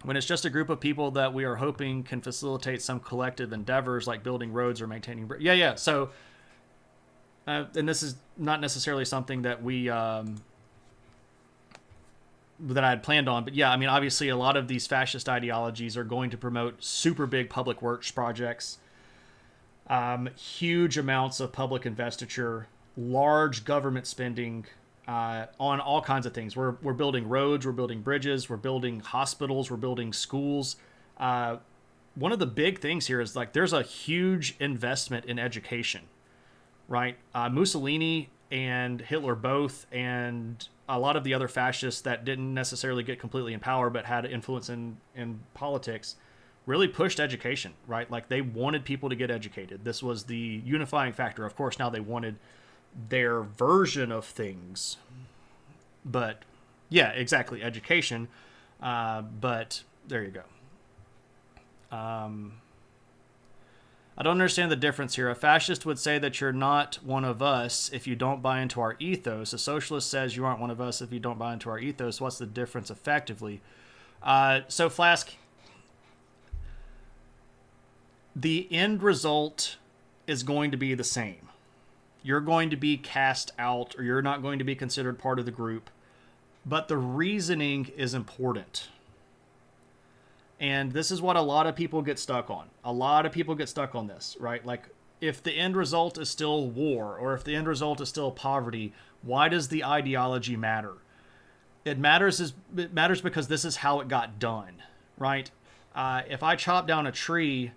when it's just a group of people that we are hoping can facilitate some collective endeavors like building roads or maintaining. Yeah. So, and this is not necessarily something that we that I had planned on, but yeah, I mean, obviously, a lot of these fascist ideologies are going to promote super big public works projects, huge amounts of public investiture, large government spending on all kinds of things. We're building roads, we're building bridges, we're building hospitals, we're building schools. One of the big things here is like there's a huge investment in education, right? Mussolini and Hitler both, and a lot of the other fascists that didn't necessarily get completely in power but had influence in politics really pushed education, right? Like they wanted people to get educated. This was the unifying factor. Of course, now they wanted their version of things, but yeah, exactly, education. But there you go. I don't understand the difference here. A fascist would say that you're not one of us if you don't buy into our ethos. A socialist says you aren't one of us if you don't buy into our ethos. What's the difference effectively? So, Flask, the end result is going to be the same. You're going to be cast out, or you're not going to be considered part of the group. But the reasoning is important. And this is what a lot of people get stuck on. A lot of people get stuck on this, right? Like, if the end result is still war, or if the end result is still poverty, why does the ideology matter? It matters because this is how it got done, right? If I chop down a tree,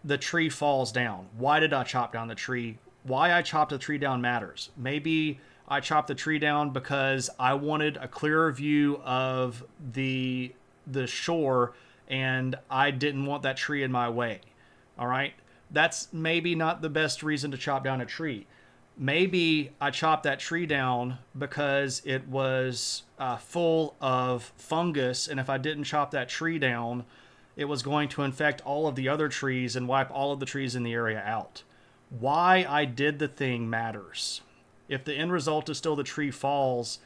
the tree falls down. Why did I chop down the tree? Why I chopped the tree down matters. Maybe I chopped the tree down because I wanted a clearer view of the shore and I didn't want that tree in my way. All right. That's maybe not the best reason to chop down a tree. Maybe I chopped that tree down because it was full of fungus. And if I didn't chop that tree down, it was going to infect all of the other trees and wipe all of the trees in the area out. Why I did the thing matters. If the end result is still the tree falls,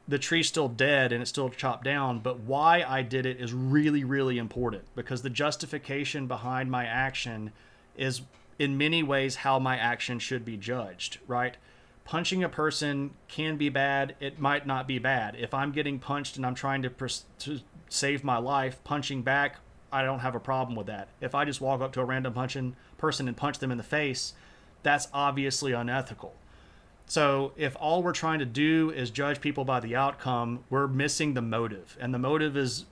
the tree's still dead and it's still chopped down, but why I did it is really, really important because the justification behind my action is in many ways how my action should be judged, right? Punching a person can be bad. It might not be bad. If I'm getting punched and I'm trying to save my life, punching back, I don't have a problem with that. If I just walk up to a random person and punch them in the face, that's obviously unethical. So if all we're trying to do is judge people by the outcome, we're missing the motive. And the motive is,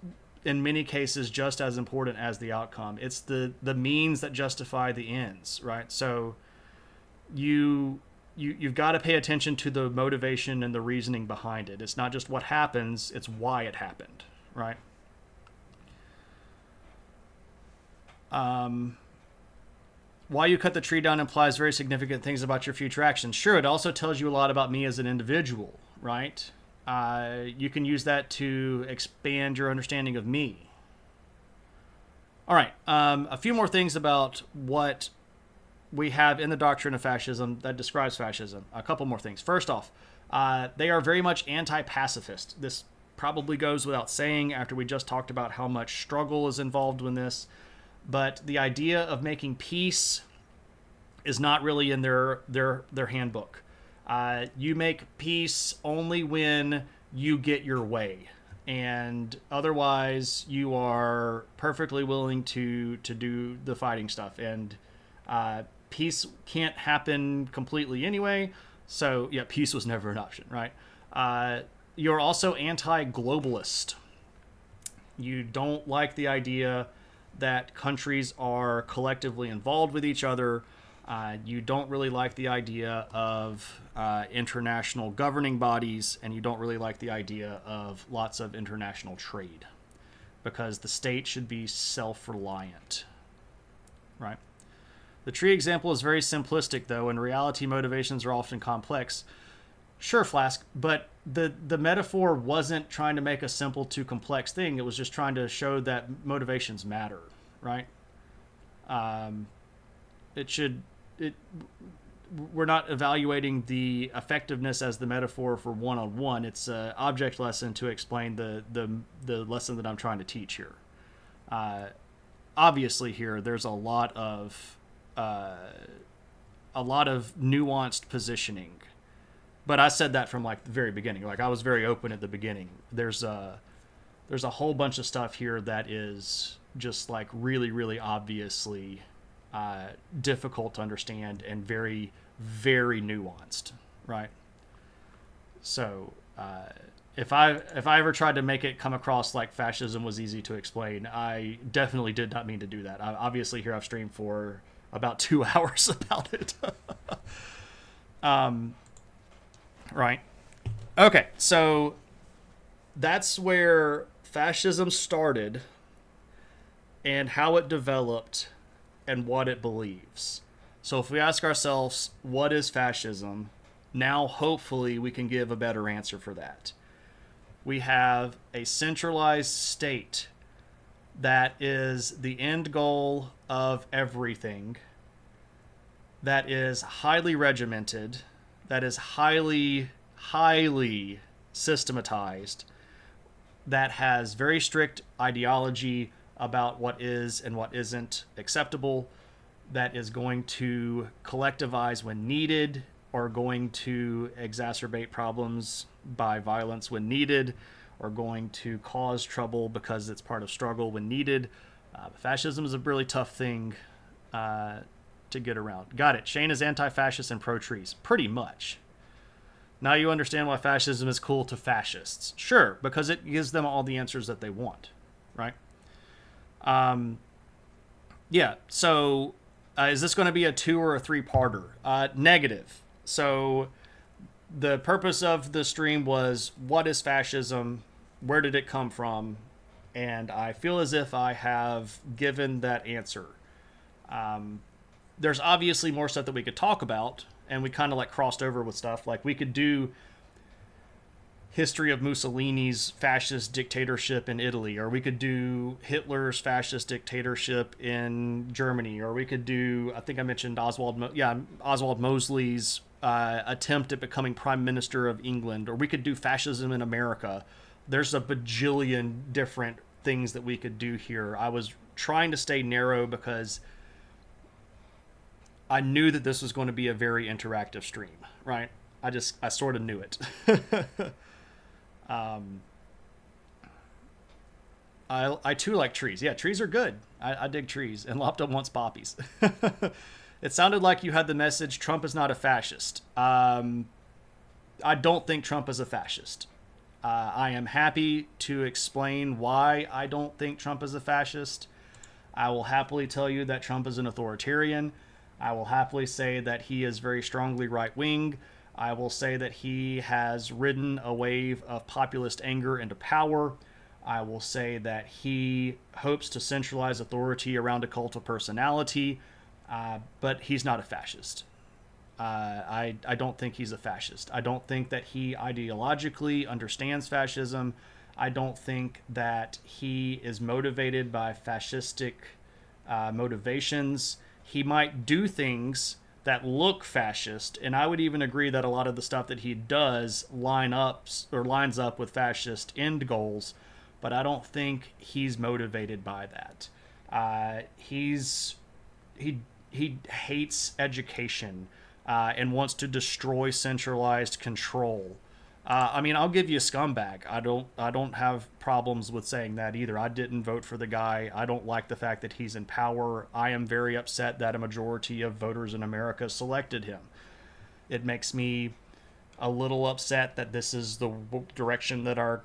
in many cases, just as important as the outcome. It's the means that justify the ends, right? So you've got to pay attention to the motivation and the reasoning behind it. It's not just what happens, it's why it happened, right? Why you cut the tree down implies very significant things about your future actions. Sure, it also tells you a lot about me as an individual, right? You can use that to expand your understanding of me. All right, a few more things about what we have in the doctrine of fascism that describes fascism. A couple more things. First off, they are very much anti-pacifist. This probably goes without saying after we just talked about how much struggle is involved in this. But the idea of making peace is not really in their handbook. You make peace only when you get your way, and otherwise you are perfectly willing to do the fighting stuff. And peace can't happen completely anyway. So yeah, peace was never an option, right? You're also anti-globalist. You don't like the idea that countries are collectively involved with each other. You don't really like the idea of international governing bodies, and you don't really like the idea of lots of international trade because the state should be self-reliant, right? The tree example is very simplistic, though. In reality, motivations are often complex. Sure, Flask, but the metaphor wasn't trying to make a simple to complex thing. It was just trying to show that motivations matter, right? we're not evaluating the effectiveness as the metaphor for one-on-one. It's an object lesson to explain the lesson that I'm trying to teach here. Obviously, here there's a lot of nuanced positioning, but I said that from like the very beginning. Like I was very open at the beginning. There's a whole bunch of stuff here that is just like really, really obviously difficult to understand and very, very nuanced, right? So if I ever tried to make it come across like fascism was easy to explain, I definitely did not mean to do that. Obviously, here I've streamed for about 2 hours about it. Right. Okay, so that's where fascism started and how it developed and what it believes. So if we ask ourselves, what is fascism? Now, hopefully, we can give a better answer for that. We have a centralized state that is the end goal of everything, that is highly regimented, that is highly, highly systematized, that has very strict ideology about what is and what isn't acceptable, that is going to collectivize when needed, or going to exacerbate problems by violence when needed, or going to cause trouble because it's part of struggle when needed. Fascism is a really tough thing to get around. Got it. Shane is anti-fascist and pro-trees. Pretty much. Now you understand why fascism is cool to fascists. Sure, because it gives them all the answers that they want, right? Yeah, so is this going to be a 2 or a 3-parter? Negative. So the purpose of the stream was, what is fascism? Where did it come from? And I feel as if I have given that answer. There's obviously more stuff that we could talk about, and we kind of like crossed over with stuff. Like we could do history of Mussolini's fascist dictatorship in Italy, or we could do Hitler's fascist dictatorship in Germany, or we could do, I think I mentioned Oswald Mosley's attempt at becoming Prime Minister of England, or we could do fascism in America. There's a bajillion different things that we could do here. I was trying to stay narrow because I knew that this was going to be a very interactive stream, right? I sort of knew it. I too like trees. Yeah, trees are good. I dig trees, and Lopta wants poppies. It sounded like you had the message, Trump is not a fascist. I don't think Trump is a fascist. I am happy to explain why I don't think Trump is a fascist. I will happily tell you that Trump is an authoritarian. I will happily say that he is very strongly right-wing. I will say that he has ridden a wave of populist anger into power. I will say that he hopes to centralize authority around a cult of personality, but he's not a fascist. I don't think he's a fascist. I don't think that he ideologically understands fascism. I don't think that he is motivated by fascistic motivations. He might do things that look fascist, and I would even agree that a lot of the stuff that he does lines up with fascist end goals, but I don't think he's motivated by that. He hates education and wants to destroy centralized control. I mean, I'll give you a scumbag. I don't have problems with saying that either. I didn't vote for the guy. I don't like the fact that he's in power. I am very upset that a majority of voters in America selected him. It makes me a little upset that this is the direction that our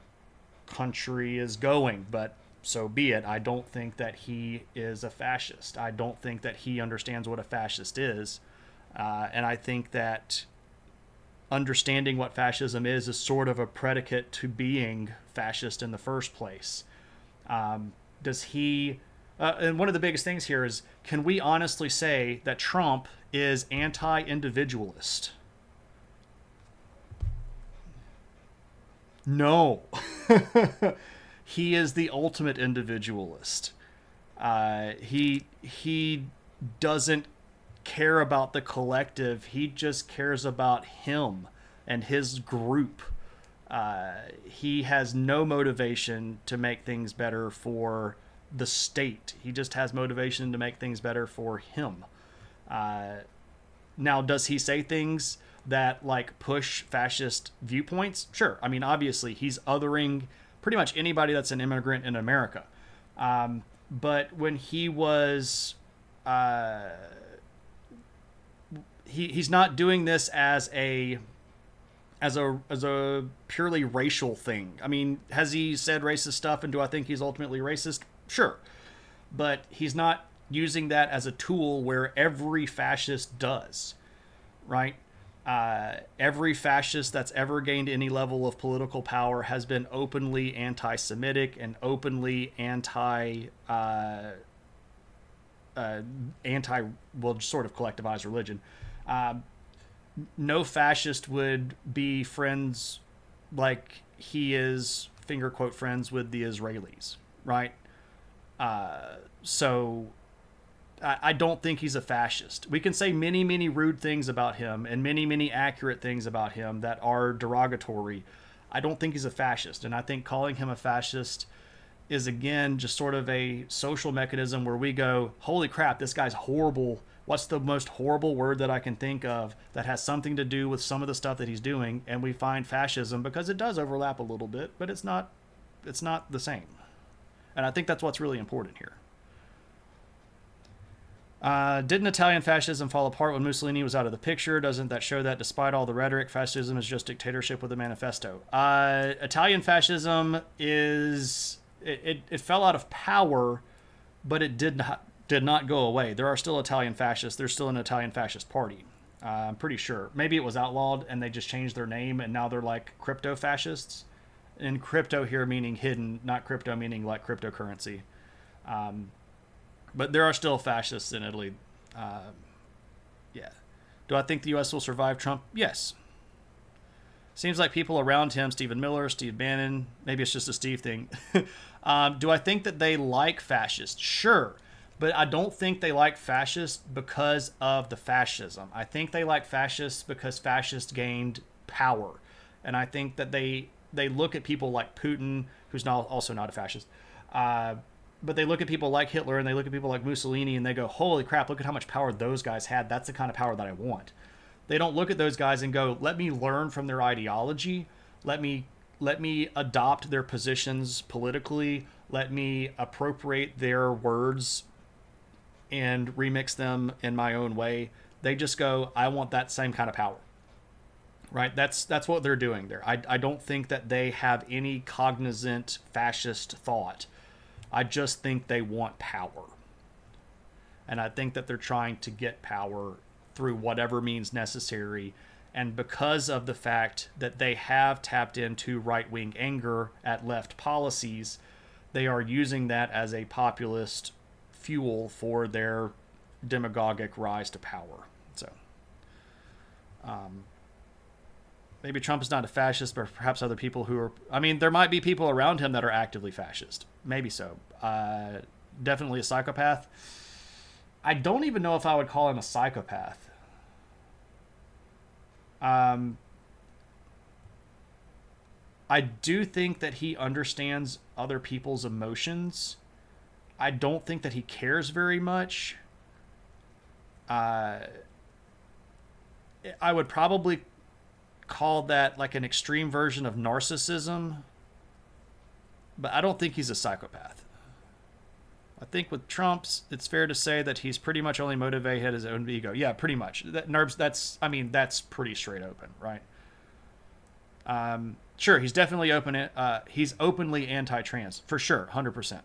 country is going, but so be it. I don't think that he is a fascist. I don't think that he understands what a fascist is. And I think that understanding what fascism is sort of a predicate to being fascist in the first place. Does he... and one of the biggest things here is, can we honestly say that Trump is anti-individualist? No. He is the ultimate individualist. He doesn't care about the collective. He just cares about him and his group. He has no motivation to make things better for the state. He just has motivation to make things better for him. Now, does he say things that like push fascist viewpoints? Sure. I mean, obviously, he's othering pretty much anybody that's an immigrant in America. But when he was, he's not doing this as a purely racial thing. I mean, has he said racist stuff, and do I think he's ultimately racist? Sure. But he's not using that as a tool where every fascist does, right? Every fascist that's ever gained any level of political power has been openly anti-Semitic and openly well, sort of collectivized religion. No fascist would be friends like he is, finger quote, friends with the Israelis, right? So I don't think he's a fascist. We can say many, many rude things about him and many, many accurate things about him that are derogatory. I don't think he's a fascist. And I think calling him a fascist is, again, just sort of a social mechanism where we go, holy crap, this guy's horrible. What's the most horrible word that I can think of that has something to do with some of the stuff that he's doing? And we find fascism, because it does overlap a little bit, but it's not the same. And I think that's what's really important here. Didn't Italian fascism fall apart when Mussolini was out of the picture? Doesn't that show that despite all the rhetoric, fascism is just dictatorship with a manifesto? Italian fascism is... It fell out of power, but it did not go away. There are still Italian fascists. There's still an Italian fascist party. I'm pretty sure. Maybe it was outlawed and they just changed their name and now they're like crypto fascists. And crypto here meaning hidden, not crypto meaning like cryptocurrency. But there are still fascists in Italy. Yeah. Do I think the U.S. will survive Trump? Yes. Seems like people around him, Stephen Miller, Steve Bannon, maybe it's just a Steve thing. Do I think that they like fascists? Sure. But I don't think they like fascists because of the fascism. I think they like fascists because fascists gained power. And I think that they look at people like Putin, who's also not a fascist, but they look at people like Hitler and they look at people like Mussolini and they go, holy crap, look at how much power those guys had. That's the kind of power that I want. They don't look at those guys and go, let me learn from their ideology. Let me adopt their positions politically. Let me appropriate their words and remix them in my own way. They just go, I want that same kind of power. Right? That's what they're doing there. I don't think that they have any cognizant fascist thought. I just think they want power. And I think that they're trying to get power through whatever means necessary. And because of the fact that they have tapped into right-wing anger at left policies, they are using that as a populist fuel for their demagogic rise to power. So, maybe Trump is not a fascist, but perhaps other people who are... I mean, there might be people around him that are actively fascist. Maybe so. Definitely a psychopath. I don't even know if I would call him a psychopath. I do think that he understands other people's emotions. I don't think that he cares very much. I would probably call that like an extreme version of narcissism, but I don't think he's a psychopath. I think with Trump's, it's fair to say that he's pretty much only motivated his own ego. Yeah, pretty much. That's pretty straight open, right? Sure, he's definitely open. He's openly anti-trans, for sure, 100%.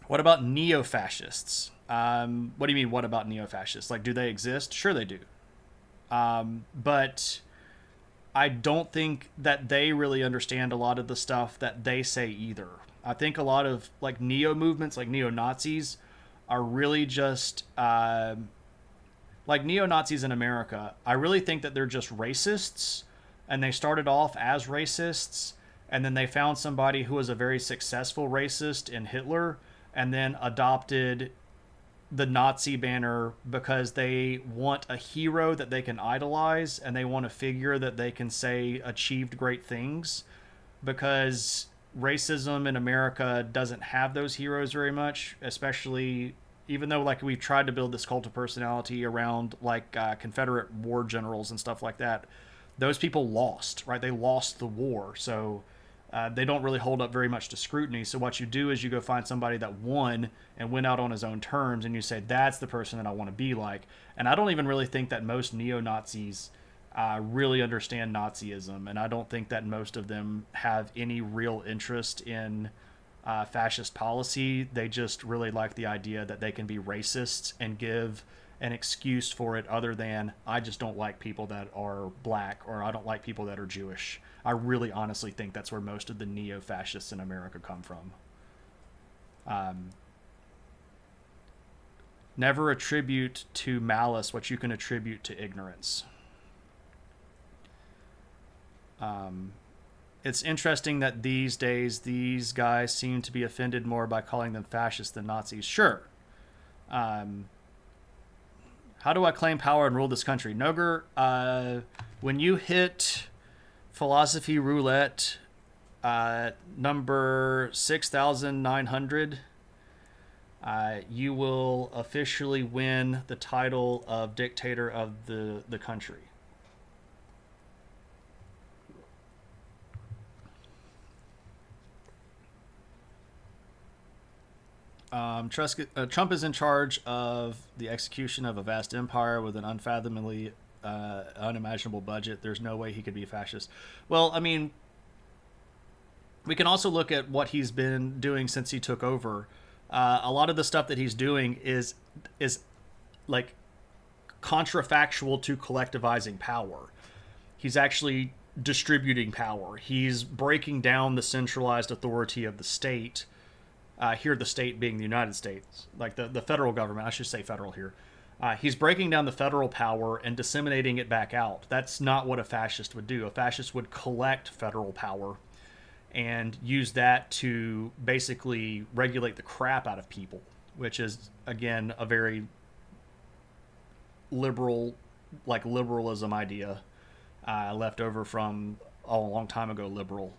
What about neo-fascists? What do you mean, what about neo-fascists? Like, do they exist? Sure they do. But I don't think that they really understand a lot of the stuff that they say either. I think a lot of like neo movements, like neo-Nazis, are really just like neo-Nazis in America. I really think that they're just racists, and they started off as racists, and then they found somebody who was a very successful racist in Hitler, and then adopted the Nazi banner because they want a hero that they can idolize, and they want a figure that they can say achieved great things, because racism in America doesn't have those heroes very much, especially even though like we've tried to build this cult of personality around like Confederate war generals and stuff like that. Those people lost, right? They lost the war, so they don't really hold up very much to scrutiny. So what you do is you go find somebody that won and went out on his own terms, and you say, that's the person that I want to be like. And I don't even really think that most neo-Nazis really understand Nazism, and I don't think that most of them have any real interest in fascist policy. They just really like the idea that they can be racist and give an excuse for it other than, I just don't like people that are black, or I don't like people that are Jewish. I really honestly think that's where most of the neo-fascists in America come from. Never attribute to malice what you can attribute to ignorance. It's interesting that these days these guys seem to be offended more by calling them fascists than Nazis. Sure. How do I claim power and rule this country? Noger, when you hit philosophy roulette number 6,900, you will officially win the title of dictator of the country. Trump is in charge of the execution of a vast empire with an unfathomably unimaginable budget. There's no way he could be a fascist. Well, I mean, we can also look at what he's been doing since he took over. A lot of the stuff that he's doing is like contrafactual to collectivizing power. He's actually distributing power. He's breaking down the centralized authority of the state. Here, the state being the United States, like the federal government. I should say federal here. He's breaking down the federal power and disseminating it back out. That's not what a fascist would do. A fascist would collect federal power and use that to basically regulate the crap out of people, which is, again, a very liberal, like liberalism idea left over from a long time ago liberal.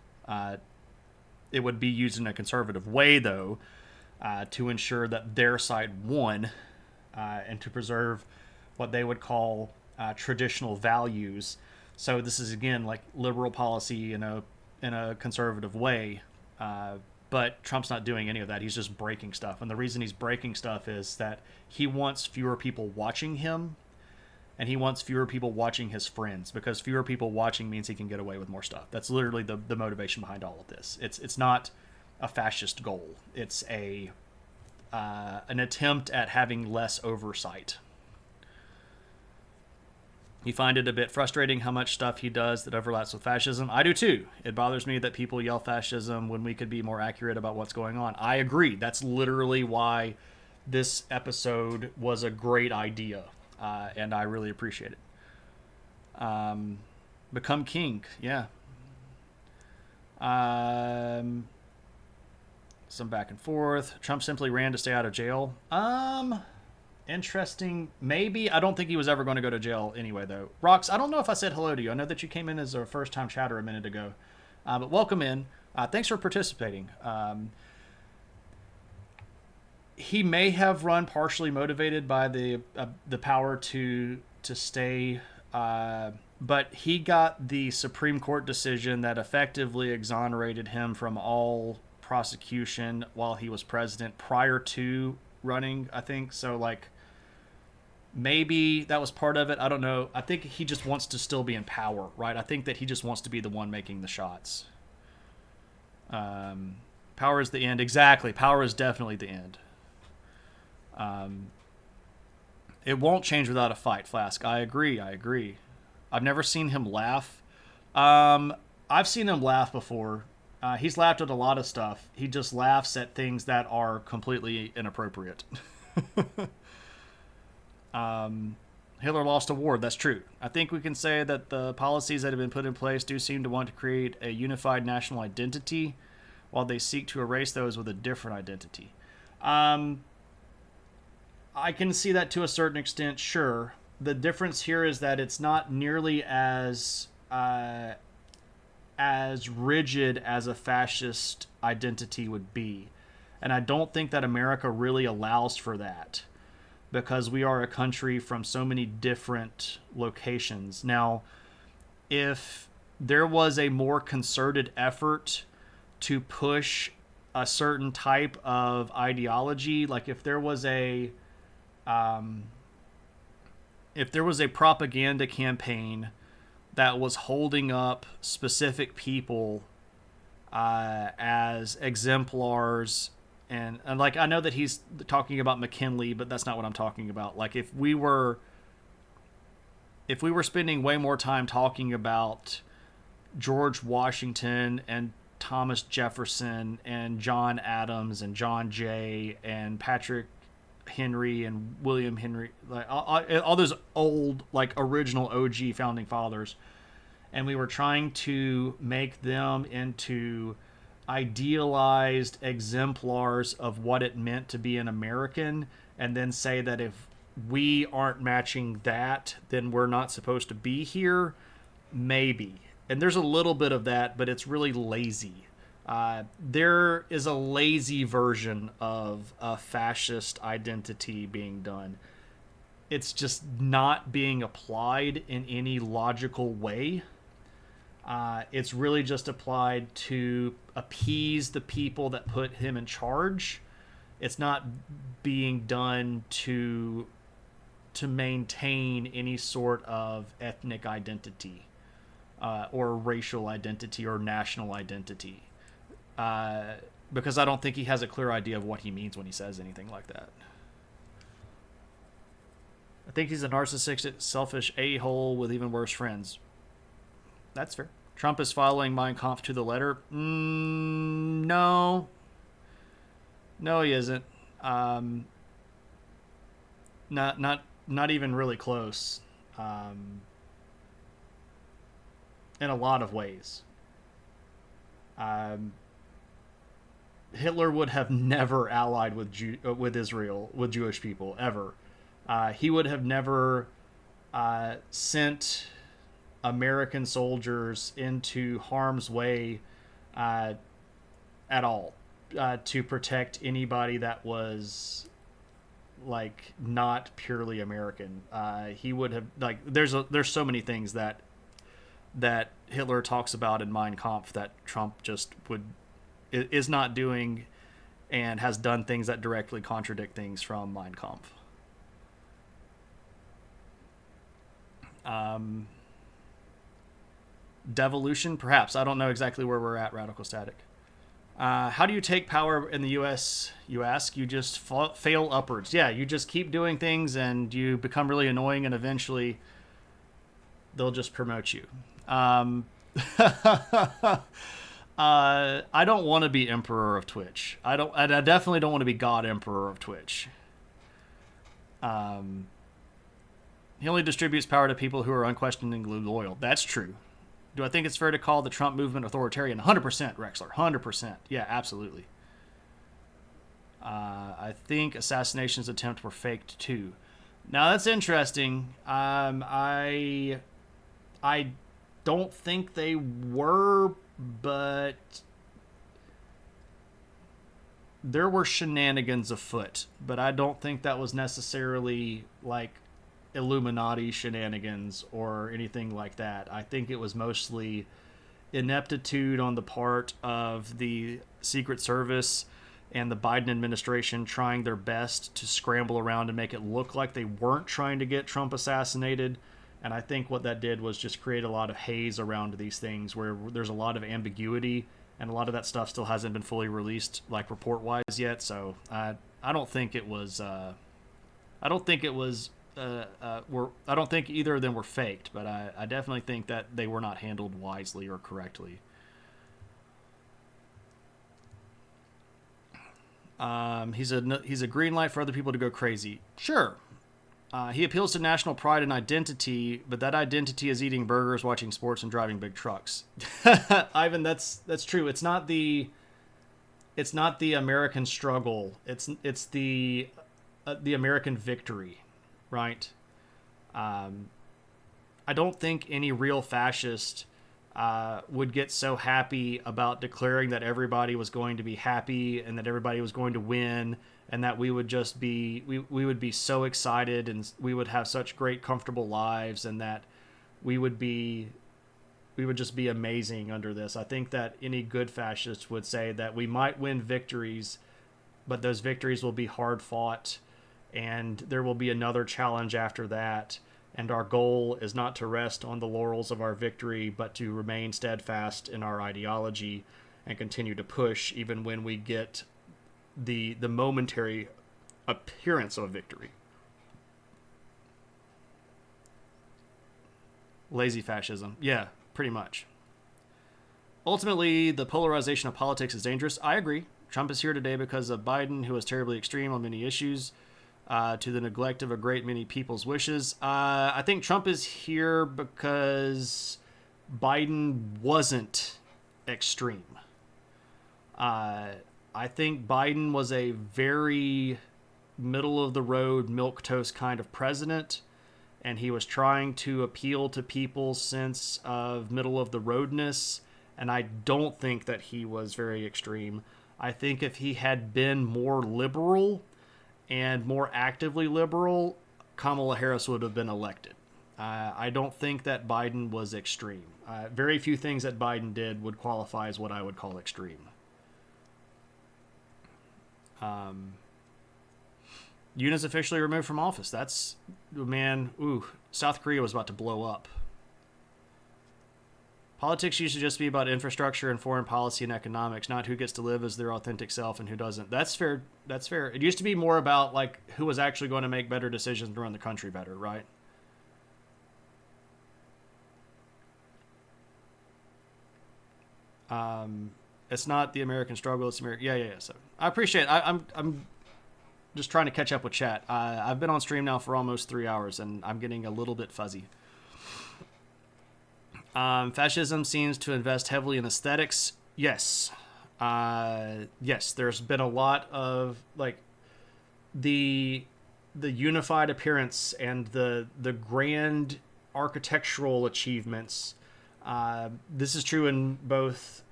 It would be used in a conservative way, though, to ensure that their side won and to preserve what they would call traditional values. So this is, again, like liberal policy in a conservative way. But Trump's not doing any of that. He's just breaking stuff. And the reason he's breaking stuff is that he wants fewer people watching him, and he wants fewer people watching his friends, because fewer people watching means he can get away with more stuff. That's literally the motivation behind all of this. It's not a fascist goal. It's an attempt at having less oversight. You find it a bit frustrating how much stuff he does that overlaps with fascism. I do too. It bothers me that people yell fascism when we could be more accurate about what's going on. I agree. That's literally why this episode was a great idea. And I really appreciate it. Become king, yeah. Some back and forth. Trump simply ran to stay out of jail. Interesting. Maybe. I don't think he was ever going to go to jail anyway, though. Rox, I don't know if I said hello to you. I know that you came in as a first-time chatter a minute ago. But welcome in. Thanks for participating. He may have run partially motivated by the power to stay, but he got the Supreme Court decision that effectively exonerated him from all prosecution while he was president prior to running, I think. So, like, maybe that was part of it. I don't know. I think he just wants to still be in power, right? I think that he just wants to be the one making the shots. Power is the end. Exactly. Power is definitely the end. It won't change without a fight, Flask. I agree. I've never seen him laugh. I've seen him laugh before. He's laughed at a lot of stuff. He just laughs at things that are completely inappropriate. Hitler lost a war. That's true. I think we can say that the policies that have been put in place do seem to want to create a unified national identity while they seek to erase those with a different identity. I can see that to a certain extent, sure. The difference here is that it's not nearly as rigid as a fascist identity would be. And I don't think that America really allows for that because we are a country from so many different locations. Now, if there was a more concerted effort to push a certain type of ideology, like if there was a propaganda campaign that was holding up specific people as exemplars, and like I know that he's talking about McKinley, but that's not what I'm talking about. Like if we were spending way more time talking about George Washington and Thomas Jefferson and John Adams and John Jay and Patrick Henry and William Henry, like all those old, like original OG founding fathers, and we were trying to make them into idealized exemplars of what it meant to be an American, and then say that if we aren't matching that, then we're not supposed to be here, maybe. And there's a little bit of that, but it's really lazy. There is a lazy version of a fascist identity being done. It's just not being applied in any logical way. It's really just applied to appease the people that put him in charge. It's not being done to maintain any sort of ethnic identity or racial identity or national identity. Because I don't think he has a clear idea of what he means when he says anything like that. I think he's a narcissistic, selfish a-hole with even worse friends. That's fair. Trump is following Mein Kampf to the letter. No. No, he isn't. Not even really close. In a lot of ways. Hitler would have never allied with Israel, with Jewish people, ever. He would have never sent American soldiers into harm's way at all to protect anybody that was like not purely American. He would have like there's so many things that Hitler talks about in Mein Kampf that Trump just is not doing, and has done things that directly contradict things from Mein Kampf. Devolution, perhaps. I don't know exactly where we're at, Radical Static. How do you take power in the U.S., you ask? You just fail upwards. Yeah, you just keep doing things and you become really annoying, and eventually they'll just promote you. I don't want to be Emperor of Twitch. I definitely don't want to be God Emperor of Twitch. He only distributes power to people who are unquestioningly loyal. That's true. Do I think it's fair to call the Trump movement authoritarian? 100%, Rexler. 100%. Yeah, absolutely. I think assassination's attempt were faked too. Now that's interesting. I don't think they were, but there were shenanigans afoot. But I don't think that was necessarily like Illuminati shenanigans or anything like that. I think it was mostly ineptitude on the part of the Secret Service and the Biden administration trying their best to scramble around and make it look like they weren't trying to get Trump assassinated. And I think what that did was just create a lot of haze around these things where there's a lot of ambiguity, and a lot of that stuff still hasn't been fully released, like report-wise yet. So I don't think it was. I don't think either of them were faked, but I definitely think that they were not handled wisely or correctly. He's a green light for other people to go crazy. Sure. He appeals to national pride and identity, but that identity is eating burgers, watching sports, and driving big trucks. Ivan, that's true. It's not the American struggle. It's the the American victory, right? Um, I don't think any real fascist would get so happy about declaring that everybody was going to be happy and that everybody was going to win, and that we would just be we would be so excited and we would have such great comfortable lives, and that we would be we would just be amazing under this. I think that any good fascist would say that we might win victories, but those victories will be hard fought, and there will be another challenge after that. And our goal is not to rest on the laurels of our victory, but to remain steadfast in our ideology and continue to push even when we get the momentary appearance of a victory. Lazy fascism. Yeah, pretty much. Ultimately, the polarization of politics is dangerous. I agree. Trump is here today because of Biden, who is terribly extreme on many issues, to the neglect of a great many people's wishes. I think Trump is here because Biden wasn't extreme. I think Biden was a very middle of the road, milquetoast kind of president, and he was trying to appeal to people's sense of middle of the roadness. And I don't think that he was very extreme. I think if he had been more liberal and more actively liberal, Kamala Harris would have been elected. I don't think that Biden was extreme. Very few things that Biden did would qualify as what I would call extreme. Yoon is officially removed from office. That's, man, South Korea was about to blow up. Politics used to just be about infrastructure and foreign policy and economics, not who gets to live as their authentic self and who doesn't. That's fair. That's fair. It used to be more about like who was actually going to make better decisions and run the country better, right? It's not the American struggle. It's American. Yeah. So I appreciate it. I'm just trying to catch up with chat. I've been on stream now for almost 3 hours, and I'm getting a little bit fuzzy. Fascism seems to invest heavily in aesthetics. Yes. Yes, there's been a lot of like the unified appearance and the grand architectural achievements. This is true in both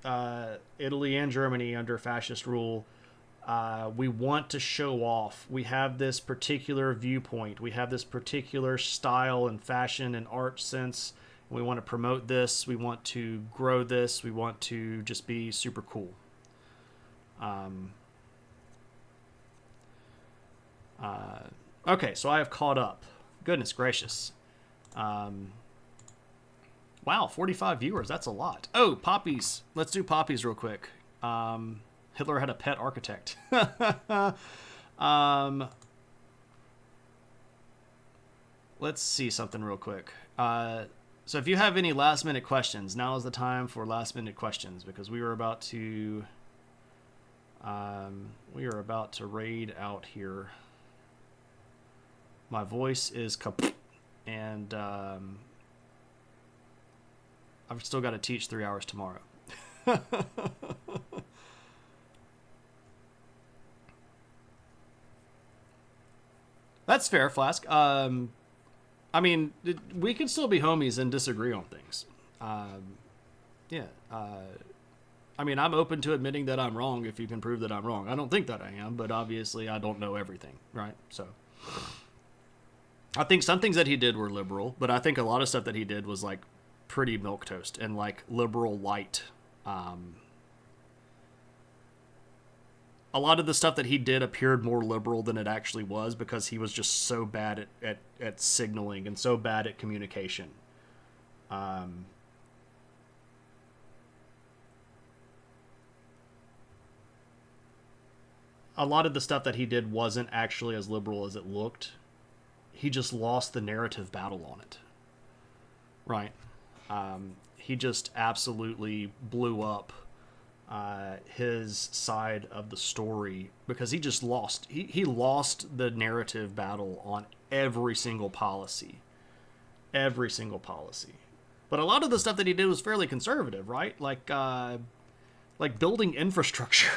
Italy and Germany under fascist rule. We want to show off. We have this particular viewpoint. We have this particular style and fashion and art sense. We want to promote this. We want to grow this. We want to just be super cool. Okay, so I have caught up. Goodness gracious. Wow, 45 viewers. That's a lot. Oh, poppies. Let's do poppies real quick. Hitler had a pet architect. Let's see something real quick. So if you have any last minute questions, now is the time for last minute questions, because we are about to raid out here. My voice is and I've still got to teach 3 hours tomorrow. That's fair, Flask. I mean, we can still be homies and disagree on things. Yeah. I mean, I'm open to admitting that I'm wrong if you can prove that I'm wrong. I don't think that I am, but obviously I don't know everything, right? So I think some things that he did were liberal, but I think a lot of stuff that he did was like pretty milquetoast and like liberal light. A lot of the stuff that he did appeared more liberal than it actually was because he was just so bad at signaling and so bad at communication. A lot of the stuff that he did wasn't actually as liberal as it looked. He just lost the narrative battle on it. Right. He just absolutely blew up his side of the story because he just lost. He lost the narrative battle on every single policy. Every single policy. But a lot of the stuff that he did was fairly conservative, right? Like building infrastructure.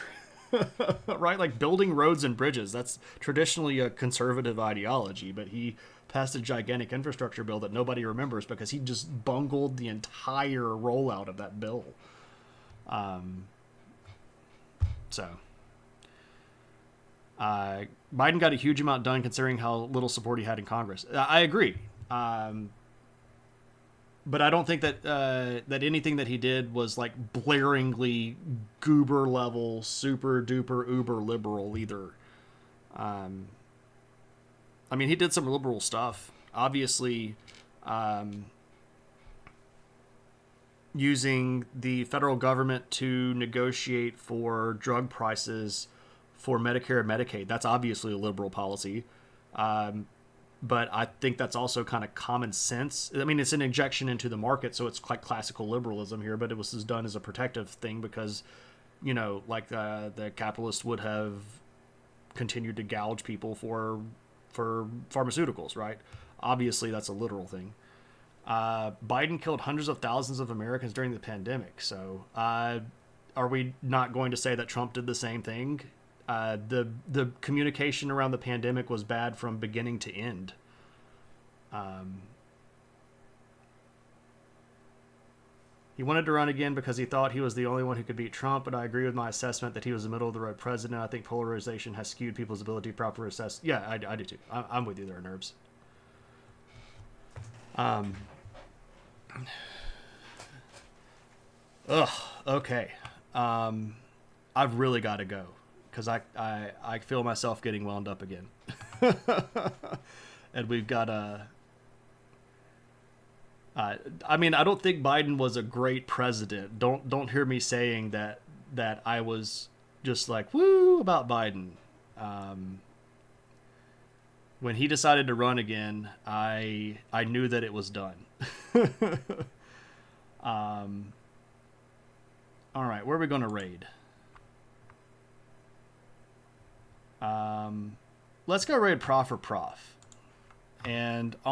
right? Like building roads and bridges. That's traditionally a conservative ideology, but he passed a gigantic infrastructure bill that nobody remembers because he just bungled the entire rollout of that bill. So, Biden got a huge amount done considering how little support he had in Congress. I agree. But I don't think that that anything that he did was like blaringly goober level, super duper uber liberal either. Um, I mean, he did some liberal stuff. Obviously, um, using the federal government to negotiate for drug prices for Medicare and Medicaid. That's obviously a liberal policy. Um, but I think that's also kind of common sense. I mean, it's an injection into the market, so it's quite classical liberalism here, but it was done as a protective thing because, like the capitalists would have continued to gouge people for pharmaceuticals, right? Obviously, that's a literal thing. Biden killed hundreds of thousands of Americans during the pandemic. So, are we not going to say that Trump did the same thing? The communication around the pandemic was bad from beginning to end. Um, he wanted to run again because he thought he was the only one who could beat Trump, but I agree with my assessment that he was a middle of the road president. I think polarization has skewed people's ability to properly assess. Yeah, I do too. I'm with you there, Nerves. Um, ugh. Okay. Um, I've really got to go because I feel myself getting wound up again, and we've got a. I mean, I don't think Biden was a great president. Don't hear me saying that I was just like woo about Biden. Um, when he decided to run again, I knew that it was done. um, all right, where are we going to raid? Let's go raid Prof or Prof. And